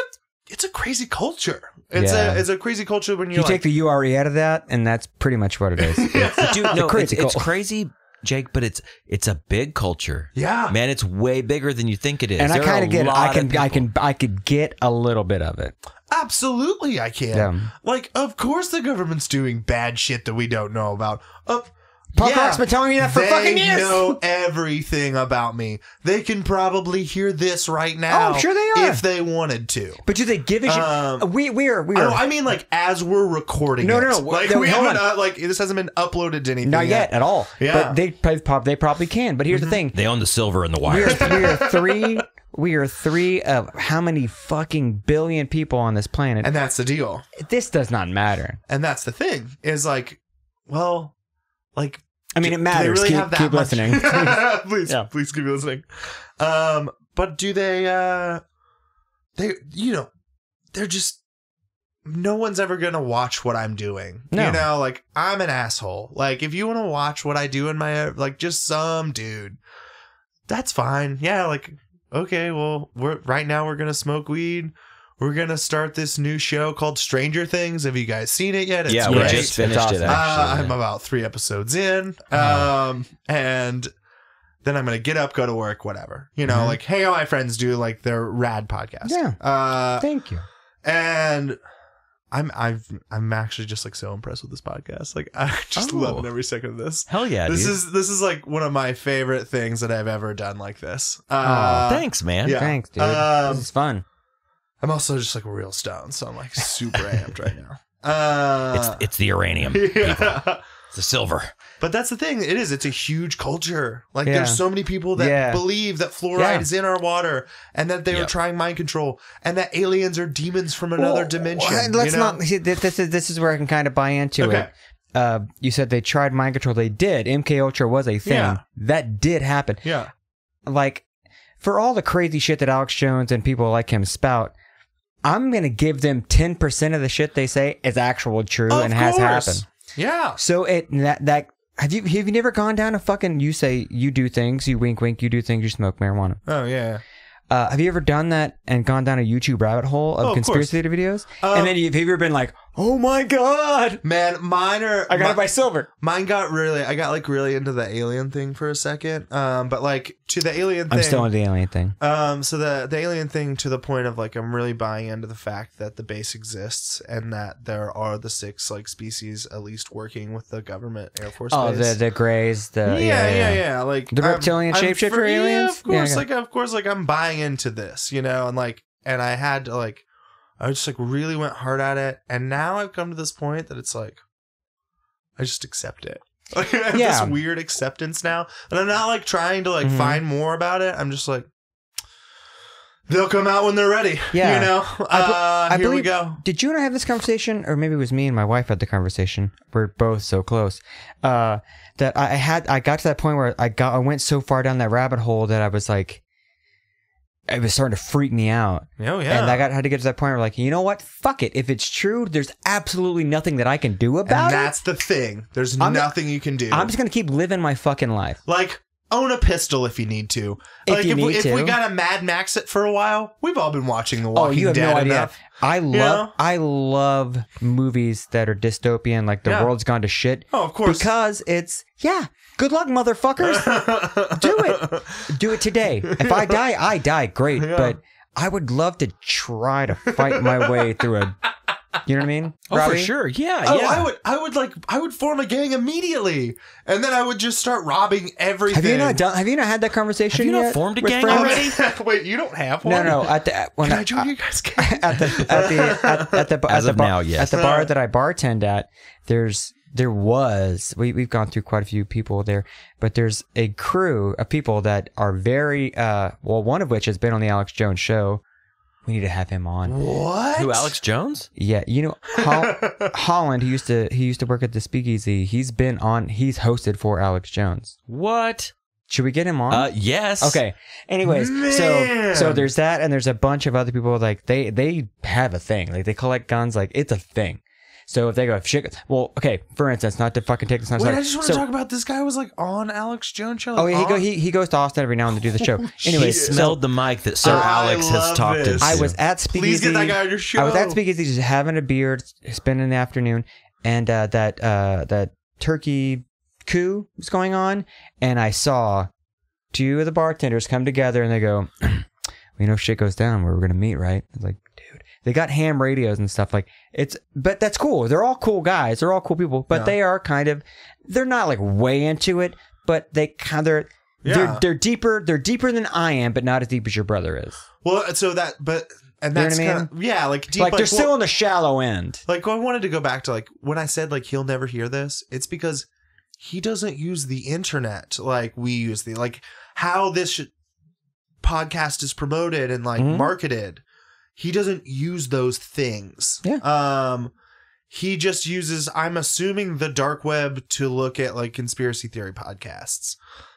a crazy culture. It's a crazy culture when you take the URE out of that, and that's pretty much what it is. It's crazy, Jake, but it's a big culture. Yeah, man, it's way bigger than you think it is. And I kind of get it. I could get a little bit of it. Absolutely, I can. Yeah. Like, of course, the government's doing bad shit that we don't know about. Punk Rock's been telling me that for fucking years. They know everything about me. They can probably hear this right now. Oh, I'm sure they are. If they wanted to. But do they give a shit? We are. I mean, like, as we're recording No. Like, we haven't, like, this hasn't been uploaded to anything Not yet at all. Yeah. But they probably can. But here's the thing. They own the silver and the wire. We are three of how many fucking billion people on this planet? And that's the deal. This does not matter. And that's the thing. Is like, well, like, I mean, it matters. Really keep listening. Please keep listening. But do they, they're just, no one's ever going to watch what I'm doing. No. You know, like, I'm an asshole. Like, if you want to watch what I do in my, like, just some dude, that's fine. Yeah, like, okay, well, right now we're going to smoke weed. We're going to start this new show called Stranger Things. Have you guys seen it yet? It's great. We just finished it, actually. I'm about 3 episodes in. And then I'm going to get up, go to work, whatever. You know, like, hey, all my friends do, like, their rad podcast. Yeah. Thank you. And I'm actually just, like, so impressed with this podcast. Like, I just love every second of this. Hell yeah, This is like one of my favorite things that I've ever done like this. Thanks, man. Yeah. Thanks, dude. This is fun. I'm also just like real stoned, so I'm like super amped right now. It's the uranium, people. It's the silver. But that's the thing. It's a huge culture. Like there's so many people that believe that fluoride is in our water, and that they are trying mind control, and that aliens are demons from another dimension. Let's not. This is where I can kind of buy into it. You said they tried mind control. They did. MK Ultra was a thing. Yeah. That did happen. Yeah. Like, for all the crazy shit that Alex Jones and people like him spout, I'm going to give them 10% of the shit they say is actual true and has happened. Yeah. So have you never gone down a fucking, you say you do things, you wink wink, you do things, you smoke marijuana. Oh yeah. Have you ever done that and gone down a YouTube rabbit hole of conspiracy videos? And then have you ever been like, Oh my god, man, mine are. I got it by silver. Mine got really. I got like really into the alien thing for a second. But like to the alien thing. I'm still into the alien thing. So the alien thing to the point of like I'm really buying into the fact that the base exists and that there are the 6 like species at least working with the government Air Force base. The greys, yeah. Like the reptilian shapeshifter aliens. Yeah, of course, like I'm buying into this, you know, and I had to like. I just like really went hard at it, and now I've come to this point that it's like I just accept it. Like I have this weird acceptance now, and I'm not like trying to like find more about it. I'm just like they'll come out when they're ready. Yeah, you know. I here we go. Did you and I have this conversation, or maybe it was me and my wife had the conversation? We're both so close. That I got to that point where I went so far down that rabbit hole that I was like. It was starting to freak me out. Oh, yeah. And I had to get to that point where like, you know what? Fuck it. If it's true, there's absolutely nothing that I can do about it. And that's the thing. There's nothing you can do. I'm just going to keep living my fucking life. Like, own a pistol if you need to. Like, if we got to Mad Max it for a while, we've all been watching The Walking Dead. You have no idea. Enough. I love movies that are dystopian, like the world's gone to shit. Oh, of course. Because it's, good luck, motherfuckers. Do it. Do it today. If I die, great. Yeah. But I would love to try to fight my way through a... You know what I mean? Oh, Robbie? for sure. Yeah. I would form a gang immediately, and then I would just start robbing everything. Have you not had that conversation yet? Have you not formed a gang already? Wait, you don't have one? No. Can I join you guys' gang? At the bar that I bartend at, we've gone through quite a few people there, but there's a crew of people that are very one of which has been on the Alex Jones show. We need to have him on. What? Who, Alex Jones? Yeah, you know, Holland. He used to work at the Speakeasy. He's hosted for Alex Jones. What? Should we get him on? Yes. Okay. Anyways, so there's that, and there's a bunch of other people like they have a thing. Like they collect guns. Like it's a thing. So if they go, okay, for instance, not to fucking take this. I just want to talk about this guy was like on Alex Jones show. He goes to Austin every now and then to do the show. Anyway, he smelled the mic that Sir Alex has talked into. I was at Speakeasy. Please get that guy on your show. I was at Speakeasy just having a beer, spending the afternoon, and that turkey coup was going on, and I saw 2 of the bartenders come together, and they go, "We know shit goes down where we're gonna meet, right?" I was like, dude. They got ham radios and stuff but that's cool. They're all cool guys. They're all cool people, but they are they're not like way into it, but they're deeper. They're deeper than I am, but not as deep as your brother is. Well, that's you know what I mean? Like deep. Like they're still on the shallow end. Like I wanted to go back to like when I said like he'll never hear this. It's because he doesn't use the internet like we use like how this podcast is promoted and like marketed. He doesn't use those things. Yeah. He just uses, I'm assuming, the dark web to look at like conspiracy theory podcasts.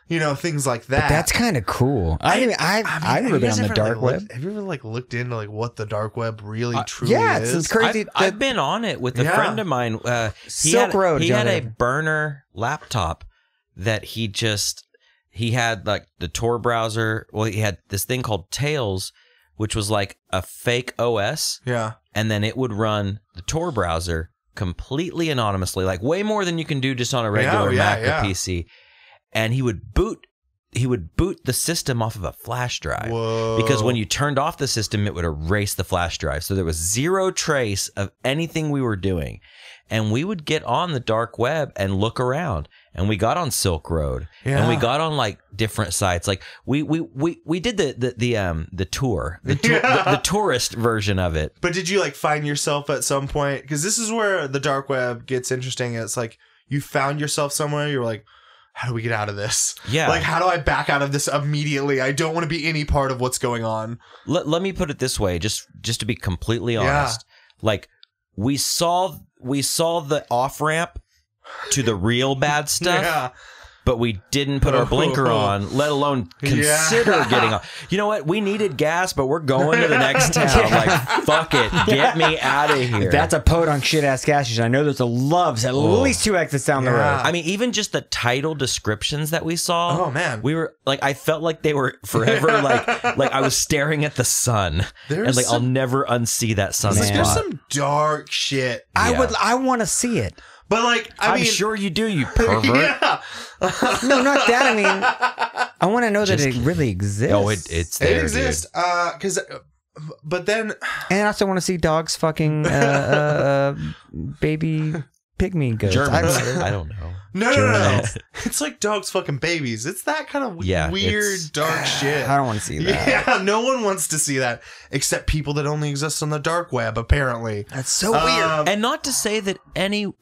You know, things like that. But that's kind of cool. I've never been on the dark web. Have you ever like looked into like what the dark web really truly is? It's crazy. I've been on it with a friend of mine. Silk Road. He had a burner laptop that he had like the Tor browser. Well, he had this thing called Tails, which was like a fake OS. Yeah. And then it would run the Tor browser completely anonymously, like way more than you can do just on a regular Mac or PC. And he would boot the system off of a flash drive. Whoa. Because when you turned off the system, it would erase the flash drive. So there was zero trace of anything we were doing. And we would get on the dark web and look around. And we got on Silk Road. Yeah. And we got on like different sites. Like we did the tour, the tourist version of it. But did you like find yourself at some point? Because this is where the dark web gets interesting. It's like you found yourself somewhere. You're like, how do we get out of this? Yeah. Like, how do I back out of this immediately? I don't want to be any part of what's going on. Let me put it this way, just to be completely honest. Like, we saw the off-ramp to the real bad stuff. but we didn't put our blinker on, let alone consider getting off. You know what? We needed gas, but we're going to the next town. Like, fuck it. Get me out of here. That's a podunk shit-ass gas station. I know there's a Love's at least 2 exits down the road. I mean, even just the title descriptions that we saw. Oh, man. We were like, I felt like they were forever like I was staring at the sun. And like, I'll never unsee that sunspot. Like, there's some dark shit. I want to see it. But like, I mean, I'm sure you do, you pervert. Yeah. No, not that. I mean, I want to know that it really exists. Oh, it's there, It exists. Because, but then, and I also want to see dogs fucking baby pygmy goats. Germans. I don't know. No. It's like dogs fucking babies. It's that kind of weird, dark shit. I don't want to see that. Yeah, no one wants to see that except people that only exist on the dark web, apparently. That's so weird. And not to say that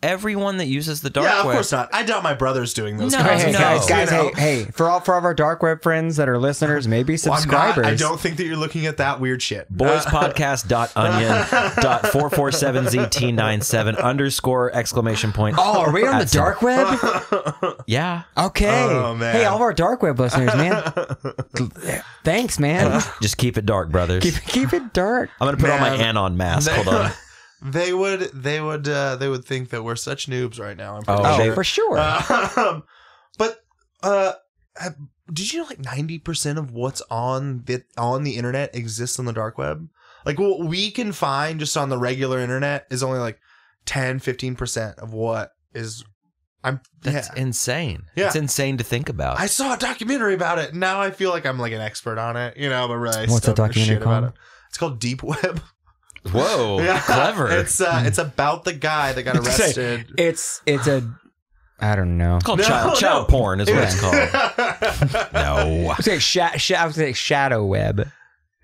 everyone that uses the dark Yeah, of web. course not. I doubt my brother's doing those No, kinds of Guys, things. You know? hey, for all of our dark web friends that are listeners, maybe Well, I'm not. subscribers. I don't think that you're looking at that weird shit. boyspodcast.onion.447ZT97 _ Oh, are we on the dark web? Yeah. Okay. Oh, man. Hey, all of our dark web listeners, man. Thanks, man. Just keep it dark, brothers. Keep it dark. I'm gonna put on my Man. Anon mask. Hold on. They would think that we're such noobs right now. I'm pretty Oh, sure. For sure. But did you know like 90% of what's on the internet exists on the dark web? Like what we can find just on the regular internet is only like 10-15% of what is. That's insane. Yeah. It's insane to think about. I saw a documentary about it. Now I feel like I'm like an expert on it, you know, but really I What's still the know shit documentary about called? it. It's called Deep Web. Whoa, clever. It's about the guy that got arrested. It's a, I don't know. It's called child porn is what it's called. No. I would say shadow web.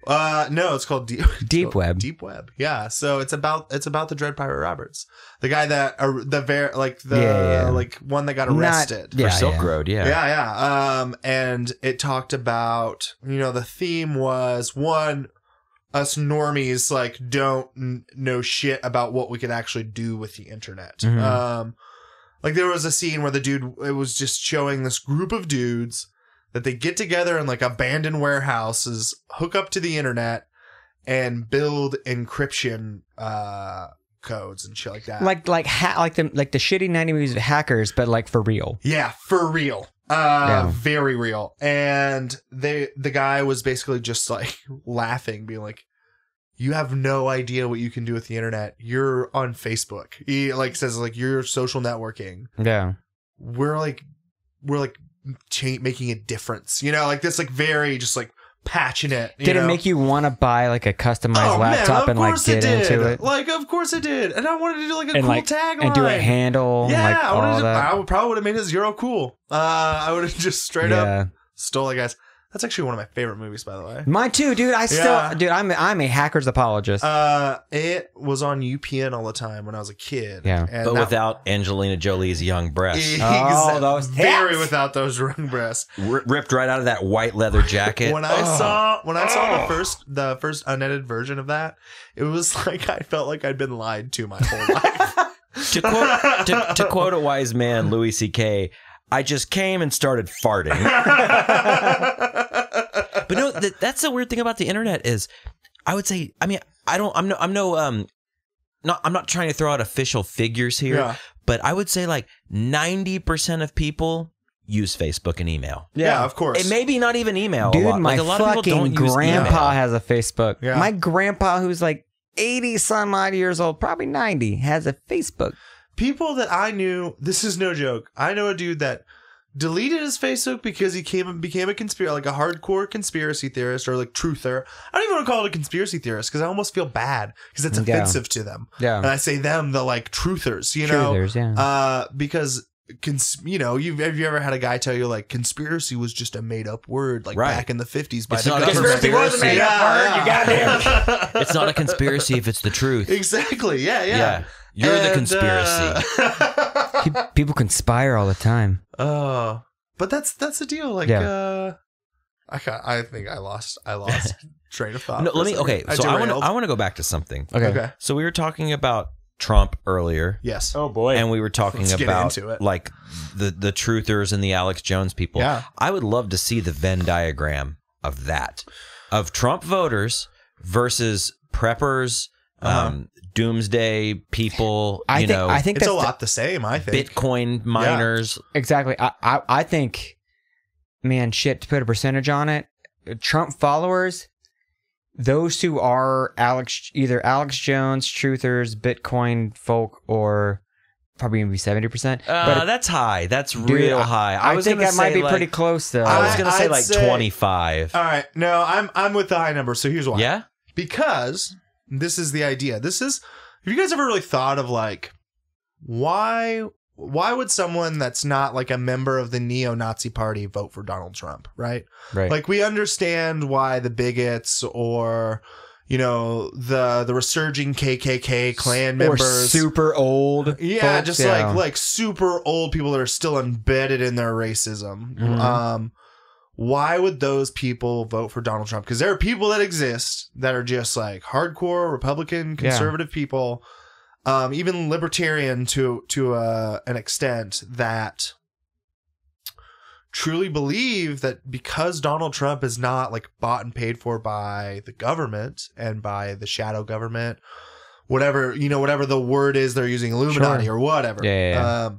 No, it's called Deep Web. Deep Web. Yeah. So it's about the Dread Pirate Roberts, the guy that like one that got arrested For Silk Road, yeah. Yeah. And it talked about, you know, the theme was one, us normies like don't know shit about what we could actually do with the internet. Mhm. Like there was a scene where it was just showing this group of dudes that they get together in like abandoned warehouses, hook up to the internet, and build encryption codes and shit like that. Like the shitty 90 movies of hackers, but like for real. Yeah, for real. Very real. And the guy was basically just like laughing, being like, "You have no idea what you can do with the internet. You're on Facebook." He like says like, "You're social networking. Yeah. We're making a difference." You know, like this, like very just like passionate. Did it make you want to buy like a customized laptop and like get into it? Like, of course it did. And I wanted to do like a cool tagline and do a handle. Yeah, like, all that. I probably would have made it zero cool. I would have just straight up stole it, guys. That's actually one of my favorite movies, by the way. Mine too, dude. I'm a hacker's apologist. It was on UPN all the time when I was a kid. Yeah. And But without Angelina Jolie's young breasts. Oh, those very tits. without those young breasts. Ripped right out of that white leather jacket. When I saw the first unedited version of that, it was like I felt like I'd been lied to my whole life. to quote a wise man, Louis C.K., I just came and started farting. But no, that's the weird thing about the internet is, I would say, I mean, I'm not trying to throw out official figures here, but I would say like 90% of people use Facebook and email. Yeah, of course. It may be not even email. Dude, a lot. my Like, a lot of people fucking don't use grandpa email. has a Facebook. Yeah. My grandpa, who's like 80 some odd years old, probably 90, has a Facebook. People that I knew, this is no joke. I know a dude that deleted his Facebook because he became a hardcore conspiracy theorist, or like truther. I don't even want to call it a conspiracy theorist because I almost feel bad because it's offensive to them. Yeah. And I say them, the like truthers, you Truthers, know, because you know, have you ever had a guy tell you like conspiracy was just a made up word like back in the 50s by It's the not a government? conspiracy. Was a made-up word, you goddamn. It's not a conspiracy if it's the truth. Exactly. Yeah. You're the conspiracy. People conspire all the time. Oh, but that's the deal. Like, I think I lost train of thought. No, let me. Okay, so I derailed. want to go back to something. Okay. So we were talking about Trump earlier. Yes. Oh boy. And we were talking Let's get about into it. like the truthers and the Alex Jones people. Yeah. I would love to see the Venn diagram of that, of Trump voters versus preppers, doomsday people. I think It's that's a lot the same, I think. Bitcoin miners. exactly. I think, man, shit. To put a percentage on it, Trump followers, those who are either Alex Jones, truthers, Bitcoin folk, or probably gonna be 70%. But That's high. That's dude, real high. I think that might be like, pretty close though. I was gonna say I'd like say- 25. All right. No, I'm with the high number. So here's why. Yeah. Because this is the idea. Have you guys ever really thought of like, why would someone that's not like a member of the neo-Nazi party vote for Donald Trump, right? Right. Like, we understand why the bigots or, the resurging KKK Klan members. Or super old. Yeah, folks, just like super old people that are still embedded in their racism. Mhm. Why would those people vote for Donald Trump? Because there are people that exist that are just like hardcore Republican conservative people, even libertarian to an extent, that truly believe that because Donald Trump is not like bought and paid for by the government and by the shadow government, whatever the word is they're using, Illuminati or whatever. Yeah.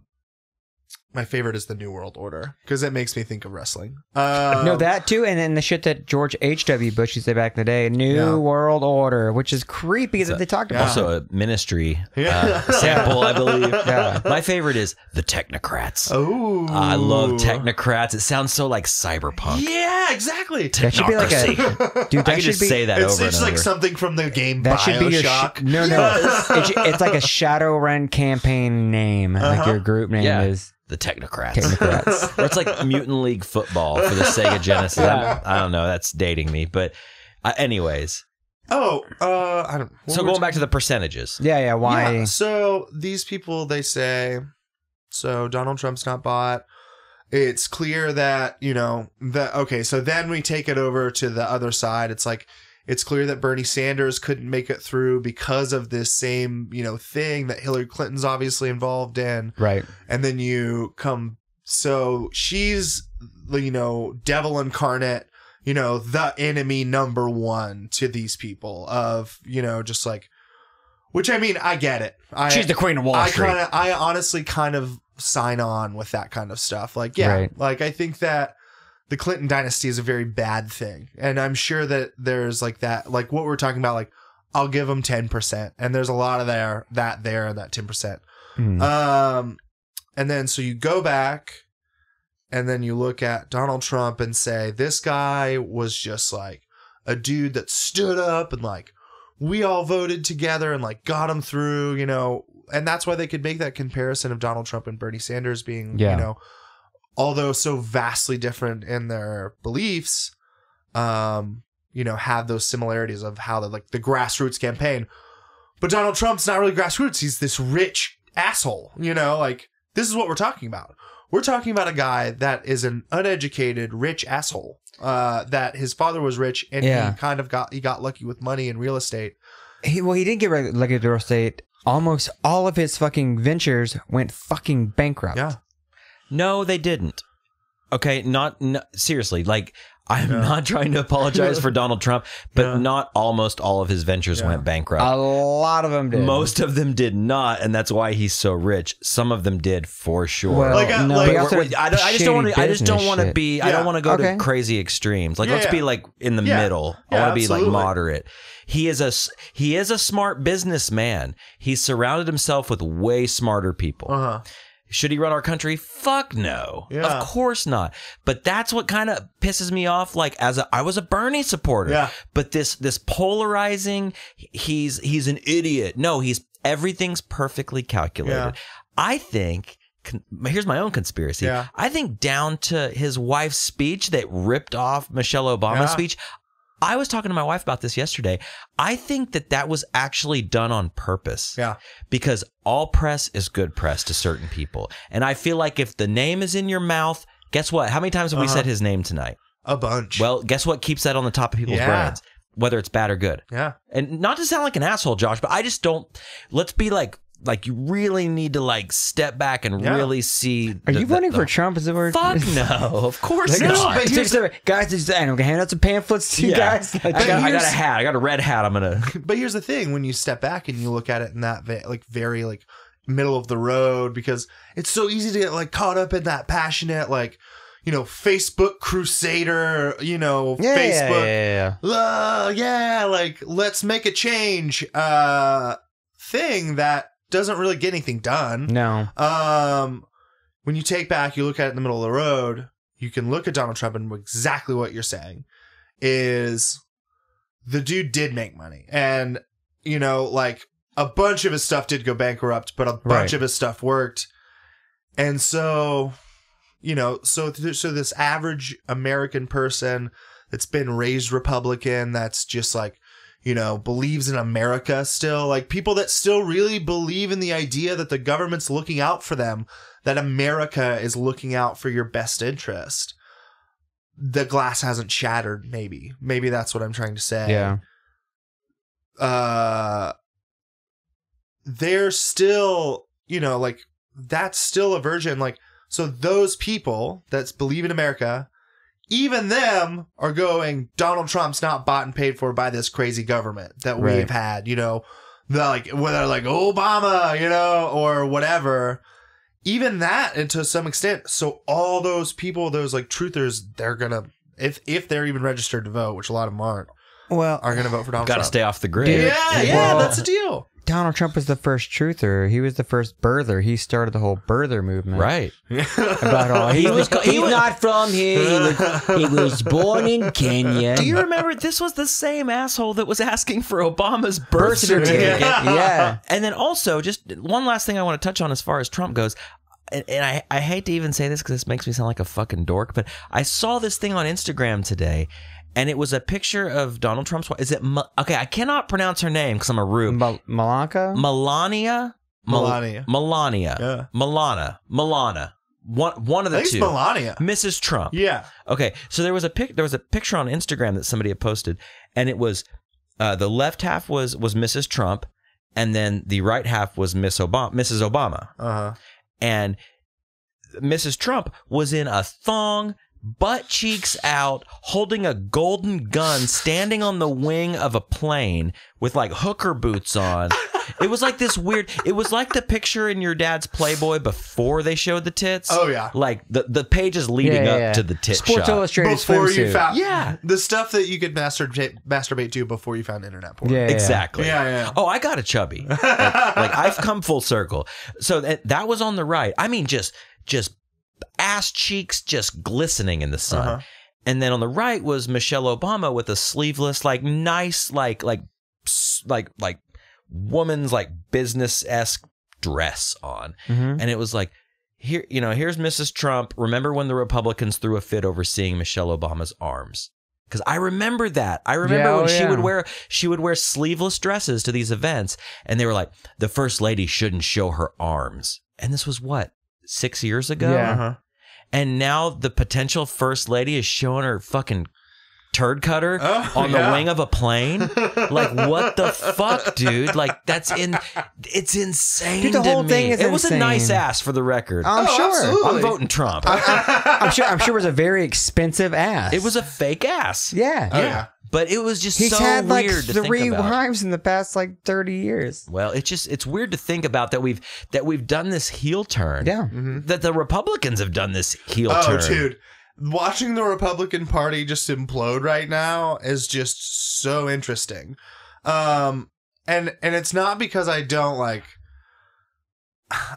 My favorite is the New World Order because it makes me think of wrestling. No, that too, and then the shit that George H.W. Bush used to say back in the day, New World Order, which is creepy that they talked about. Also a ministry Yeah. sample, I believe. Yeah. My favorite is the technocrats. Oh, I love technocrats. It sounds so like cyberpunk. Yeah, exactly. That should be like Technocracy. dude. That I could should just be say that It's over and over. like something from the game that should be your BioShock. no. It's like a Shadowrun campaign name. Like your group name Yeah. is the technocrats. Technocrats. Or it's like Mutant League Football for the Sega Genesis. Yeah. I don't know. That's dating me. But anyways. I don't. So going back to the percentages. Yeah. Why? Yeah, so these people, they say, so Donald Trump's not bought. It's clear that, okay, so then we take it over to the other side. It's like, it's clear that Bernie Sanders couldn't make it through because of this same, thing that Hillary Clinton's obviously involved in. Right. And then so she's, devil incarnate, the enemy number one to these people of, just like, which, I mean, I get it. She's the queen of Wall Street. I honestly kind of sign on with that kind of stuff. Like, yeah, Right. like I think that the Clinton dynasty is a very bad thing. And I'm sure that there's like that, like what we're talking about, like I'll give them 10%. And there's a lot of that 10%. And then, so you go back and then you look at Donald Trump and say, this guy was just like a dude that stood up and like, we all voted together and like got him through, and that's why they could make that comparison of Donald Trump and Bernie Sanders being, although so vastly different in their beliefs, have those similarities of how the grassroots campaign. But Donald Trump's not really grassroots. He's this rich asshole, like this is what we're talking about. We're talking about a guy that is an uneducated, rich asshole. That his father was rich and he got lucky with money and real estate. He didn't get lucky with real estate. Almost all of his fucking ventures went fucking bankrupt. Yeah. No, they didn't. Okay, seriously. Like, I'm not trying to apologize for Donald Trump, but not almost all of his ventures went bankrupt. A lot of them did. Most of them did not, and that's why he's so rich. Some of them did for sure. Well, I just don't want to be. I don't want to go to Okay. crazy extremes. Like, let's be like in the middle. I Yeah, want to be like absolutely. moderate. He is a smart businessman. He's surrounded himself with way smarter people. Should he run our country? Fuck no. Yeah. Of course not. But that's what kind of pisses me off. Like, I was a Bernie supporter. Yeah. But this polarizing, he's an idiot. No, everything's perfectly calculated. Yeah. I think, here's my own conspiracy. Yeah. I think down to his wife's speech that ripped off Michelle Obama's speech. I was talking to my wife about this yesterday. I think that was actually done on purpose. Yeah. Because all press is good press to certain people. And I feel like if the name is in your mouth, guess what? How many times have we said his name tonight? A bunch. Well, guess what keeps that on the top of people's brains? Whether it's bad or good. Yeah. And not to sound like an asshole, Josh, but I just don't. Let's be like like you really need to like step back and really see. Are you voting for Trump? Is it word? Fuck no, of course Like, not. guys, I'm gonna hand out some pamphlets to you guys. I got a hat. I got a red hat. I'm gonna. But here's the thing: when you step back and you look at it in that very like middle of the road, because it's so easy to get like caught up in that passionate like. Facebook crusader, Facebook, like let's make a change, thing that doesn't really get anything done. No. When you take back, you look at it in the middle of the road, you can look at Donald Trump and exactly what you're saying is the dude did make money. And, like a bunch of his stuff did go bankrupt, but a bunch of his stuff worked. And so... so this average American person that's been raised Republican, that's just like, believes in America still, like people that still really believe in the idea that the government's looking out for them, that America is looking out for your best interest. The glass hasn't shattered, maybe. Maybe that's what I'm trying to say. Yeah. There's still, like, that's still a version, like, so those people that believe in America, even them are going, Donald Trump's not bought and paid for by this crazy government that we've had, whether like Obama, or whatever. Even that, and to some extent. So all those people, those like truthers, they're gonna, if they're even registered to vote, which a lot of them aren't, are gonna vote for Donald Trump. Got to stay off the grid. Yeah, that's the deal. Donald Trump was the first truther. He was the first birther. He started the whole birther movement. Right. About all he's not from here. He was born in Kenya. Do you remember this was the same asshole that was asking for Obama's birth certificate? Yeah. And then also, just one last thing I want to touch on as far as Trump goes. And I hate to even say this because this makes me sound like a fucking dork, but I saw this thing on Instagram today. And it was a picture of Donald Trump's wife. Is it... okay, I cannot pronounce her name because I'm a rube. Melania? Melania. Yeah. Milana. One of the two. I think it's Melania. Mrs. Trump. Yeah. Okay, so there was a picture on Instagram that somebody had posted, and it was the left half was Mrs. Trump, and then the right half was Mrs. Obama. Uh-huh. And Mrs. Trump was in a thong, butt cheeks out, holding a golden gun, standing on the wing of a plane with like hooker boots on. It was like this weird, it was like the picture in your dad's Playboy before they showed the tits. Oh, yeah. Like the pages leading up to the tit Sports shot. Illustrated Before you swimsuit. found the stuff that you could masturbate to before you found internet porn. Yeah. Exactly. Yeah. Oh, I got a chubby. like I've come full circle. So that was on the right. I mean, just ass cheeks just glistening in the sun. Uh-huh. And then on the right was Michelle Obama with a sleeveless, like nice, like woman's like business-esque dress on. Mm-hmm. And it was like, here's Mrs. Trump. Remember when the Republicans threw a fit over seeing Michelle Obama's arms? Because I remember that. I remember when she would wear sleeveless dresses to these events, and they were like, the first lady shouldn't show her arms. And this was what, 6 years ago? Yeah. Uh-huh. And now the potential first lady is showing her fucking turd cutter on the wing of a plane. Like, what the fuck, dude? Like, it's insane. Dude, the whole to thing me. is It was a insane. nice ass for the record. I'm sure. Absolutely. I'm voting Trump. I'm sure it was a very expensive ass. It was a fake ass. Yeah. Oh, yeah. But it was just He's so had like weird to think 3 about. wives in the past like 30 years. Well, it's weird to think about that we've done this heel turn. Yeah. Mm-hmm. That the Republicans have done this heel turn. Oh, dude. Watching the Republican Party just implode right now is just so interesting. And it's not because I don't like...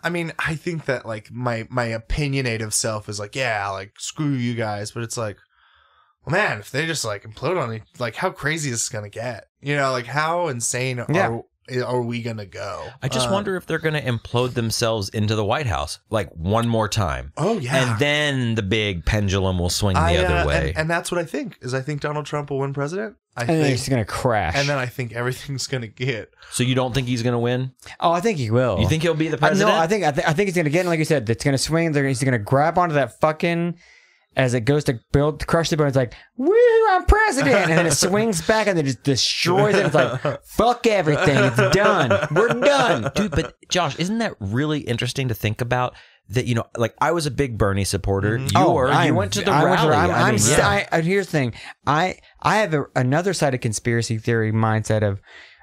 I mean, I think that like my opinionative self is like, yeah, like screw you guys. But it's like, well, man, if they just like implode on it, like how crazy is this going to get? Like how insane are we going to go? I just wonder if they're going to implode themselves into the White House like one more time. Oh, yeah. And then the big pendulum will swing the other way. And that's what I think, is I think Donald Trump will win president. I And then think, he's going to crash. and then I think everything's going to get... So you don't think he's going to win? Oh, I think he will. You think he'll be the president? No, I think he's going to get, like you said, it's going to swing. He's going to grab onto that fucking as it goes to crush the bone, it's like, woo, I'm president. And then it swings back and then just destroys it. It's like, fuck everything. It's done. We're done. Dude, but Josh, isn't that really interesting to think about? That, you know, like I was a big Bernie supporter. You went to the rally. Here's the thing. I have another side of conspiracy theory mindset of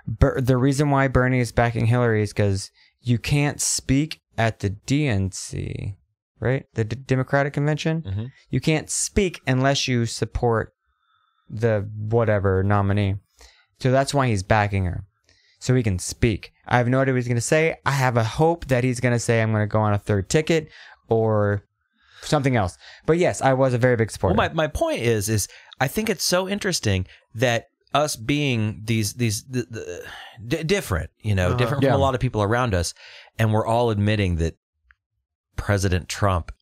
the reason why Bernie is backing Hillary is because you can't speak at the DNC, right? The Democratic Convention. Mm-hmm. You can't speak unless you support the whatever nominee. So that's why he's backing her. So he can speak. I have no idea what he's going to say. I have a hope that he's going to say, I'm going to go on a third ticket or something else. But yes, I was a very big supporter. Well, my point is I think it's so interesting that us being these different, you know, different from a lot of people around us, and we're all admitting that President Trump,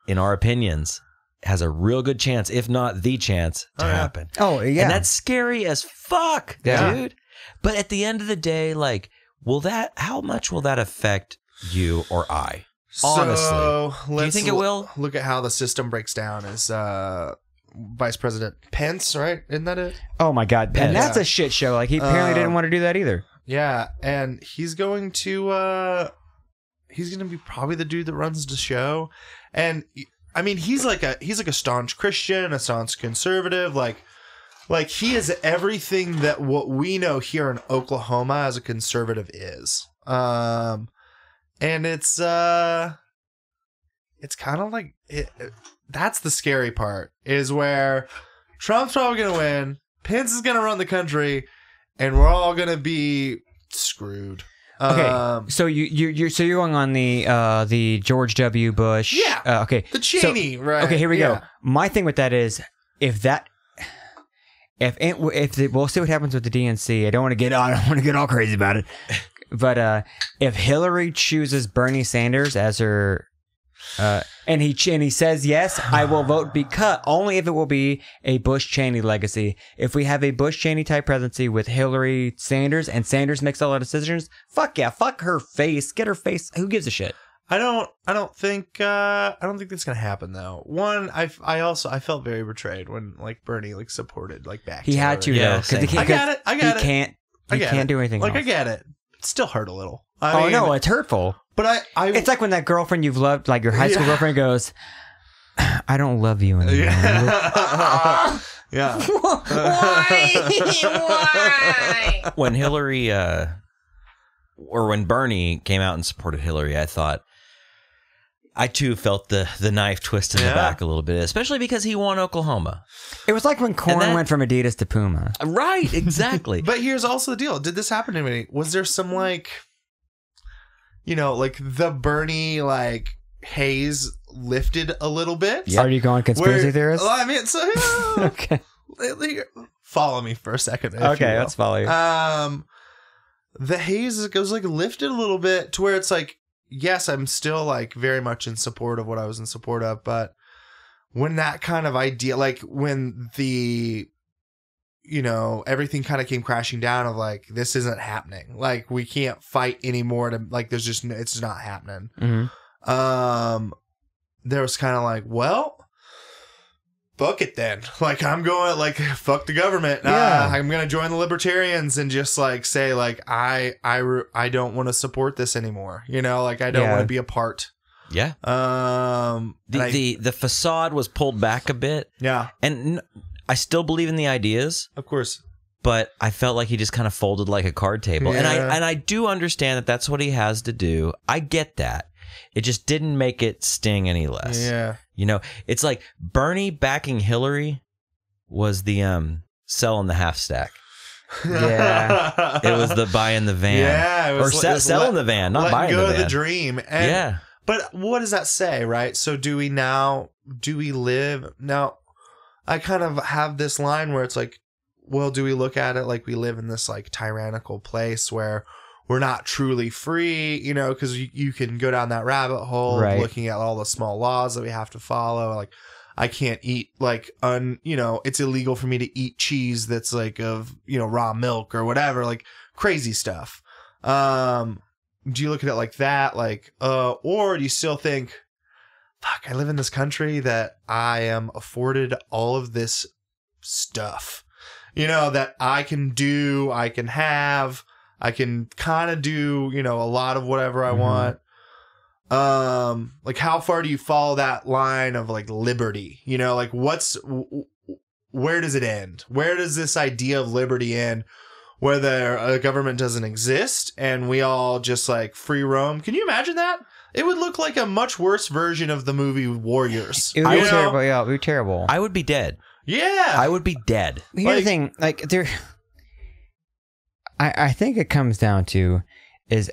in our opinions, has a real good chance, if not the chance, to happen. Oh, yeah. And that's scary as fuck, dude. But at the end of the day, like, how much will that affect you or I? Honestly. So do you think it will? Look at how the system breaks down as Vice President Pence, right? Isn't that it? Oh my God. And that's a shit show. Like, he apparently didn't want to do that either. Yeah. And he's going to be probably the dude that runs the show. And I mean, he's like a staunch Christian, a staunch conservative, like he is everything that what we know here in Oklahoma as a conservative is. And it's kind of like that's the scary part, is where Trump's probably going to win, Pence is going to run the country, and we're all going to be screwed. Okay, so you're going on the George W. Bush. Yeah. Okay. The Cheney, right? Okay, here we go. My thing with that is we'll see what happens with the DNC. I don't want to get all crazy about it. But if Hillary chooses Bernie Sanders as her, and he says yes, I will vote because only if it will be a Bush Cheney legacy. If we have a Bush Cheney type presidency with Hillary Sanders and Sanders makes all the decisions, fuck yeah, fuck her face, get her face. Who gives a shit? I don't think that's gonna happen though. One, I felt very betrayed when like Bernie like supported like back. He had to, yeah, because I got it. He can't do anything. Like else. I get it. It still hurt a little. I mean, no, it's hurtful. But it's like when that girlfriend you've loved, like your high school girlfriend, goes, "I don't love you anymore." Yeah. Why? When Hillary, or when Bernie came out and supported Hillary, I too felt the knife twist in the back a little bit, especially because he won Oklahoma. It was like when Korn went from Adidas to Puma. Right, exactly. But here's also the deal. Did this happen to anybody? Was there some like, you know, like the Bernie like haze lifted a little bit? Yeah. Are you going conspiracy theorist? Well, I mean, so okay. Follow me for a second. Okay, let's follow you. The haze goes like lifted a little bit to where it's like, yes, I'm still like very much in support of what I was in support of, but when that kind of idea, like when the, you know, everything kind of came crashing down of like, this isn't happening. Like we can't fight anymore to like, there's just, it's just not happening. Mm-hmm. There was kind of like, well, fuck it then. Like I'm going like, fuck the government. I'm going to join the libertarians and just like say like, I don't want to support this anymore. You know, like I don't want to be a part. Yeah. The facade was pulled back a bit. Yeah. And I still believe in the ideas. Of course. But I felt like he just kind of folded like a card table. Yeah. And I do understand that that's what he has to do. I get that. It just didn't make it sting any less. Yeah. You know, it's like Bernie backing Hillary was the selling the half stack. Yeah. It was the buying the van. Yeah. Or selling the van, not buying the van. Letting go of the dream. And, yeah. But what does that say, right? So do we live now? I kind of have this line where it's like, well, do we look at it like we live in this like tyrannical place where we're not truly free, you know, because you can go down that rabbit hole looking at all the small laws that we have to follow. Like I can't eat like you know, it's illegal for me to eat cheese that's like of, you know, raw milk or whatever, like crazy stuff. Do you look at it like that? Like, or do you still think fuck, I live in this country that I am afforded all of this stuff, you know, that I can do, I can have, I can kind of do, you know, a lot of whatever I want. Like, how far do you follow that line of like liberty? You know, like where does it end? Where does this idea of liberty end? Where a government doesn't exist and we all just like free roam. Can you imagine that? It would look like a much worse version of the movie Warriors. It would be terrible. Yeah, it would be terrible. I would be dead. Yeah. I would be dead. Here's the thing, like I think it comes down to is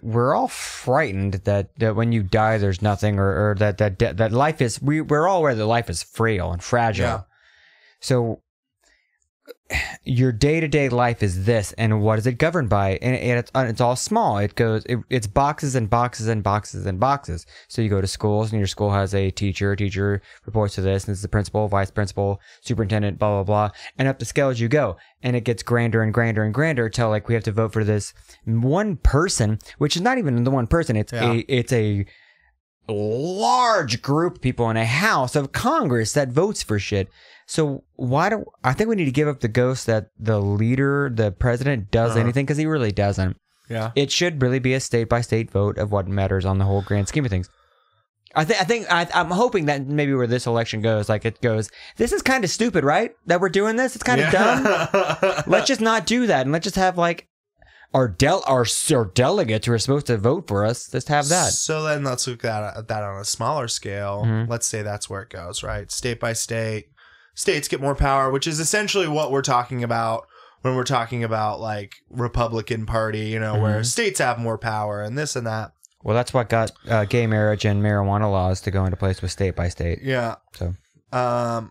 we're all frightened that when you die there's nothing or that life is we're all aware that life is frail and fragile. Yeah. So your day-to-day life is this, and what is it governed by? And it's all small. It's boxes and boxes and boxes and boxes. So you go to schools, and your school has a teacher reports to this, and it's the principal, vice principal, superintendent, blah, blah, blah. And up the scale as you go. And it gets grander and grander and grander till like we have to vote for this one person, which is not even the one person. It's a large group of people in a house of Congress that votes for shit. So I think we need to give up the ghost that the leader, the president, does anything, because he really doesn't. Yeah. It should really be a state by state vote of what matters on the whole grand scheme of things. I'm hoping that maybe where this election goes, like it goes, this is kind of stupid, right? That we're doing this. It's kind of dumb. Let's just not do that, and let's just have like our delegates who are supposed to vote for us. Just have that. So then let's look at that on a smaller scale. Mm-hmm. Let's say that's where it goes, right? State by state. States get more power, which is essentially what we're talking about when we're talking about like Republican Party, you know, where states have more power and this and that. Well, that's what got gay marriage and marijuana laws to go into place with state by state. Yeah. So, so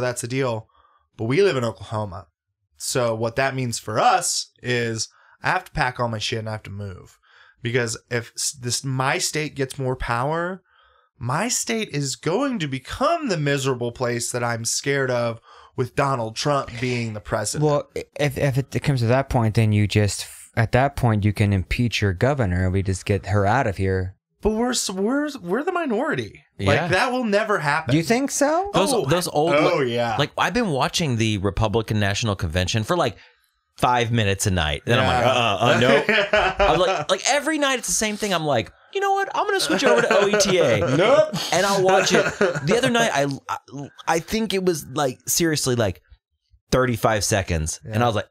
that's the deal. But we live in Oklahoma. So what that means for us is I have to pack all my shit and I have to move, because if my state gets more power, my state is going to become the miserable place that I'm scared of with Donald Trump being the president. well, if it comes to that point, then at that point you can impeach your governor and we just get her out of here. But we're the minority. Yeah. Like, that will never happen. Do you think so? Those old, yeah. like I've been watching the Republican National Convention for like 5 minutes a night. Then I'm like, no. I'm like every night it's the same thing. I'm like, you know what? I'm gonna switch over to OETA. Nope. And I'll watch it. The other night, I think it was like seriously like 35 seconds, and I was like,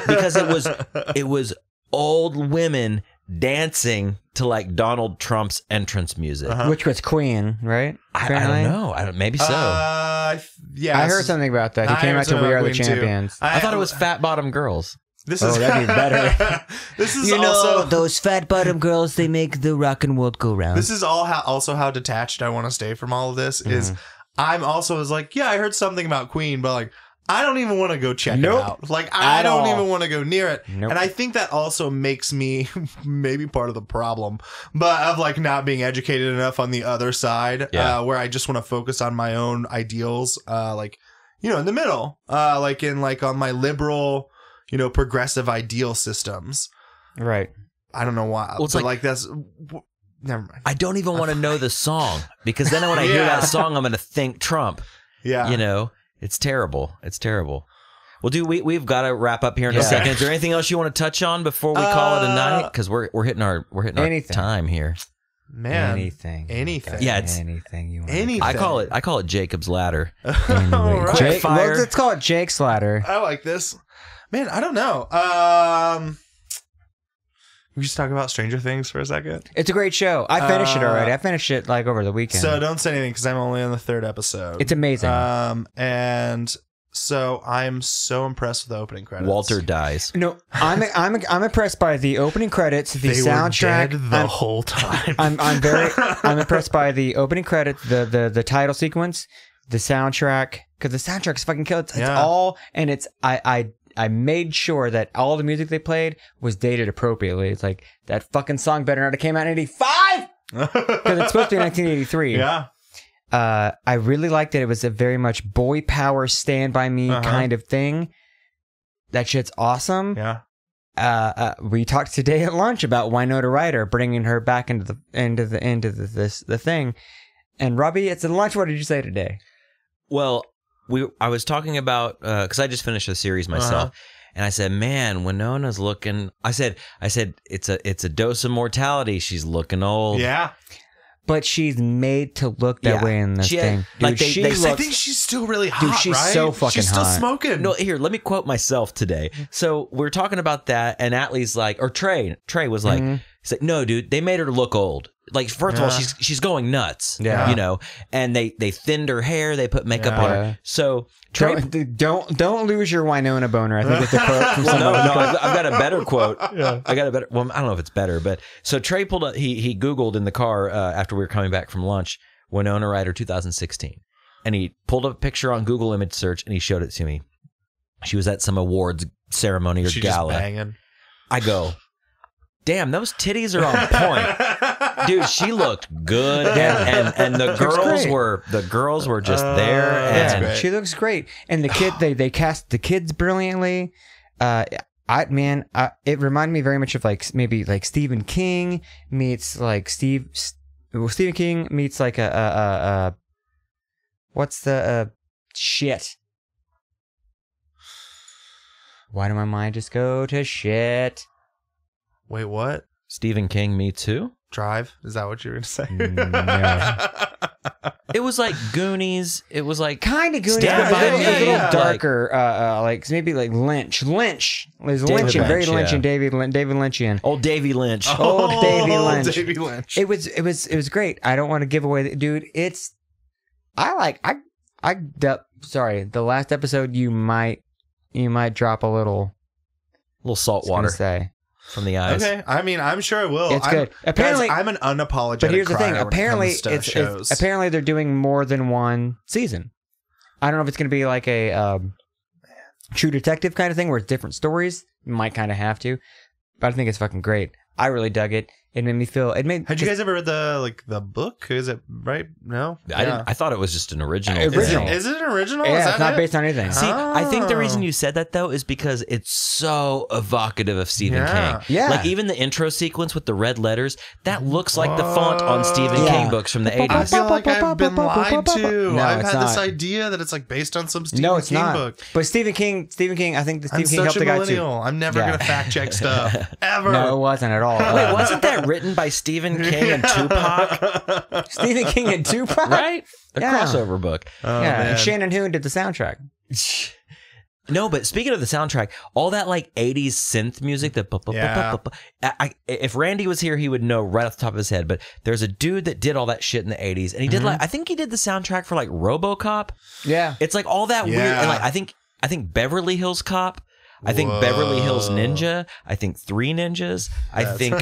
because it was old women dancing to like Donald Trump's entrance music. Which was Queen, right? I don't know. Maybe so. Yeah, I heard something about that. He came out to We Are the Champions. I thought it was Fat Bottom Girls. This is that'd be better. This is also those fat bottom girls. They make the rock and world go round. This is how detached I want to stay from all of this. Is I'm also like, yeah, I heard something about Queen, but like, I don't even want to go check it out. Like, I don't even want to go near it. Nope. And I think that also makes me maybe part of the problem, but of like not being educated enough on the other side, where I just want to focus on my own ideals, like, you know, in the middle, like on my liberal, you know, progressive ideal systems. Right. I don't know why. Well, it's but like that's never mind. I don't even want to know the song, because then when I hear that song, I'm going to think Trump. Yeah. You know, it's terrible. It's terrible. Well, dude, we've got to wrap up here in a second. Is there anything else you want to touch on before we call it a night? Because we're hitting our time here. Man, anything. Yeah, it's anything you want. anything. I call it Jacob's Ladder. All right. Jake, fire. let's call it Jake's Ladder. I like this. Man, I don't know. We just talk about Stranger Things for a second. It's a great show. I finished it already. I finished it like over the weekend. So don't say anything because I'm only on the 3rd episode. It's amazing. And so I'm so impressed with the opening credits. Walter dies. No, I'm impressed by the opening credits, the soundtrack. Were dead the whole time. I'm impressed by the opening credits, the title sequence, the soundtrack, because the soundtrack's fucking killer. It's all, and it's I made sure that all the music they played was dated appropriately. It's like, that fucking song better not have came out in 85 because it's supposed to be 1983. Yeah. I really liked it. It was a very much boy power, stand by me kind of thing. That shit's awesome. Yeah. we talked today at lunch about Winona Ryder bringing her back into the thing. And Robbie, it's at lunch. What did you say today? Well, I was talking about because I just finished the series myself, and I said, "Man, Winona's looking." I said, it's a dose of mortality. She's looking old. Yeah. But she's made to look that way in this thing. Dude, like I think she's still really hot, dude, she's right? so fucking She's still hot. smoking. No, here, let me quote myself today. So we're talking about that, and Atlee's like, or Trey was like, he's like, no, dude, they made her look old. Like, first of all, she's going nuts. Yeah. You know, and they thinned her hair, they put makeup on her. So Trey, don't lose your Winona boner. I think it's a quote from somebody. no, I've got a better quote. Yeah. I got a better. Well, I don't know if it's better, but so Trey pulled up. He Googled in the car after we were coming back from lunch, Winona Ryder 2016, and he pulled up a picture on Google image search and he showed it to me. She was at some awards ceremony or She gala. just banging. I go, damn, those titties are on point. Dude, she looked good, and the girls were just there, and great. She looks great, and the kid they cast the kids brilliantly. It reminded me very much of like maybe like Stephen King meets like Stephen King meets like a what's the shit? Why did my mind just go to shit? Wait, what? Stephen King, Me Too. Drive? Is that what you were going to say? No. It was like Goonies. It was like Kind of good. Stand By A Me, little like- darker, like maybe like Lynch. There's Lynchian, very Lynch, Lynchian, yeah. David Lynchian. old Davy Lynch. Old Davy Lynch. Davy Lynch. It was great. I don't want to give away, dude. Sorry, the last episode you might drop a little Salt water. water Say. from the eyes. Okay, I mean, I'm sure it will. It's good. Apparently, guys, I'm an unapologetic. But here's the thing. crier when it Apparently, comes to shows. apparently they're doing more than one season. I don't know if it's going to be like a True Detective kind of thing where it's different stories. You might kind of have to, but I think it's fucking great. I really dug it. It made me feel. Had you guys ever read the book? Is it right? No, I thought it was just an original. Original. Is it an original? Yeah, Is that it's not it? based on anything. See, I think the reason you said that though is because it's so evocative of Stephen King. Yeah. Like even the intro sequence with the red letters, that looks like the font on Stephen Yeah. King books from the I 80s. feel like I've been lied to. No, I've it's had this not. idea that it's like based on some Stephen No, it's King not. book. But Stephen King. I think the I'm Stephen King such helped a the guy millennial. too. I'm never Yeah. gonna fact check stuff ever. No, it wasn't at all. Wait, wasn't that written by Stephen King and Tupac? Stephen King and Tupac? Right? A Yeah. crossover book. Oh, Yeah, man. and Shannon Hoon did the soundtrack. No, but speaking of the soundtrack, all that like 80s synth music, if Randy was here, he would know right off the top of his head. But there's a dude that did all that shit in the 80s, and he did I think he did the soundtrack for like RoboCop. Yeah. It's like all that weird, and like I think Beverly Hills Cop. I think Beverly Hills Ninja. I think Three Ninjas. I think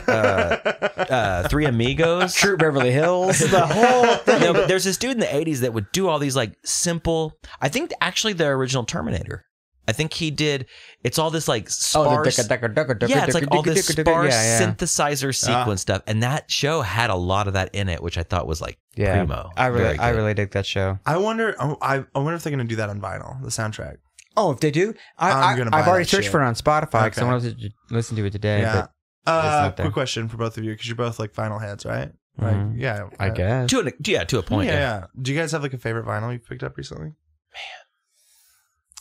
Three Amigos. True Beverly Hills. The whole thing. No, but there's this dude in the 80s that would do all these like simple. I think actually the original Terminator. I think he did. It's all this like sparse. Yeah, it's like all this sparse synthesizer sequence stuff, and that show had a lot of that in it, which I thought was like primo. I Very good. really dig that show. I wonder if they're gonna do that on vinyl, the soundtrack. Oh, if they do, I'm gonna buy I've already that searched shit. for it on Spotify because Okay. I wanted to listen to it today. Yeah. But it's not there. Quick question for both of you, because you're both like vinyl heads, right? Right. Mhm. Yeah. I guess. To a point. Yeah. Do you guys have like a favorite vinyl you picked up recently?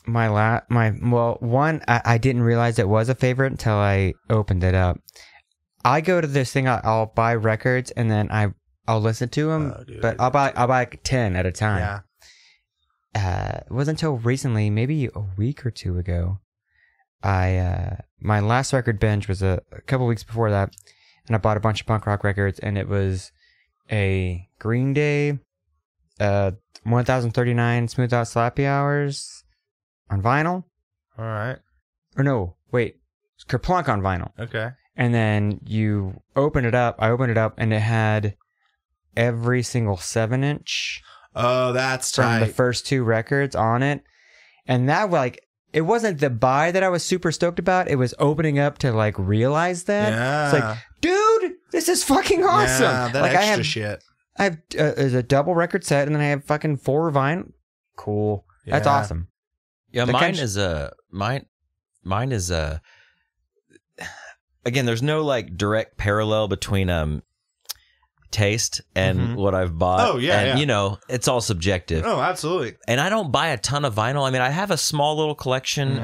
One I didn't realize it was a favorite until I opened it up. I go to this thing. I'll buy records and then I'll listen to them, Oh, dude. but I'll buy like 10 at a time. Yeah. It wasn't until recently, maybe a week or two ago, my last record binge was a couple weeks before that, and I bought a bunch of punk rock records, and it was a Green Day, 1039 Smooth Out Slappy Hours on vinyl. All right. Or no, wait, it's Kerplunk on vinyl. Okay. And then you open it up. I opened it up, and it had every single 7-inch Oh, that's from tight. the first two records on it. And that, like, it wasn't the buy that I was super stoked about. It was opening up to, like, realize that. Yeah. It's like, dude, this is fucking awesome. Yeah, that like, extra shit. I have there's a double record set, and then I have fucking 4 vinyl. Cool. That's Yeah. awesome. Yeah, The mine kind- is mine is again, there's no like direct parallel between taste and what I've bought. Oh, yeah, and yeah. you know, it's all subjective. Oh, absolutely. And I don't buy a ton of vinyl. I mean, I have a small little collection,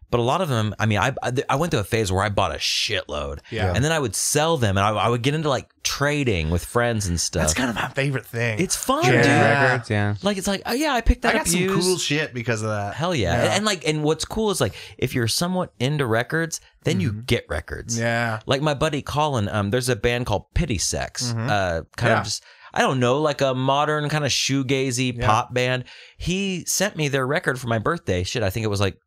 but a lot of them, I mean, I went through a phase where I bought a shitload. Yeah. And then I would sell them, and I would get into like trading with friends and stuff. That's kind of my favorite thing. It's fun, Yeah. dude. Records, yeah. Like, it's like, oh yeah, I picked that I up got some used. cool shit because of that. Hell yeah. And what's cool is like, if you're somewhat into records, then you get records. Yeah. Like my buddy Colin, there's a band called Pity Sex, kind of just, I don't know, like a modern kind of shoegazy pop band. He sent me their record for my birthday. Shit, I think it was like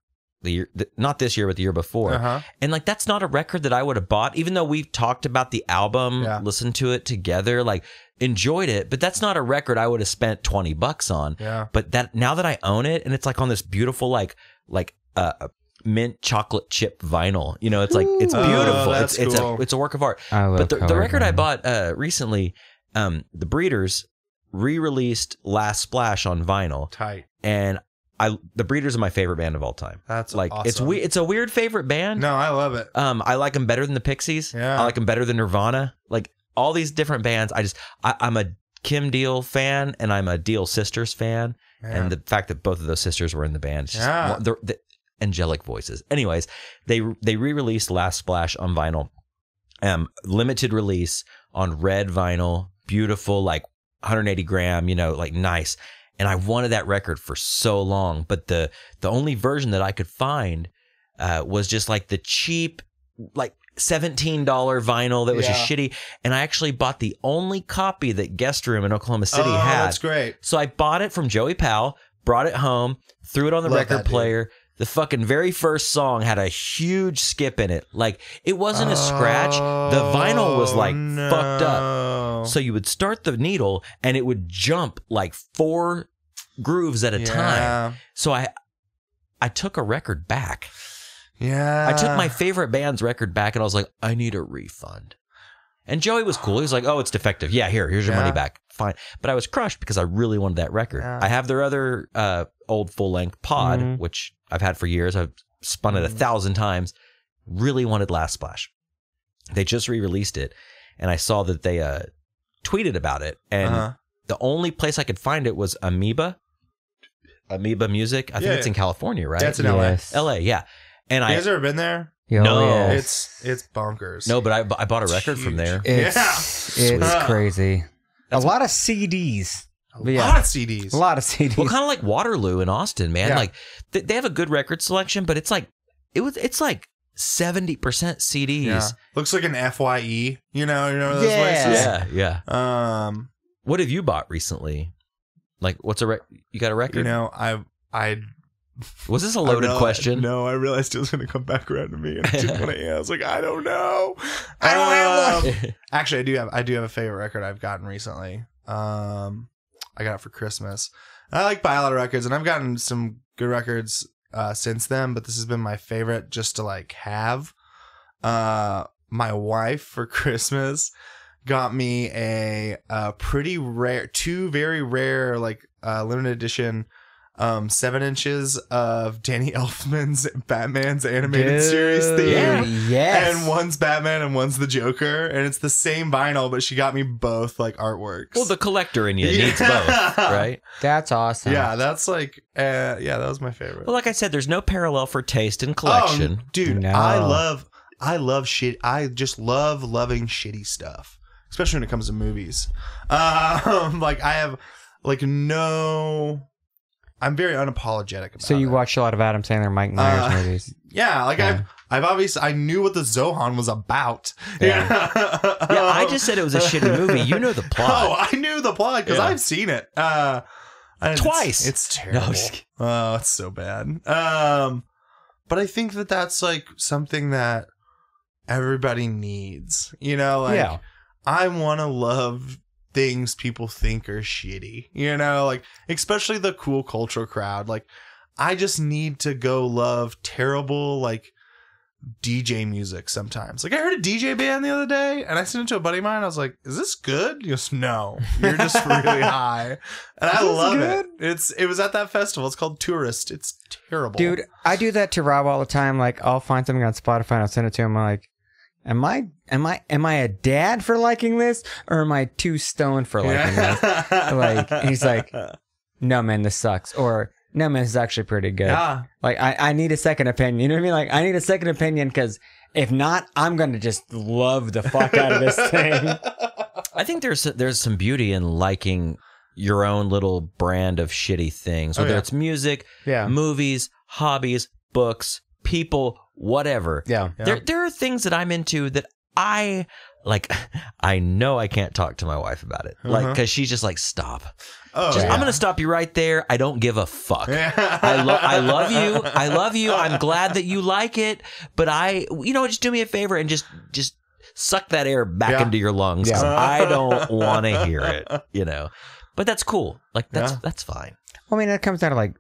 the year, not this year, but the year before. And like, that's not a record that I would have bought, even though we've talked about the album, listened to it together, like enjoyed it, but that's not a record I would have spent $20 on. Yeah. But that now that I own it, and it's like on this beautiful, like mint chocolate chip vinyl, you know, it's like, it's beautiful. That's cool. It's a work of art. I love But the colored record I vinyl. bought recently, the Breeders re-released Last Splash on vinyl, Tight. and the Breeders are my favorite band of all time. That's like awesome. it's a weird favorite band. No, I love it. I like them better than the Pixies. Yeah. I like them better than Nirvana. Like all these different bands. I'm a Kim Deal fan, and I'm a Deal Sisters fan, and the fact that both of those sisters were in the band, it's just the angelic voices. Anyways, they re-released Last Splash on vinyl, limited release on red vinyl, beautiful, like 180 gram, you know, like nice. And I wanted that record for so long, but the only version that I could find was just like the cheap, like $17 vinyl that was just shitty. And I actually bought the only copy that Guest Room in Oklahoma City had. That's great. So I bought it from Joey Powell, brought it home, threw it on the Love record that, dude. player. The fucking very first song had a huge skip in it. Like, it wasn't a scratch. The vinyl was like fucked up. So you would start the needle and it would jump like 4 grooves at a time. So I took a record back. Yeah. I took my favorite band's record back, and I was like, I need a refund. And Joey was cool. He was like, oh, it's defective. Yeah, here's your money back. Fine. But I was crushed because I really wanted that record. Yeah. I have their other old full-length pod, which I've had for years. I've spun it 1,000 times. Really wanted Last Splash. They just re-released it, and I saw that they tweeted about it. And the only place I could find it was Amoeba Music. I think it's in California, right? That's in LA. Yes. LA, yeah. And You guys ever been there? Oh, No. yes. It's bonkers. No, but I bought a record from there. It's crazy. A lot of CDs. A lot of CDs. A lot of CDs. Well, kind of like Waterloo in Austin, man. Yeah. Like they have a good record selection, but it's like 70% CDs. Yeah. Looks like an FYE. You know those places? Yeah. What have you bought recently? Like, what's you got a record? You know, I Was this a loaded question? No, I realized it was going to come back around to me, and I didn't want to answer. I was like, I don't know. I don't have one. Actually, I do have a favorite record I've gotten recently. I got it for Christmas. I like buy a lot of records, and I've gotten some good records since then, but this has been my favorite just to like have. My wife for Christmas got me a pretty rare, 2 very rare, like limited edition 7 inches of Danny Elfman's Batman's animated series theme. Yeah. Yes. And one's Batman and one's the Joker. And it's the same vinyl, but she got me both like artworks. Well, the collector in you needs both, right? That's awesome. Yeah, that's like, that was my favorite. Well, like I said, there's no parallel for taste and collection. Dude, No. I love shit. I just love loving shitty stuff, especially when it comes to movies. Like I have like I'm very unapologetic about it. So you watch a lot of Adam Sandler, Mike Myers movies. Yeah, like Yeah. I've obviously, I knew what the Zohan was about. Yeah. Yeah, I just said it was a shitty movie. You know the plot. Oh, I knew the plot because Yeah. I've seen it. And Twice. It's terrible. No, I'm just kidding. Oh, it's so bad. But I think that that's like something that everybody needs. You know, like Yeah. I want to love things people think are shitty. You know, like especially the cool culture crowd. Like I just need to go love terrible like DJ music sometimes. Like I heard a DJ band the other day and I sent it to a buddy of mine. I was like, is this good? He goes, no, you're just really high. And I love it. It was at that festival. It's called Tourist. It's terrible. Dude, I do that to Rob all the time. Like, I'll find something on Spotify and I'll send it to him. I'm like, am I a dad for liking this, or am I too stoned for liking this? Like, and he's like, no, man, this sucks. Or, no, man, this is actually pretty good. Yeah. Like, I need a second opinion. You know what I mean? Like, I need a second opinion because if not, I'm going to just love the fuck out of this thing. I think there's some beauty in liking your own little brand of shitty things, whether it's music, movies, hobbies, books, people, whatever. Yeah. There are things that I'm into that I like. I know I can't talk to my wife about it, like, because she's just like, stop. I'm gonna stop you right there. I don't give a fuck. I love you. I love you. I'm glad that you like it, but just do me a favor and just suck that air back into your lungs. 'Cause I don't want to hear it. But that's cool. Like that's fine. Well, I mean, that comes down to like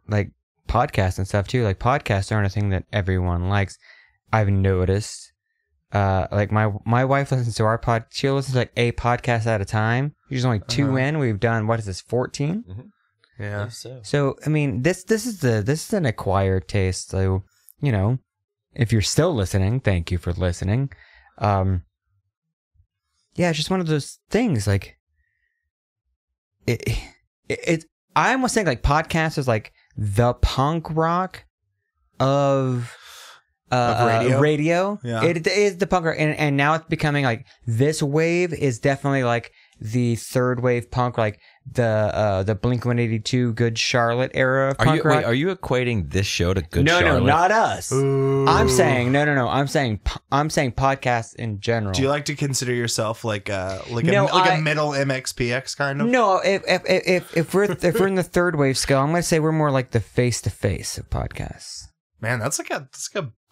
podcasts and stuff too. Like podcasts aren't a thing that everyone likes. I've noticed. Like my wife listens to our pod. She listens to like a podcast at a time. She's only 2 in. We've done, what is this, 14? Mm-hmm. Yeah. So I mean, this is an acquired taste. So if you're still listening, thank you for listening. Yeah, it's just one of those things. Like it I almost think like podcast is like the punk rock of radio. Yeah. It is the punk rock, and now it's becoming like this wave is definitely like the third wave punk, like the Blink-182 Good Charlotte era punk rock. Wait, are you equating this show to Good Charlotte? No, not us. Ooh. I'm saying no. I'm saying podcasts in general. Do you like to consider yourself like a middle MXPX kind of? No, if we're in the third wave scale, I'm gonna say we're more like the face to face of podcasts. Man, that's like a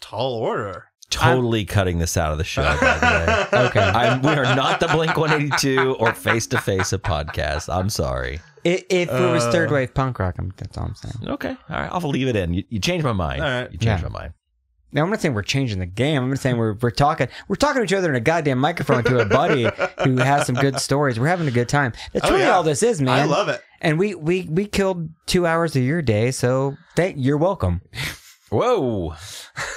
tall order. Totally cutting this out of the show, by the way. Okay. We are not the Blink-182 or face-to-face of podcast. I'm sorry. If it was third wave punk rock, that's all I'm saying. Okay. All right. I'll leave it in. You changed my mind. All right. You changed my mind. Now, I'm not saying we're changing the game. I'm just saying we're talking to each other in a goddamn microphone to a buddy who has some good stories. We're having a good time. That's really all this is, man. I love it. And we killed 2 hours of your day, so you're welcome. Whoa.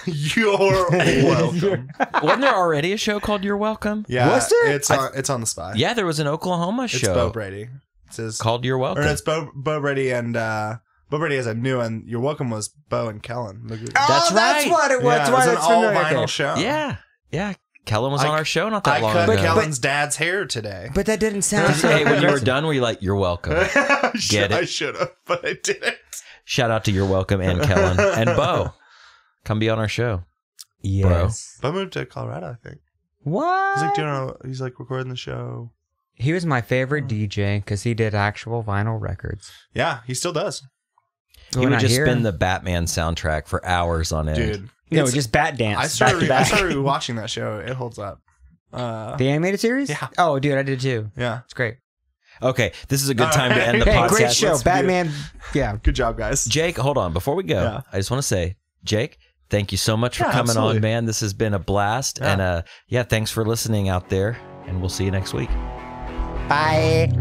You're welcome. Wasn't there already a show called You're Welcome? Yeah. Was there? It's on the spy. Yeah, there was an Oklahoma It's show. Bo Brady. It says called You're Welcome. Or it's Bo Brady and Bo Brady has a new one. You're Welcome was Bo and Kellen. That's right. That's what it was. Yeah, That's it why was an it's all familiar. vinyl Okay. show. Yeah. Kellen was on our show not that I long cut ago. Kellen's dad's hair today. But that didn't sound so Hey, when you were done, were you like, You're welcome? Get it? I should have, but I didn't. Shout out to You're Welcome and Kellen and Bo. Come be on our show. Yes. Bo moved to Colorado, I think. What? He's like recording the show. He was my favorite DJ because he did actual vinyl records. Yeah, he still does. He would just spin the Batman soundtrack for hours on end. Dude. No, just Bat Dance. I started watching that show. It holds up. The animated series? Yeah. Oh, dude, I did too. Yeah. It's great. Okay, this is a good time to end the Hey, podcast. great show. Let's Batman. Yeah. Good job, guys. Jake, hold on. Before we go, Yeah. I just want to say, Jake, thank you so much for coming absolutely. on, man. This has been a blast. Yeah. And thanks for listening out there. And we'll see you next week. Bye.